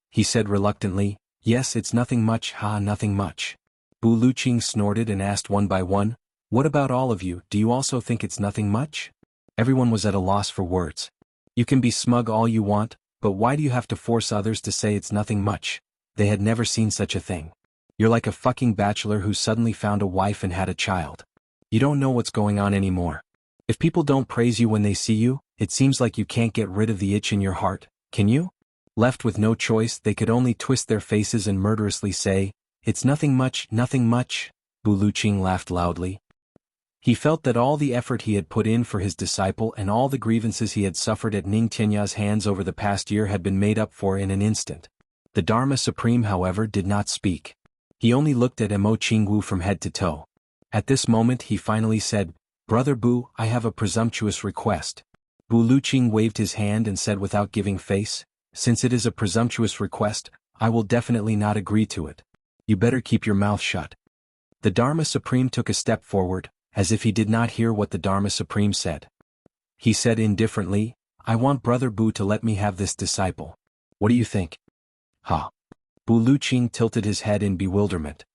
S1: He said reluctantly, yes, it's nothing much, nothing much. Bu Luqing snorted and asked one by one, what about all of you, do you also think it's nothing much? Everyone was at a loss for words. You can be smug all you want, but why do you have to force others to say it's nothing much? They had never seen such a thing. You're like a fucking bachelor who suddenly found a wife and had a child. You don't know what's going on anymore. If people don't praise you when they see you, it seems like you can't get rid of the itch in your heart, can you? Left with no choice, they could only twist their faces and murderously say, it's nothing much, nothing much. Bu Luqing laughed loudly. He felt that all the effort he had put in for his disciple and all the grievances he had suffered at Ning Tianya's hands over the past year had been made up for in an instant. The Dharma Supreme, however, did not speak. He only looked at Mo Qingwu from head to toe. At this moment he finally said, Brother Bu, I have a presumptuous request. Bu Luqing waved his hand and said without giving face, since it is a presumptuous request, I will definitely not agree to it. You better keep your mouth shut. The Dharma Supreme took a step forward, as if he did not hear what the Dharma Supreme said. He said indifferently, I want Brother Bu to let me have this disciple. What do you think? Ha. Bu Luqing tilted his head in bewilderment.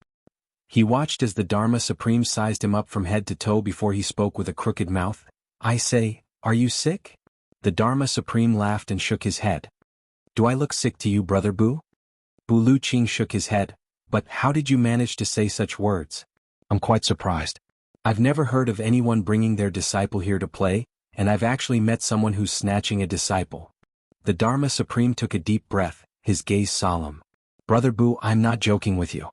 S1: He watched as the Dharma Supreme sized him up from head to toe before he spoke with a crooked mouth. I say, are you sick? The Dharma Supreme laughed and shook his head. Do I look sick to you, Brother Bu? Bu Luqing shook his head. But how did you manage to say such words? I'm quite surprised. I've never heard of anyone bringing their disciple here to play, and I've actually met someone who's snatching a disciple. The Dharma Supreme took a deep breath, his gaze solemn. Brother Bu, I'm not joking with you.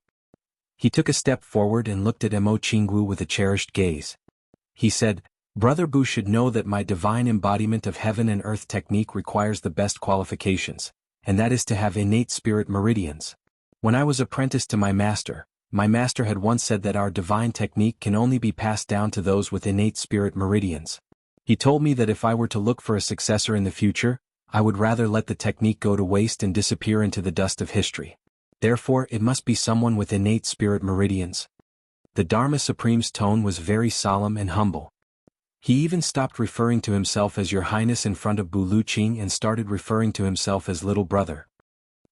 S1: He took a step forward and looked at Mo Qingwu with a cherished gaze. He said, Brother Bu should know that my divine embodiment of heaven and earth technique requires the best qualifications, and that is to have innate spirit meridians. When I was apprenticed to my master had once said that our divine technique can only be passed down to those with innate spirit meridians. He told me that if I were to look for a successor in the future, I would rather let the technique go to waste and disappear into the dust of history. Therefore, it must be someone with innate spirit meridians. The Dharma Supreme's tone was very solemn and humble. He even stopped referring to himself as Your Highness in front of Bu Luqing and started referring to himself as Little Brother.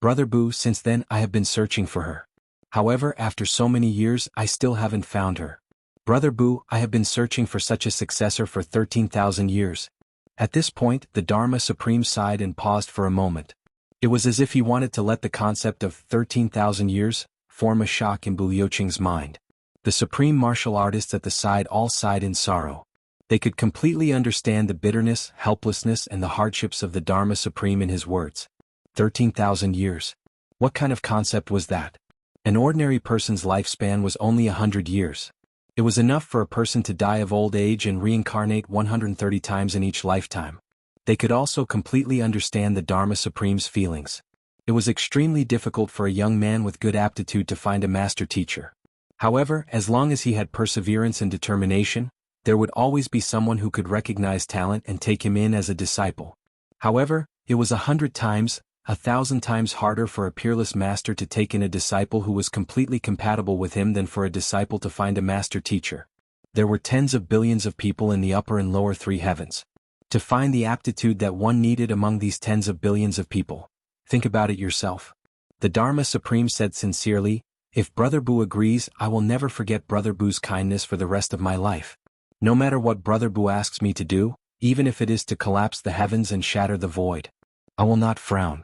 S1: Brother Bu, since then I have been searching for her. However, after so many years, I still haven't found her. Brother Bu, I have been searching for such a successor for 13,000 years. At this point, the Dharma Supreme sighed and paused for a moment. It was as if he wanted to let the concept of 13,000 years form a shock in Bu Luqing's mind. The supreme martial artists at the side all sighed in sorrow. They could completely understand the bitterness, helplessness and the hardships of the Dharma Supreme in his words. 13,000 years. What kind of concept was that? An ordinary person's lifespan was only 100 years. It was enough for a person to die of old age and reincarnate 130 times in each lifetime. They could also completely understand the Dharma Supreme's feelings. It was extremely difficult for a young man with good aptitude to find a master teacher. However, as long as he had perseverance and determination, there would always be someone who could recognize talent and take him in as a disciple. However, it was 100 times, 1,000 times harder for a peerless master to take in a disciple who was completely compatible with him than for a disciple to find a master teacher. There were tens of billions of people in the upper and lower three heavens. To find the aptitude that one needed among these tens of billions of people. Think about it yourself. The Dharma Supreme said sincerely, if Brother Bu agrees, I will never forget Brother Bu's kindness for the rest of my life. No matter what Brother Bu asks me to do, even if it is to collapse the heavens and shatter the void, I will not frown.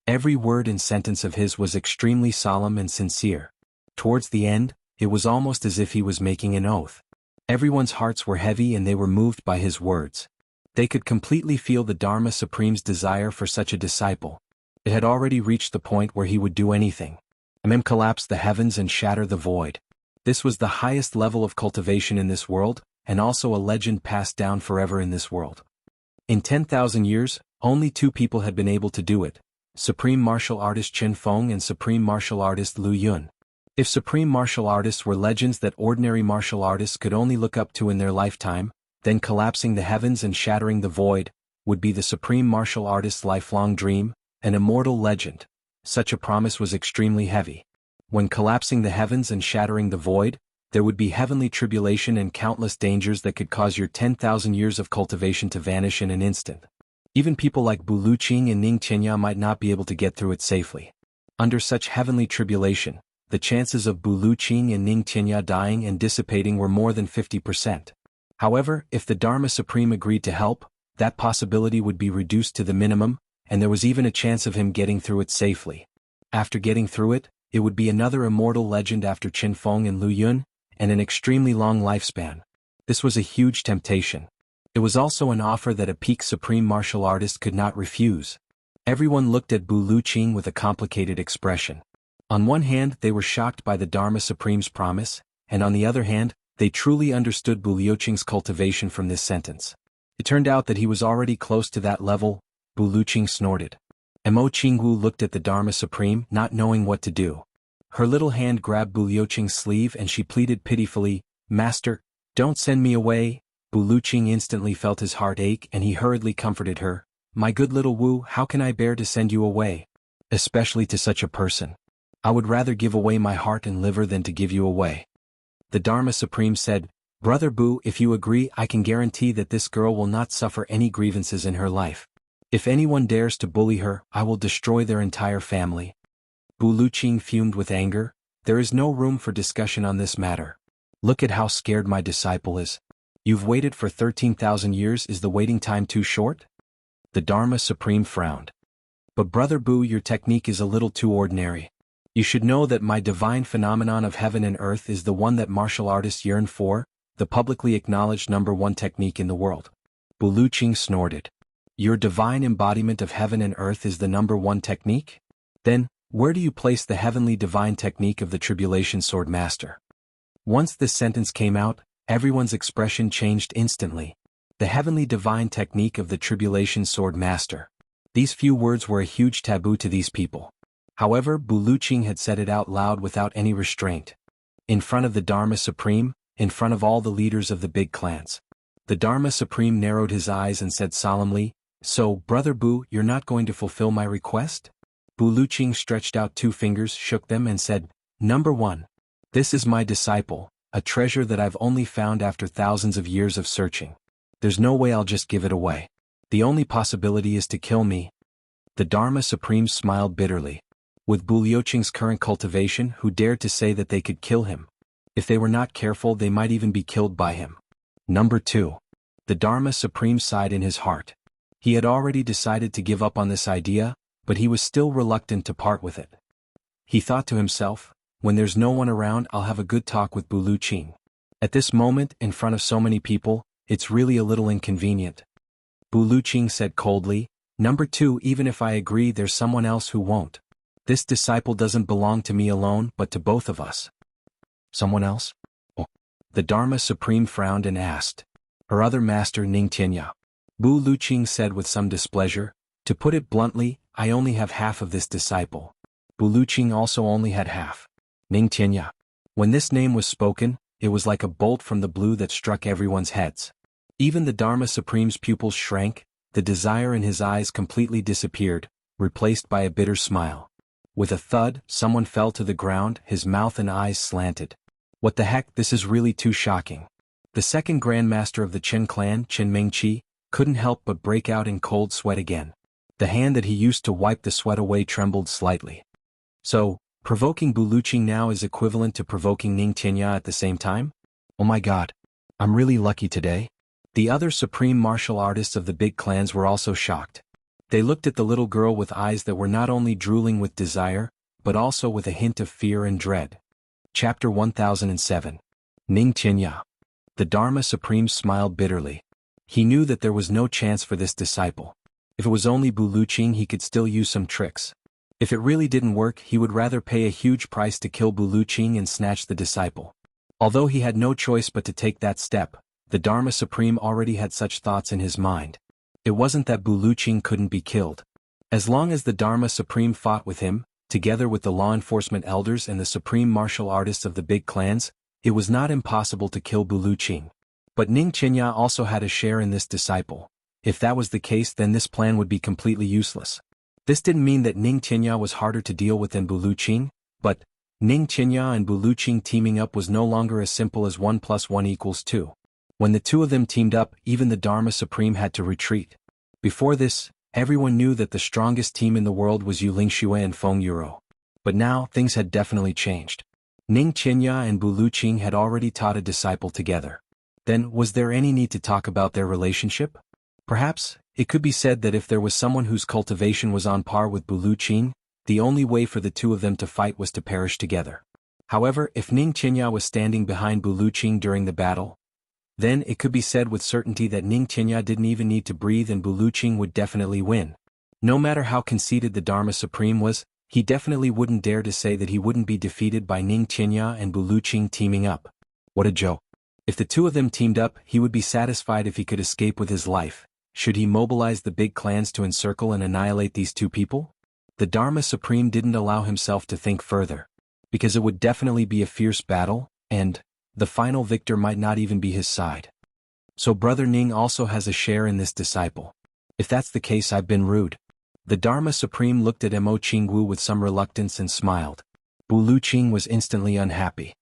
S1: Every word and sentence of his was extremely solemn and sincere. Towards the end, it was almost as if he was making an oath. Everyone's hearts were heavy and they were moved by his words. They could completely feel the Dharma Supreme's desire for such a disciple. It had already reached the point where he would do anything. Collapse the heavens and shatter the void. This was the highest level of cultivation in this world, and also a legend passed down forever in this world. In 10,000 years, only two people had been able to do it: Supreme Martial Artist Qin Feng and Supreme Martial Artist Lu Yun. If Supreme Martial Artists were legends that ordinary martial artists could only look up to in their lifetime, then collapsing the heavens and shattering the void would be the Supreme Martial Artist's lifelong dream, an immortal legend. Such a promise was extremely heavy. When collapsing the heavens and shattering the void, there would be heavenly tribulation and countless dangers that could cause your 10,000 years of cultivation to vanish in an instant. Even people like Bu Luqing and Ning Qianya might not be able to get through it safely. Under such heavenly tribulation, the chances of Bu Luqing and Ning Qianya dying and dissipating were more than 50%. However, if the Dharma Supreme agreed to help, that possibility would be reduced to the minimum, and there was even a chance of him getting through it safely. After getting through it, it would be another immortal legend after Qin Feng and Lu Yun, and an extremely long lifespan. This was a huge temptation. It was also an offer that a peak supreme martial artist could not refuse. Everyone looked at Bu Luqing with a complicated expression. On one hand, they were shocked by the Dharma Supreme's promise, and on the other hand, they truly understood Bu Luqing's cultivation from this sentence. It turned out that he was already close to that level. Bu Luqing snorted. Jianghu looked at the Dharma Supreme, not knowing what to do. Her little hand grabbed Bu Luqing's sleeve and she pleaded pitifully, "Master, don't send me away." Bu Luqing instantly felt his heart ache and he hurriedly comforted her. "My good little Wu, how can I bear to send you away? Especially to such a person. I would rather give away my heart and liver than to give you away." The Dharma Supreme said, "Brother Bu, if you agree, I can guarantee that this girl will not suffer any grievances in her life. If anyone dares to bully her, I will destroy their entire family." Bu Luqing fumed with anger. "There is no room for discussion on this matter. Look at how scared my disciple is. You've waited for 13,000 years, is the waiting time too short?" The Dharma Supreme frowned. "But Brother Bu, your technique is a little too ordinary. You should know that my divine phenomenon of heaven and earth is the one that martial artists yearn for, the publicly acknowledged #1 technique in the world." Bu Luqing snorted. "Your divine embodiment of heaven and earth is the #1 technique? Then, where do you place the heavenly divine technique of the Tribulation Sword Master?" Once this sentence came out, everyone's expression changed instantly. The heavenly divine technique of the Tribulation Sword Master. These few words were a huge taboo to these people. However, Bu Luqing had said it out loud without any restraint. In front of the Dharma Supreme, in front of all the leaders of the big clans. The Dharma Supreme narrowed his eyes and said solemnly, "So, Brother Bu, you're not going to fulfill my request?" Bu Luqing stretched out 2 fingers, shook them and said, "#1. This is my disciple, a treasure that I've only found after thousands of years of searching. There's no way I'll just give it away. The only possibility is to kill me." The Dharma Supreme smiled bitterly. With Bu Luqing's current cultivation, who dared to say that they could kill him? If they were not careful, they might even be killed by him. #2. The Dharma Supreme sighed in his heart. He had already decided to give up on this idea, but he was still reluctant to part with it. He thought to himself, when there's no one around, I'll have a good talk with Bu Luqing. At this moment, in front of so many people, it's really a little inconvenient. Bu Luqing said coldly, "#2, even if I agree, there's someone else who won't. This disciple doesn't belong to me alone, but to both of us." "Someone else?" Oh. The Dharma Supreme frowned and asked. "Her other master, Ning Qianya." Bu Luqing said with some displeasure, "To put it bluntly, I only have half of this disciple." Bu Luqing also only had half. Ning Qianya. When this name was spoken, it was like a bolt from the blue that struck everyone's heads. Even the Dharma Supreme's pupils shrank, the desire in his eyes completely disappeared, replaced by a bitter smile. With a thud, someone fell to the ground, his mouth and eyes slanted. "What the heck, this is really too shocking." The second Grandmaster of the Qin clan, Qin Mingqi, couldn't help but break out in cold sweat again. The hand that he used to wipe the sweat away trembled slightly. So, provoking Bu Luqing now is equivalent to provoking Ning Qianya at the same time? Oh my god. I'm really lucky today. The other supreme martial artists of the big clans were also shocked. They looked at the little girl with eyes that were not only drooling with desire, but also with a hint of fear and dread. Chapter 1007. Ning Qianya. The Dharma Supreme smiled bitterly. He knew that there was no chance for this disciple. If it was only Bu Luqing, he could still use some tricks. If it really didn't work, he would rather pay a huge price to kill Bu Luqing and snatch the disciple. Although he had no choice but to take that step, the Dharma Supreme already had such thoughts in his mind. It wasn't that Bu Luqing couldn't be killed. As long as the Dharma Supreme fought with him, together with the law enforcement elders and the supreme martial artists of the big clans, it was not impossible to kill Bu Luqing. But Ning Qinya also had a share in this disciple. If that was the case, then this plan would be completely useless. This didn't mean that Ning Qinya was harder to deal with than Bu Luqing, but Ning Qinya and Bu Luqing teaming up was no longer as simple as 1 + 1 = 2. When the two of them teamed up, even the Dharma Supreme had to retreat. Before this, everyone knew that the strongest team in the world was Yu Lingxue and Feng Yuro. But now, things had definitely changed. Ning Qinya and Bu Luqing had already taught a disciple together. Then, was there any need to talk about their relationship? Perhaps, it could be said that if there was someone whose cultivation was on par with Bu Luqing, the only way for the two of them to fight was to perish together. However, if Ning Qinya was standing behind Bu Luqing during the battle, then it could be said with certainty that Ning Qinya didn't even need to breathe and Bu Luqing would definitely win. No matter how conceited the Dharma Supreme was, he definitely wouldn't dare to say that he wouldn't be defeated by Ning Qinya and Bu Luqing teaming up. What a joke. If the two of them teamed up, he would be satisfied if he could escape with his life. Should he mobilize the big clans to encircle and annihilate these two people? The Dharma Supreme didn't allow himself to think further. Because it would definitely be a fierce battle, and the final victor might not even be his side. So Brother Ning also has a share in this disciple. If that's the case, I've been rude. The Dharma Supreme looked at Mo Qingwu with some reluctance and smiled. Bu Luqing was instantly unhappy.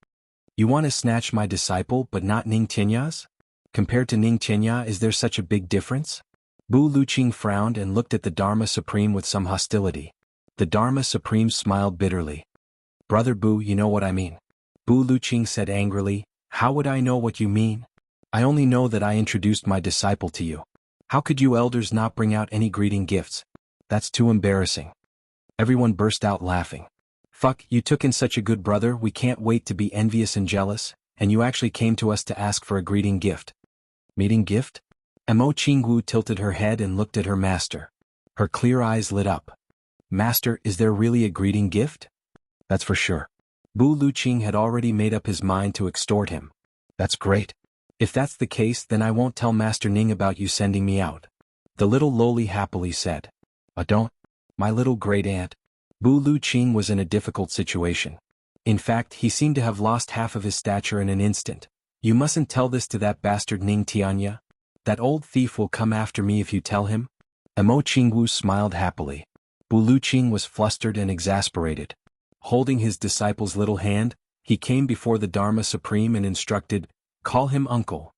S1: You want to snatch my disciple but not Ning Qianya's? Compared to Ning Qianya, is there such a big difference? Bu Luqing frowned and looked at the Dharma Supreme with some hostility. The Dharma Supreme smiled bitterly. Brother Bu, you know what I mean. Bu Luqing said angrily, how would I know what you mean? I only know that I introduced my disciple to you. How could you elders not bring out any greeting gifts? That's too embarrassing. Everyone burst out laughing. Fuck, you took in such a good brother, we can't wait to be envious and jealous, and you actually came to us to ask for a greeting gift. Meeting gift? Mo Qingwu tilted her head and looked at her master. Her clear eyes lit up. Master, is there really a greeting gift? That's for sure. Bu Luqing had already made up his mind to extort him. That's great. If that's the case, then I won't tell Master Ning about you sending me out. The little loli happily said. Don't. My little great aunt. Bu Luqing was in a difficult situation. In fact, he seemed to have lost half of his stature in an instant. You mustn't tell this to that bastard Ning Tianya. That old thief will come after me if you tell him. Mo Qingwu smiled happily. Bu Luqing was flustered and exasperated. Holding his disciple's little hand, he came before the Dharma Supreme and instructed, call him uncle.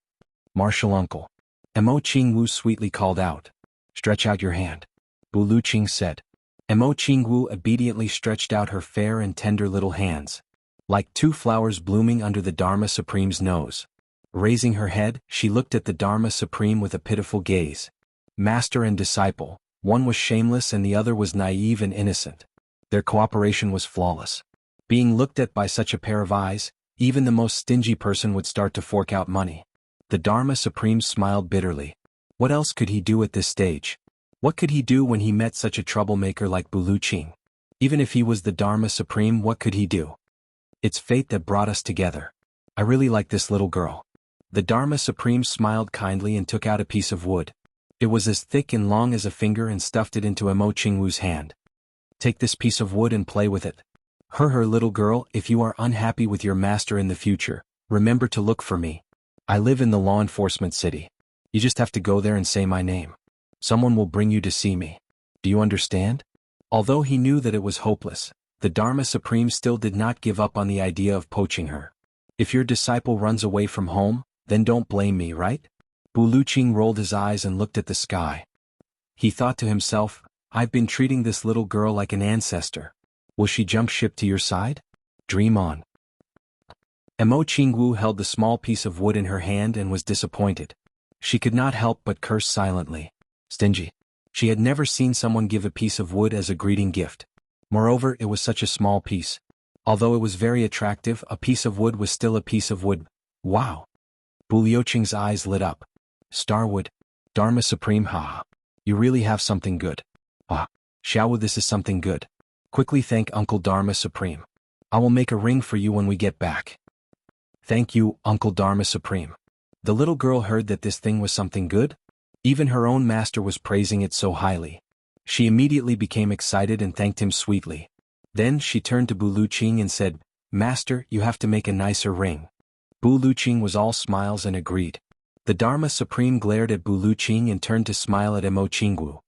S1: Martial uncle. Mo Qingwu sweetly called out. Stretch out your hand. Bu Luqing said. Mo Qingwu obediently stretched out her fair and tender little hands. Like two flowers blooming under the Dharma Supreme's nose. Raising her head, she looked at the Dharma Supreme with a pitiful gaze. Master and disciple, one was shameless and the other was naive and innocent. Their cooperation was flawless. Being looked at by such a pair of eyes, even the most stingy person would start to fork out money. The Dharma Supreme smiled bitterly. What else could he do at this stage? What could he do when he met such a troublemaker like Bu Luqing? Even if he was the Dharma Supreme, what could he do? It's fate that brought us together. I really like this little girl. The Dharma Supreme smiled kindly and took out a piece of wood. It was as thick and long as a finger and stuffed it into Mo Qingwu's hand. Take this piece of wood and play with it. Her little girl, if you are unhappy with your master in the future, remember to look for me. I live in the law enforcement city. You just have to go there and say my name. Someone will bring you to see me. Do you understand? Although he knew that it was hopeless, the Dharma Supreme still did not give up on the idea of poaching her. If your disciple runs away from home, then don't blame me, right? Bu Luqing rolled his eyes and looked at the sky. He thought to himself, I've been treating this little girl like an ancestor. Will she jump ship to your side? Dream on. Mo Qingwu held the small piece of wood in her hand and was disappointed. She could not help but curse silently. Stingy. She had never seen someone give a piece of wood as a greeting gift. Moreover, it was such a small piece. Although it was very attractive, a piece of wood was still a piece of wood. Wow. Bu Luqing's eyes lit up. Starwood. Dharma Supreme, haha. You really have something good. Ah, Xiao, this is something good. Quickly thank Uncle Dharma Supreme. I will make a ring for you when we get back. Thank you, Uncle Dharma Supreme. The little girl heard that this thing was something good. Even her own master was praising it so highly. She immediately became excited and thanked him sweetly. Then she turned to Bu Luqing and said, Master, you have to make a nicer ring. Bu Luqing was all smiles and agreed. The Dharma Supreme glared at Bu Luqing and turned to smile at Mo Qingwu.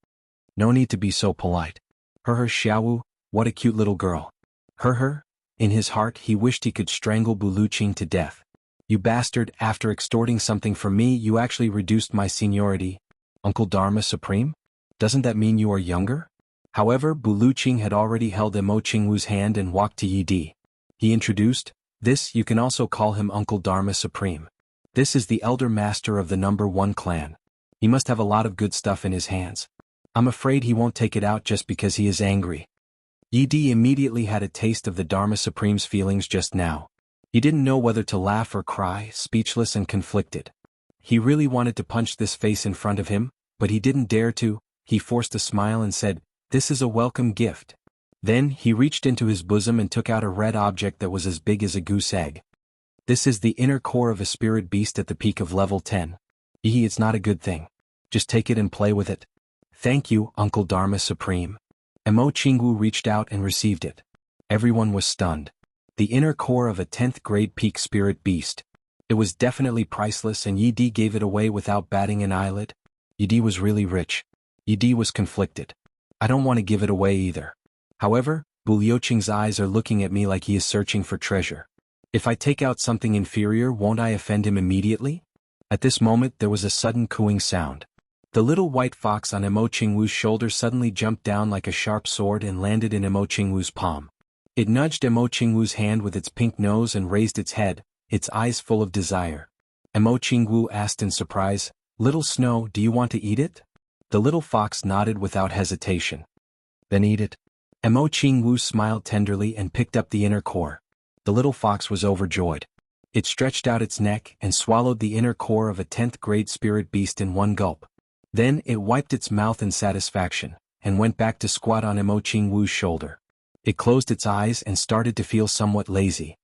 S1: No need to be so polite. Her Xiaowu, what a cute little girl. Her. In his heart he wished he could strangle Bu Luqing to death. You bastard, after extorting something from me you actually reduced my seniority. Uncle Dharma Supreme? Doesn't that mean you are younger? However, Bu Luqing had already held Mo Qingwu's hand and walked to Yi Di. He introduced, this you can also call him Uncle Dharma Supreme. This is the elder master of the number 1 clan. He must have a lot of good stuff in his hands. I'm afraid he won't take it out just because he is angry. Yi Di immediately had a taste of the Dharma Supreme's feelings just now. He didn't know whether to laugh or cry, speechless and conflicted. He really wanted to punch this face in front of him, but he didn't dare to. He forced a smile and said, this is a welcome gift. Then he reached into his bosom and took out a red object that was as big as a goose egg. This is the inner core of a spirit beast at the peak of level 10. It's not a good thing. Just take it and play with it. Thank you, Uncle Dharma Supreme. Mo Qingwu reached out and received it. Everyone was stunned. The inner core of a 10th grade peak spirit beast. It was definitely priceless and Yi Di gave it away without batting an eyelid. Yi Di was really rich. Yi Di was conflicted. I don't want to give it away either. However, Bu Luqing's eyes are looking at me like he is searching for treasure. If I take out something inferior, won't I offend him immediately? At this moment there was a sudden cooing sound. The little white fox on Mo Qingwu's shoulder suddenly jumped down like a sharp sword and landed in Mo Qingwu's palm. It nudged Mo Qingwu's hand with its pink nose and raised its head, its eyes full of desire. Mo Qingwu asked in surprise, Little Snow, do you want to eat it? The little fox nodded without hesitation. Then eat it. Mo Qingwu smiled tenderly and picked up the inner core. The little fox was overjoyed. It stretched out its neck and swallowed the inner core of a 10th grade spirit beast in one gulp. Then it wiped its mouth in satisfaction, and went back to squat on Mo Qingwu's shoulder. It closed its eyes and started to feel somewhat lazy.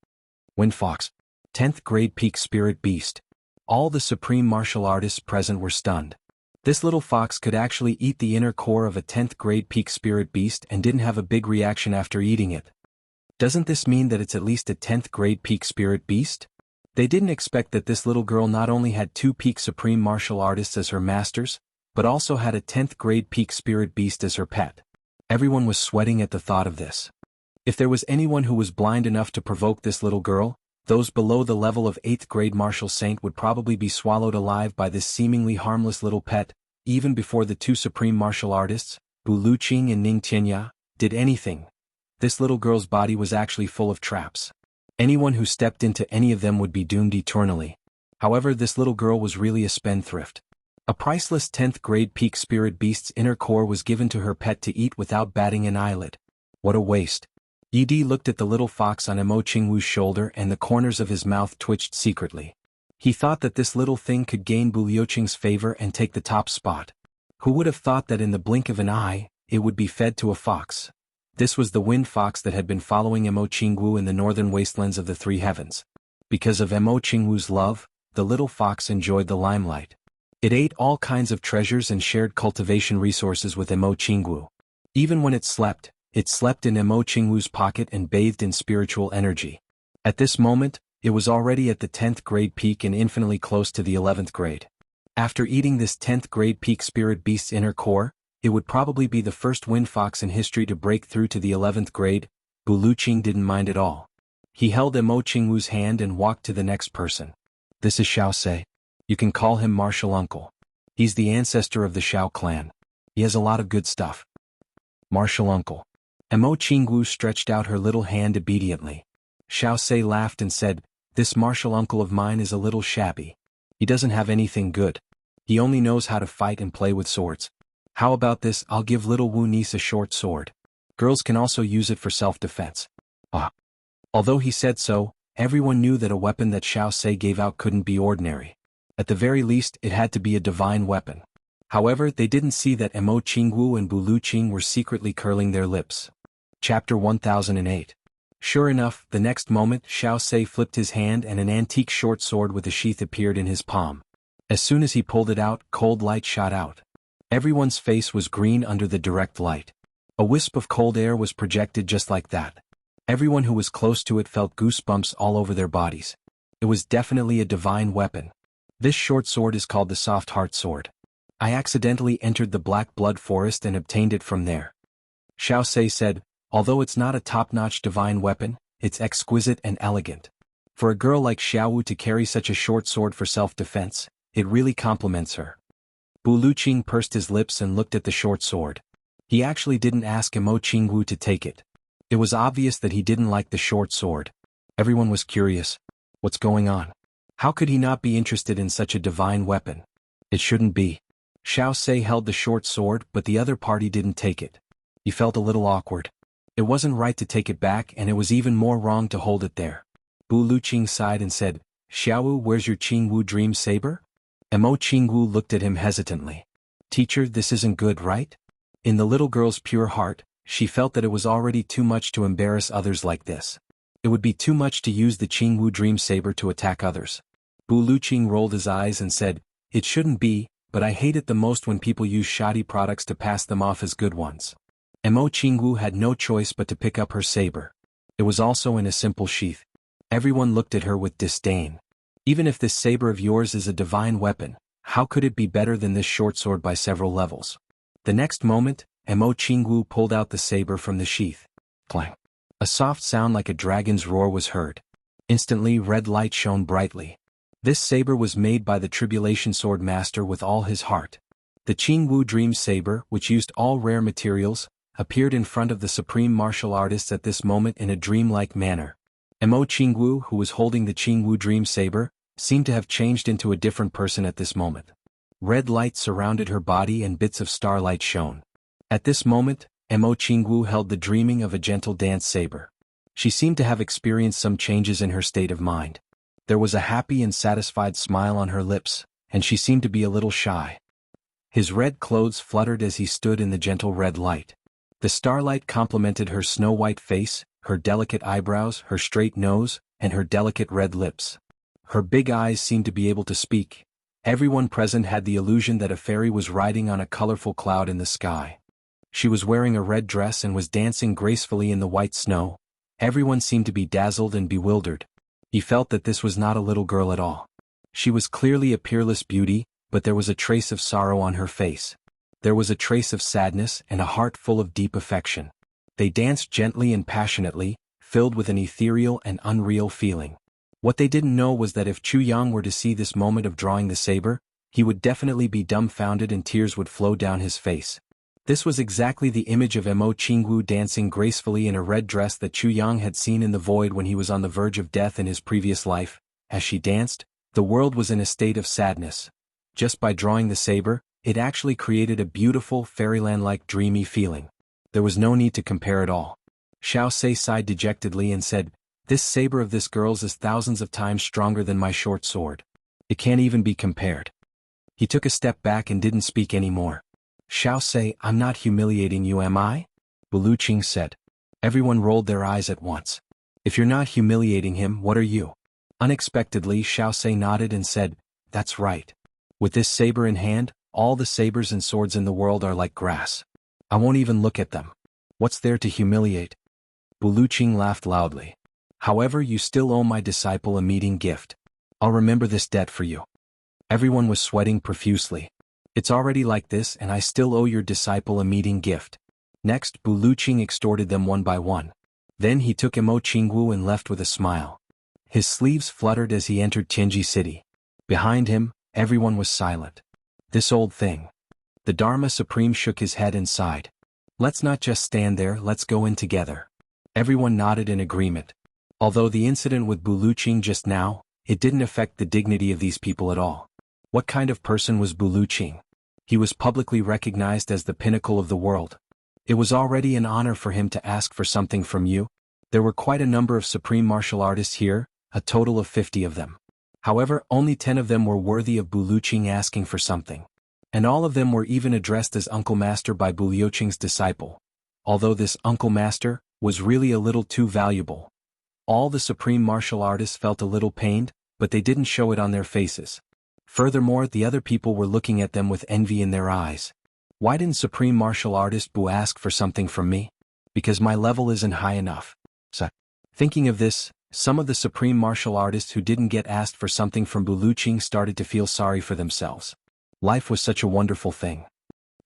S1: Wind Fox, 10th grade peak spirit beast. All the supreme martial artists present were stunned. This little fox could actually eat the inner core of a 10th grade peak spirit beast and didn't have a big reaction after eating it. Doesn't this mean that it's at least a 10th grade peak spirit beast? They didn't expect that this little girl not only had 2 peak supreme martial artists as her masters, but also had a 10th grade peak spirit beast as her pet. Everyone was sweating at the thought of this. If there was anyone who was blind enough to provoke this little girl, those below the level of 8th grade martial saint would probably be swallowed alive by this seemingly harmless little pet, even before the 2 supreme martial artists, Bu Luqing and Ning Tianya, did anything. This little girl's body was actually full of traps. Anyone who stepped into any of them would be doomed eternally. However, this little girl was really a spendthrift. A priceless 10th grade peak spirit beast's inner core was given to her pet to eat without batting an eyelid. What a waste. Yi Di looked at the little fox on Mo Qingwu's shoulder and the corners of his mouth twitched secretly. He thought that this little thing could gain Bu Luqing's favor and take the top spot. Who would have thought that in the blink of an eye, it would be fed to a fox? This was the wind fox that had been following Mo Qingwu in the northern wastelands of the 3 heavens. Because of Mo Qingwu's love, the little fox enjoyed the limelight. It ate all kinds of treasures and shared cultivation resources with Mo Qingwu. Even when it slept in Mo Qingwu's pocket and bathed in spiritual energy. At this moment, it was already at the 10th grade peak and infinitely close to the 11th grade. After eating this 10th grade peak spirit beast's inner core, it would probably be the first wind fox in history to break through to the 11th grade. Bu Luqing didn't mind at all. He held Mo Qingwu's hand and walked to the next person. This is Xiao Se. You can call him Martial Uncle. He's the ancestor of the Xiao clan. He has a lot of good stuff. Martial Uncle. Mo Qingwu stretched out her little hand obediently. Xiao Se laughed and said, This martial uncle of mine is a little shabby. He doesn't have anything good. He only knows how to fight and play with swords. How about this? I'll give little Wu niece a short sword. Girls can also use it for self-defense. Although he said so, everyone knew that a weapon that Xiao Se gave out couldn't be ordinary. At the very least, it had to be a divine weapon. However, they didn't see that Mo Qingwu and Bu Luqing were secretly curling their lips. Chapter 1008. Sure enough, the next moment Xiao Sei flipped his hand and an antique short sword with a sheath appeared in his palm. As soon as he pulled it out, cold light shot out. Everyone's face was green under the direct light. A wisp of cold air was projected just like that. Everyone who was close to it felt goosebumps all over their bodies. It was definitely a divine weapon. This short sword is called the Soft Heart Sword. I accidentally entered the Black Blood Forest and obtained it from there. Xiao Sei said, although it's not a top-notch divine weapon, it's exquisite and elegant. For a girl like Xiaowu to carry such a short sword for self-defense, it really compliments her. Bu Luqing pursed his lips and looked at the short sword. He actually didn't ask Mo Qingwu to take it. It was obvious that he didn't like the short sword. Everyone was curious. What's going on? How could he not be interested in such a divine weapon? It shouldn't be. Xiao Sei held the short sword, but the other party didn't take it. He felt a little awkward. It wasn't right to take it back, and it was even more wrong to hold it there. Bu Luqing sighed and said, Xiaowu, where's your Qingwu dream saber? Mo Qingwu looked at him hesitantly. Teacher, this isn't good, right? In the little girl's pure heart, she felt that it was already too much to embarrass others like this. It would be too much to use the Qingwu dream saber to attack others. Bu Luqing rolled his eyes and said, it shouldn't be, but I hate it the most when people use shoddy products to pass them off as good ones. Mo Qingwu had no choice but to pick up her saber. It was also in a simple sheath. Everyone looked at her with disdain. Even if this saber of yours is a divine weapon, how could it be better than this short sword by several levels? The next moment, Mo Qingwu pulled out the saber from the sheath. Clang. A soft sound like a dragon's roar was heard. Instantly, red light shone brightly. This saber was made by the Tribulation Sword Master with all his heart. The Qingwu Dream Saber, which used all rare materials, appeared in front of the supreme martial artists at this moment in a dreamlike manner. Mo Qingwu, who was holding the Qingwu Dream Saber, seemed to have changed into a different person at this moment. Red light surrounded her body and bits of starlight shone. At this moment, Mo Qingwu held the dreaming of a gentle dance saber. She seemed to have experienced some changes in her state of mind. There was a happy and satisfied smile on her lips, and she seemed to be a little shy. His red clothes fluttered as he stood in the gentle red light. The starlight complemented her snow-white face, her delicate eyebrows, her straight nose, and her delicate red lips. Her big eyes seemed to be able to speak. Everyone present had the illusion that a fairy was riding on a colorful cloud in the sky. She was wearing a red dress and was dancing gracefully in the white snow. Everyone seemed to be dazzled and bewildered. He felt that this was not a little girl at all. She was clearly a peerless beauty, but there was a trace of sorrow on her face. There was a trace of sadness and a heart full of deep affection. They danced gently and passionately, filled with an ethereal and unreal feeling. What they didn't know was that if Chu Yang were to see this moment of drawing the saber, he would definitely be dumbfounded and tears would flow down his face. This was exactly the image of Mo Qingwu dancing gracefully in a red dress that Chu Yang had seen in the void when he was on the verge of death in his previous life. As she danced, the world was in a state of sadness. Just by drawing the saber, it actually created a beautiful fairyland-like dreamy feeling. There was no need to compare at all. Xiao Sei sighed dejectedly and said, this saber of this girl's is thousands of times stronger than my short sword. It can't even be compared. He took a step back and didn't speak anymore. Xiao Sei, I'm not humiliating you, am I? Bu Luqing said. Everyone rolled their eyes at once. If you're not humiliating him, what are you? Unexpectedly, Xiao Sei nodded and said, that's right. With this saber in hand, all the sabers and swords in the world are like grass. I won't even look at them. What's there to humiliate? Bu Luqing laughed loudly. However, you still owe my disciple a meeting gift. I'll remember this debt for you. Everyone was sweating profusely. It's already like this and I still owe your disciple a meeting gift. Next, Bu Luqing extorted them one by one. Then he took Mo Qingwu and left with a smile. His sleeves fluttered as he entered Tianji City. Behind him, everyone was silent. This old thing. The Dharma Supreme shook his head and sighed. Let's not just stand there, let's go in together. Everyone nodded in agreement. Although the incident with Bu Luqing just now, it didn't affect the dignity of these people at all. What kind of person was Bu Luqing? He was publicly recognized as the pinnacle of the world. It was already an honor for him to ask for something from you. There were quite a number of supreme martial artists here, a total of 50 of them. However, only 10 of them were worthy of Bu Luqing asking for something. And all of them were even addressed as Uncle Master by Bu Liuqing's disciple. Although this Uncle Master was really a little too valuable. All the supreme martial artists felt a little pained, but they didn't show it on their faces. Furthermore, the other people were looking at them with envy in their eyes. Why didn't supreme martial artist Bu ask for something from me? Because my level isn't high enough. So, thinking of this, some of the supreme martial artists who didn't get asked for something from Bu Liuqing started to feel sorry for themselves. Life was such a wonderful thing.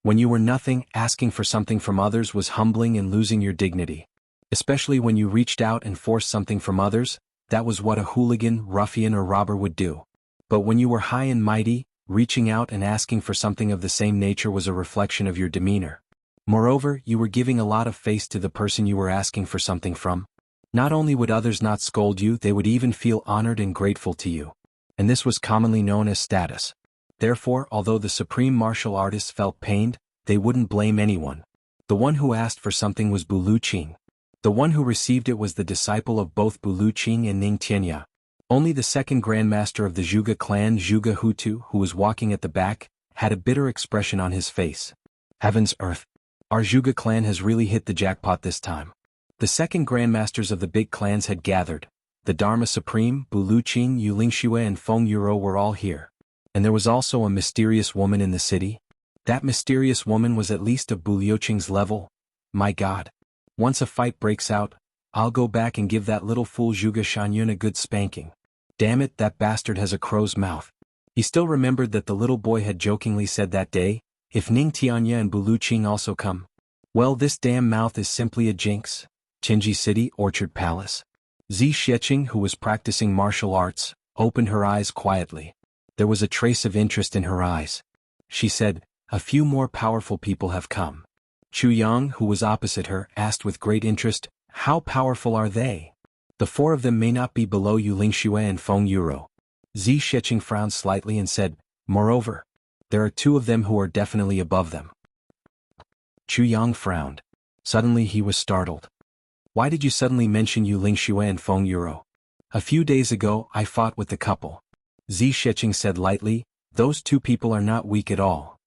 S1: When you were nothing, asking for something from others was humbling and losing your dignity. Especially when you reached out and forced something from others, that was what a hooligan, ruffian or robber would do. But when you were high and mighty, reaching out and asking for something of the same nature was a reflection of your demeanor. Moreover, you were giving a lot of face to the person you were asking for something from. Not only would others not scold you, they would even feel honored and grateful to you. And this was commonly known as status. Therefore, although the supreme martial artists felt pained, they wouldn't blame anyone. The one who asked for something was Bu Liuqing. The one who received it was the disciple of both Bu Liuqing and Ning Tianya. Only the second grandmaster of the Zhuge clan, Zhuge Hutu, who was walking at the back, had a bitter expression on his face. Heavens earth! Our Zhuge clan has really hit the jackpot this time. The second grandmasters of the big clans had gathered. The Dharma Supreme, Bu Liuqing, Yu Lingxue and Feng Yuro were all here. And there was also a mysterious woman in the city. That mysterious woman was at least of Bu Liuqing's level. My God! Once a fight breaks out, I'll go back and give that little fool Zhuge Shanyun a good spanking. Damn it, that bastard has a crow's mouth. He still remembered that the little boy had jokingly said that day, if Ning Tianya and Bu Liuqing also come. Well, this damn mouth is simply a jinx. Qinji City, Orchard Palace. Zi Xieching, who was practicing martial arts, opened her eyes quietly. There was a trace of interest in her eyes. She said, a few more powerful people have come. Chu Yang, who was opposite her, asked with great interest, how powerful are they? The four of them may not be below Yu Lingxue and Feng Yuro. Zi Xieching frowned slightly and said, moreover, there are two of them who are definitely above them. Chu Yang frowned. Suddenly he was startled. Why did you suddenly mention Yu Lingxue and Feng Yuro? A few days ago I fought with the couple. Zi Xieching said lightly, those two people are not weak at all.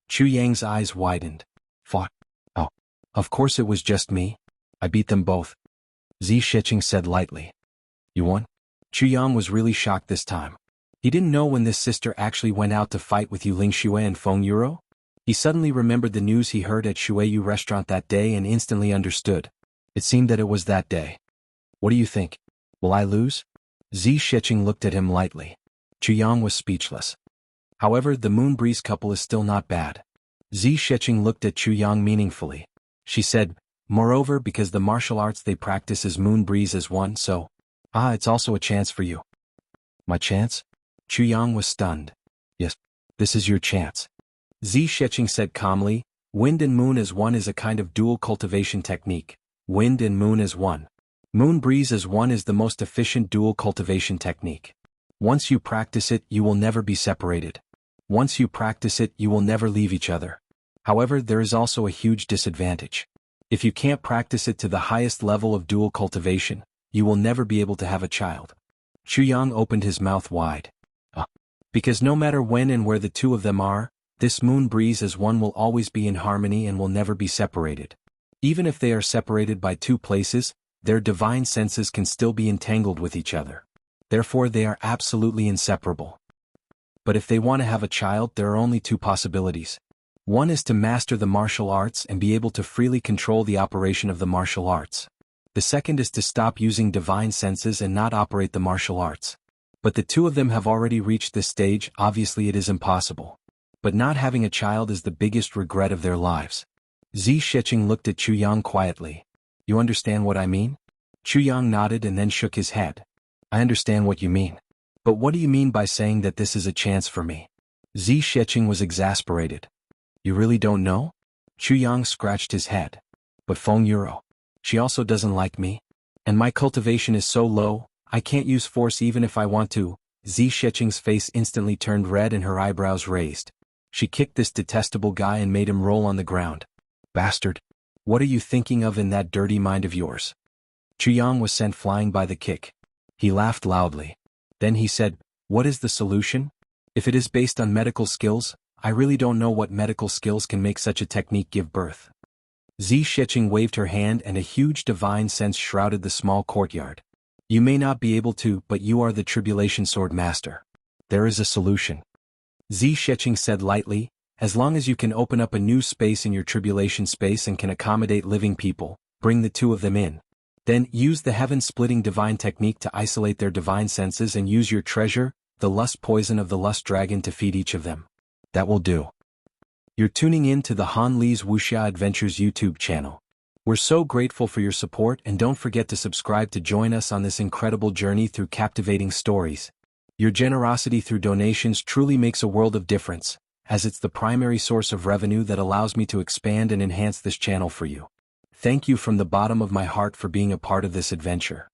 S1: Chu Yang's eyes widened. Fought? Oh. Of course it was just me. I beat them both. Zi Xieching said lightly. You won? Chu Yang was really shocked this time. He didn't know when this sister actually went out to fight with Yu Lingxue and Feng Yuro. He suddenly remembered the news he heard at Shuiyu restaurant that day and instantly understood. It seemed that it was that day. What do you think? Will I lose? Zi Xieching looked at him lightly. Chu Yang was speechless. However, the Moon Breeze couple is still not bad. Zi Xieching looked at Chu Yang meaningfully. She said, moreover, because the martial arts they practice is Moon Breeze as one, so... it's also a chance for you. My chance? Chu Yang was stunned. Yes, this is your chance. Zi Xieching said calmly, wind and moon as one is a kind of dual cultivation technique. Wind and moon as one. Moon breeze as one is the most efficient dual cultivation technique. Once you practice it, you will never be separated. Once you practice it, you will never leave each other. However, there is also a huge disadvantage. If you can't practice it to the highest level of dual cultivation, you will never be able to have a child. Chu Yang opened his mouth wide. Because no matter when and where the two of them are, this moon breeze as one will always be in harmony and will never be separated. Even if they are separated by two places, their divine senses can still be entangled with each other. Therefore they are absolutely inseparable. But if they want to have a child, there are only two possibilities. One is to master the martial arts and be able to freely control the operation of the martial arts. The second is to stop using divine senses and not operate the martial arts. But the two of them have already reached this stage. Obviously it is impossible. But not having a child is the biggest regret of their lives. Zi Xieching looked at Chu Yang quietly. You understand what I mean? Chu Yang nodded and then shook his head. I understand what you mean. But what do you mean by saying that this is a chance for me? Zi Xieching was exasperated. You really don't know? Chu Yang scratched his head. But Feng Yuro. She also doesn't like me. And my cultivation is so low, I can't use force even if I want to. Zi Xieching's face instantly turned red and her eyebrows raised. She kicked this detestable guy and made him roll on the ground. Bastard. What are you thinking of in that dirty mind of yours? Chu Yang was sent flying by the kick. He laughed loudly. Then he said, what is the solution? If it is based on medical skills, I really don't know what medical skills can make such a technique give birth. Zi Sheqing waved her hand and a huge divine sense shrouded the small courtyard. You may not be able to, but you are the Tribulation Sword Master. There is a solution. Zi Sheqing said lightly, as long as you can open up a new space in your tribulation space and can accommodate living people, bring the two of them in. Then, use the heaven-splitting divine technique to isolate their divine senses and use your treasure, the lust poison of the lust dragon to feed each of them. That will do. You're tuning in to the Han Li's Wuxia Adventures YouTube channel. We're so grateful for your support and don't forget to subscribe to join us on this incredible journey through captivating stories. Your generosity through donations truly makes a world of difference, as it's the primary source of revenue that allows me to expand and enhance this channel for you. Thank you from the bottom of my heart for being a part of this adventure.